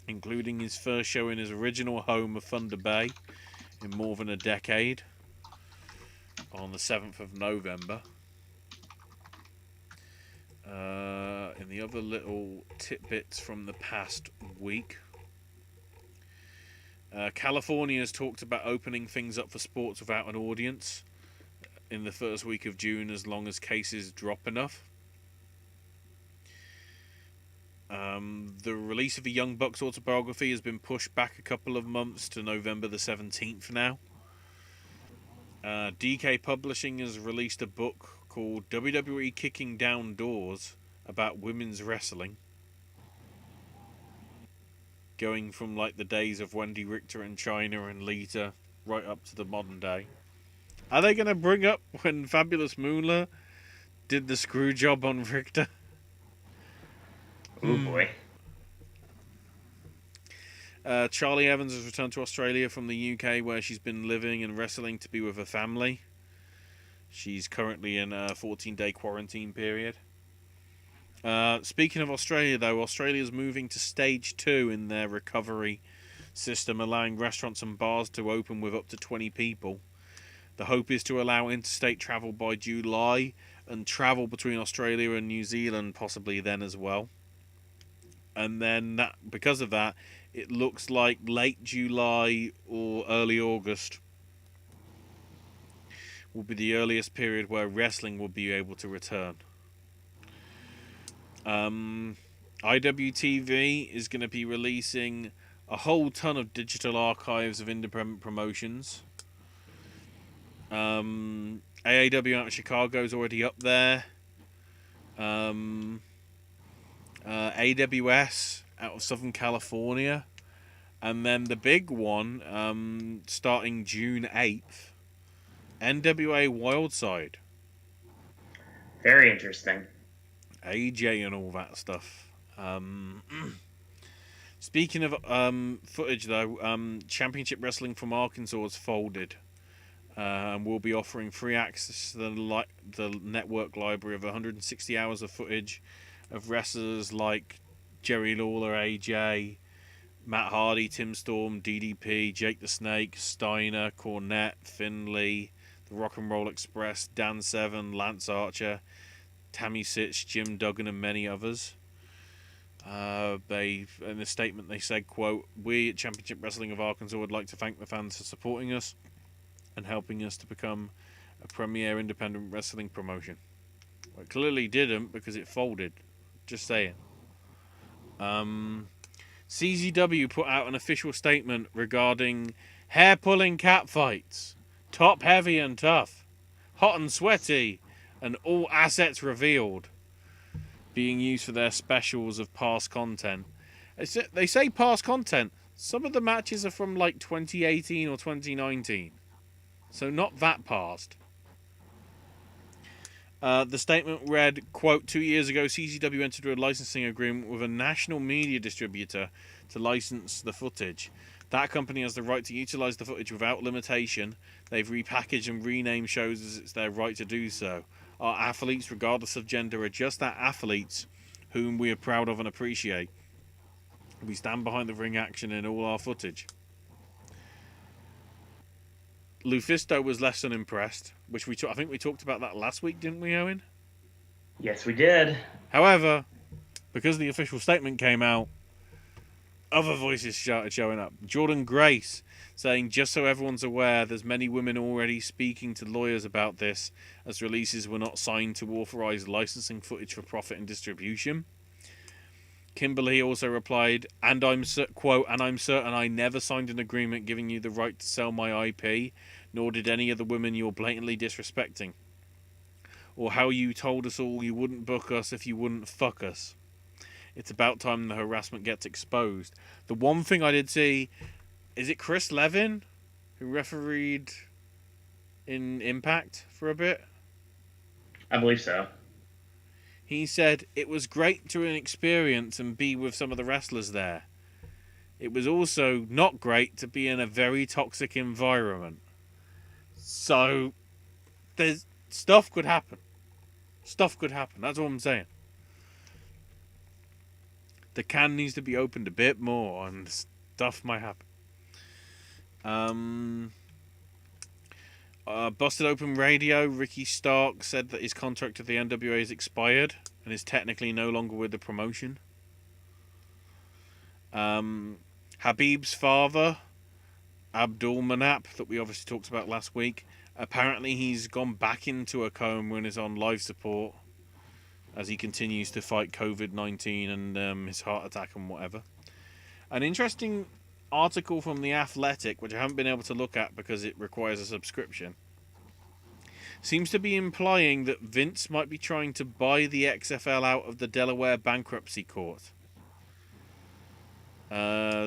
including his first show in his original home of Thunder Bay in more than a decade on the 7th of November. In the other little tidbits from the past week, California has talked about opening things up for sports without an audience in the first week of June, as long as cases drop enough. The release of the Young Bucks autobiography has been pushed back a couple of months to November the 17th now. DK Publishing has released a book called WWE Kicking Down Doors about women's wrestling, going from like the days of Wendy Richter and Chyna and Lita right up to the modern day. Are they going to bring up when Fabulous Moolah did the screw job on Richter? Oh boy. Charlie Evans has returned to Australia from the UK, where she's been living and wrestling to be with her family. She's currently in a 14-day quarantine period. Speaking of Australia, though, Australia's moving to stage 2 in their recovery system, allowing restaurants and bars to open with up to 20 people. The hope is to allow interstate travel by July and travel between Australia and New Zealand possibly then as well. And then because of that, it looks like late July or early August will be the earliest period where wrestling will be able to return. IWTV is going to be releasing a whole ton of digital archives of independent promotions. AAW out of Chicago is already up there. AWS out of Southern California. And then the big one, starting June 8th, NWA Wildside. Very interesting. AJ and all that stuff. Speaking of footage, though, Championship Wrestling from Arkansas has folded. And will be offering free access to the network library of 160 hours of footage of wrestlers like Jerry Lawler, AJ, Matt Hardy, Tim Storm, DDP, Jake the Snake, Steiner, Cornette, Finley, the Rock and Roll Express, Dan Severn, Lance Archer, Tammy Sitch, Jim Duggan, and many others. In a statement they said, quote, "We at Championship Wrestling of Arkansas would like to thank the fans for supporting us and helping us to become a premier independent wrestling promotion." Well, it clearly didn't, because it folded. Just saying. CZW put out an official statement regarding hair-pulling catfights, top-heavy and tough, hot and sweaty, and all assets revealed, being used for their specials of past content. They say past content. Some of the matches are from like 2018 or 2019. So not that past. The statement read, quote, 2 years ago, CZW entered a licensing agreement with a national media distributor to license the footage. That company has the right to utilize the footage without limitation. They've repackaged and renamed shows as it's their right to do so. Our athletes, regardless of gender, are just that, athletes, whom we are proud of and appreciate. We stand behind the ring action in all our footage. Lufisto was less than impressed, which I think we talked about that last week, didn't we, Owen? Yes, we did. However, because the official statement came out, other voices started showing up. Jordan Grace saying, "Just so everyone's aware, there's many women already speaking to lawyers about this, as releases were not signed to authorize licensing footage for profit and distribution." Kimberly also replied, quote, "And I'm certain I never signed an agreement giving you the right to sell my IP, nor did any of the women you're blatantly disrespecting. Or how you told us all you wouldn't book us if you wouldn't fuck us. It's about time the harassment gets exposed." The one thing I did see, is it Chris Levin who refereed in Impact for a bit. I believe so. He said it was great to experience and be with some of the wrestlers there. It was also not great to be in a very toxic environment. So, there's stuff could happen. Stuff could happen. That's all I'm saying. The can needs to be opened a bit more, and stuff might happen. Busted Open Radio, Ricky Stark said that his contract with the NWA has expired and is technically no longer with the promotion. Habib's father, Abdul Manap, that we obviously talked about last week, apparently he's gone back into a coma and is on life support as he continues to fight COVID-19 and his heart attack and whatever. An interesting article from The Athletic, which I haven't been able to look at because it requires a subscription, seems to be implying that Vince might be trying to buy the XFL out of the Delaware bankruptcy court.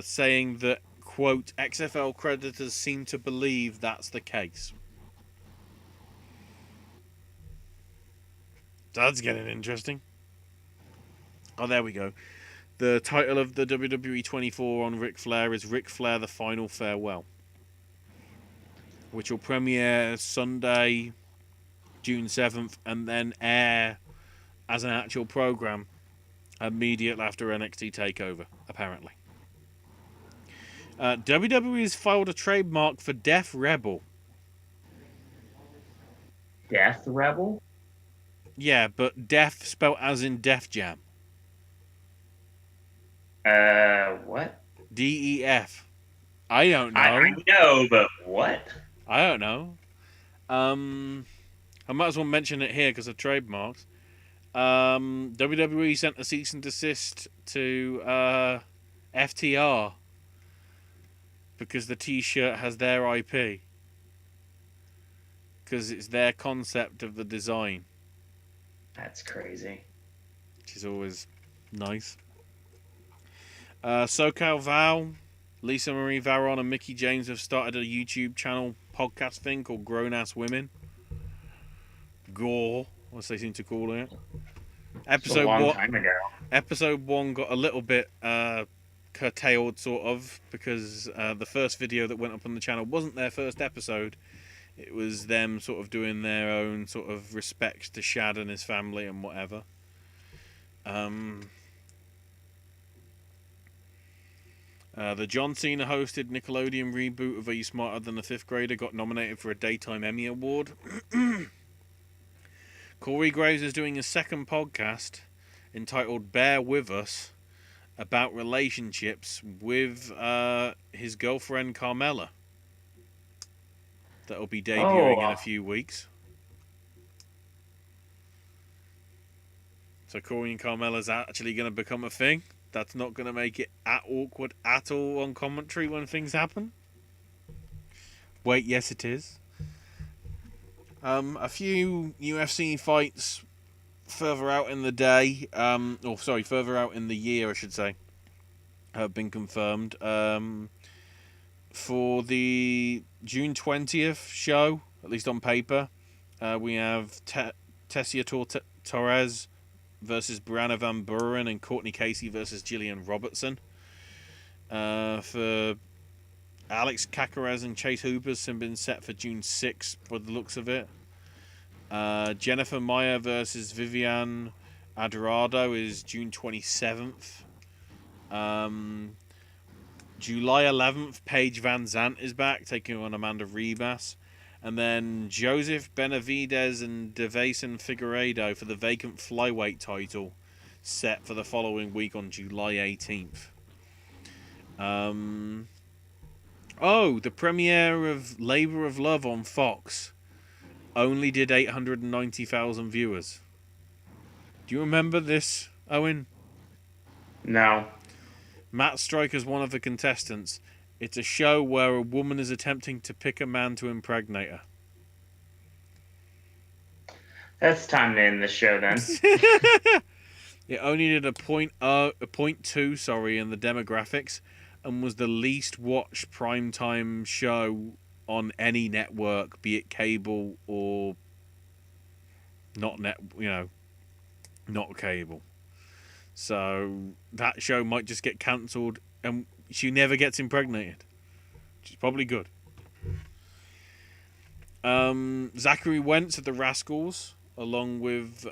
Saying that, quote, XFL creditors seem to believe that's the case. That's getting interesting. Oh, there we go. The title of the WWE 24 on Ric Flair is Ric Flair The Final Farewell, which will premiere Sunday, June 7th, and then air as an actual program immediately after NXT TakeOver, apparently. WWE has filed a trademark for Death Rebel. Death Rebel? Yeah, but death spelled as in Def Jam. What? DEF. I don't know. I know, but what? I don't know. I might as well mention it here because of trademarks. WWE sent a cease and desist to FTR because the T-shirt has their IP. Because it's their concept of the design. That's crazy. Which is always nice. SoCal Val, Lisa Marie Varon and Mickey James have started a YouTube channel podcast thing called Grown Ass Women. Gore, as they seem to call it. A long time ago. Episode 1 got a little bit curtailed, sort of, because the first video that went up on the channel wasn't their first episode. It was them sort of doing their own sort of respects to Shad and his family and whatever. The John Cena hosted Nickelodeon reboot of Are You Smarter Than a Fifth Grader got nominated for a Daytime Emmy Award. Corey Graves is doing a second podcast entitled Bear With Us about relationships with his girlfriend Carmella. That'll be debuting in a few weeks. So Corey and Carmella's actually going to become a thing. That's not going to make it awkward at all on commentary when things happen. Wait, yes it is. A few UFC fights further out in the day, further out in the year, I should say, have been confirmed. For the June 20th show, at least on paper, we have Tessia Torres versus Brianna Van Buren and Courtney Casey versus Jillian Robertson. For Alex Caceres and Chase Hoopers have been set for June 6th by the looks of it. Jennifer Maia versus Vivian Adarado is June 27th. July 11th, Paige Van Zant is back, taking on Amanda Ribas. And then Joseph Benavidez and Devason Figueiredo for the vacant flyweight title, set for the following week on July 18th. The premiere of Labour of Love on Fox only did 890,000 viewers. Do you remember this, Owen? No. Matt Stryker's one of the contestants. It's a show where a woman is attempting to pick a man to impregnate her. That's time to end the show then. It only did a 0.2 in the demographics, and was the least watched primetime show on any network, be it cable or not not cable. So that show might just get cancelled, and she never gets impregnated, which is probably good. Zachary Wentz at the Rascals, along with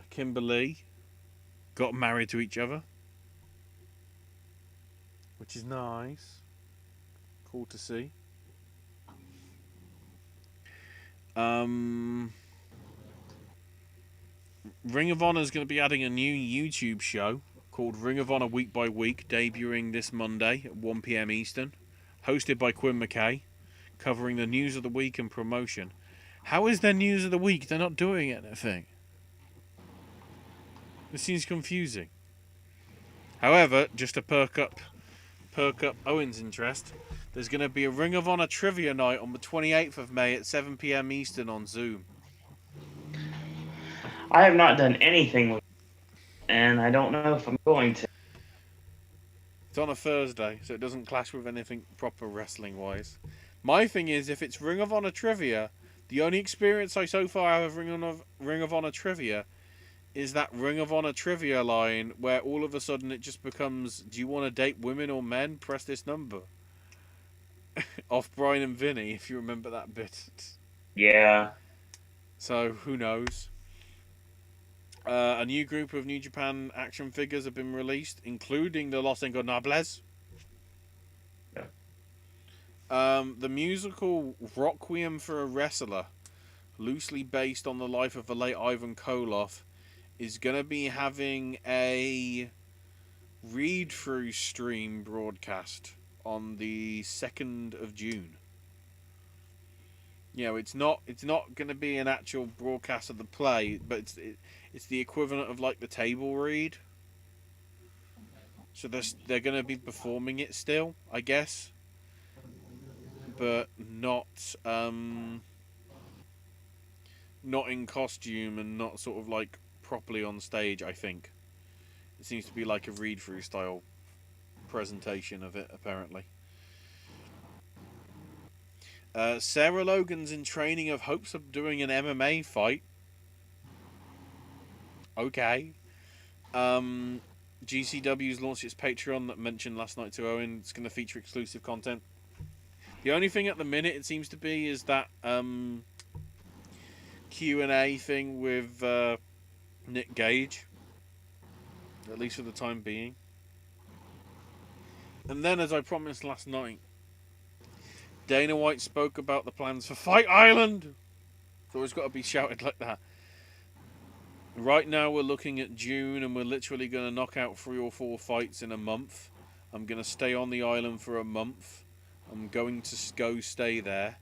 Kimberly, got married to each other, which is nice. Cool to see. Ring of Honor is going to be adding a new YouTube show called Ring of Honor Week by Week, debuting this Monday at 1 p.m. Eastern, hosted by Quinn McKay, covering the news of the week and promotion. How is their news of the week? They're not doing anything. This seems confusing. However, just to perk up Owen's interest, there's going to be a Ring of Honor trivia night on the 28th of May at 7 p.m. Eastern on Zoom. I have not done anything with it, and I don't know if I'm going to. It's on a Thursday, so it doesn't clash with anything proper wrestling-wise. My thing is, if it's Ring of Honor trivia, the only experience I so far have of Ring of Honor trivia is that Ring of Honor trivia line where all of a sudden it just becomes, do you want to date women or men? Press this number. Off Brian and Vinny, if you remember that bit. Yeah. So, who knows? A new group of New Japan action figures have been released, including the Los Ingobernables. Yeah. The musical Requiem for a Wrestler, loosely based on the life of the late Ivan Koloff, is going to be having a read-through stream broadcast on the 2nd of June. You know, it's not going to be an actual broadcast of the play, but it's the equivalent of like the table read. So they're going to be performing it still, I guess, but not in costume and not sort of like properly on stage. I think it seems to be like a read-through style presentation of it, apparently. Sarah Logan's in training of hopes of doing an MMA fight. Okay. GCW's launched its Patreon that mentioned last night to Owen. It's going to feature exclusive content. The only thing at the minute it seems to be is that Q&A thing with Nick Gage. At least for the time being. And then, as I promised last night, Dana White spoke about the plans for Fight Island. So it's got to be shouted like that. Right now we're looking at June and we're literally going to knock out 3 or 4 fights in a month. I'm going to stay on the island for a month. I'm going to go stay there.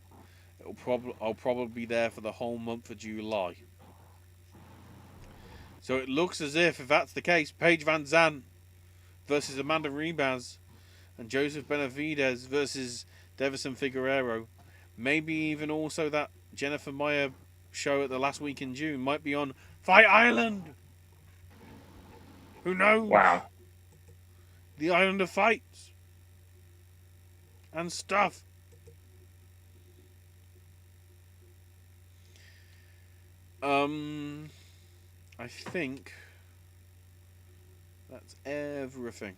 I'll probably be there for the whole month of July. So it looks as if that's the case, Paige Van Zandt versus Amanda Ribas and Joseph Benavidez versus Davison Figueroa. Maybe even also that Jennifer Meyer show at the last week in June might be on Fight Island. Who knows? Wow. The island of fights and stuff. I think that's everything.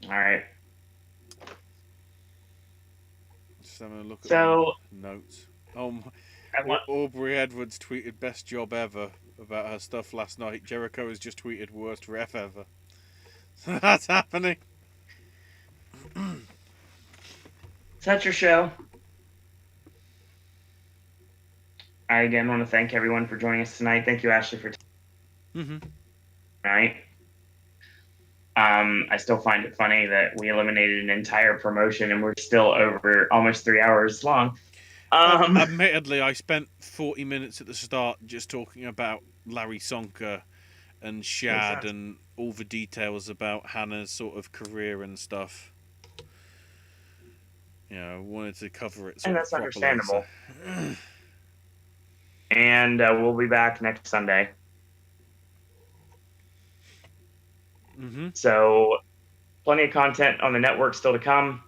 All right. Just having a look at So, the notes. Aubrey Edwards tweeted best job ever about her stuff last night. Jericho has just tweeted worst ref ever. So that's happening. That's your show. I again want to thank everyone for joining us tonight. Thank you, Ashley, for tonight. I still find it funny that we eliminated an entire promotion and we're still over almost 3 hours long. Admittedly, I spent 40 minutes at the start just talking about Larry Sonka and Shad and all the details about Hannah's sort of career and stuff. You know, I wanted to cover it. And that's properly, understandable. So. And we'll be back next Sunday. Mm-hmm. So, plenty of content on the network still to come.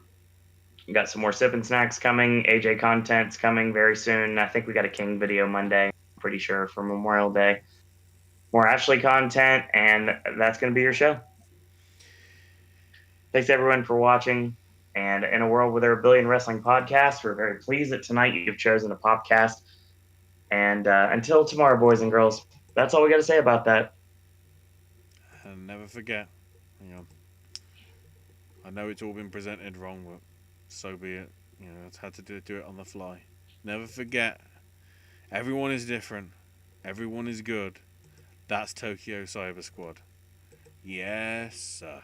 We got some more sipping snacks coming. AJ content's coming very soon. I think we got a King video Monday, I'm pretty sure, for Memorial Day. More Ashley content, and that's going to be your show. Thanks everyone for watching. And in a world where there are a billion wrestling podcasts, we're very pleased that tonight you've chosen a Popcast. And until tomorrow, boys and girls, that's all we got to say about that. And never forget, you know, I know it's all been presented wrong, but so be it. You know, it's had to do it on the fly. Never forget, everyone is different. Everyone is good. That's Tokyo Cyber Squad. Yes, sir.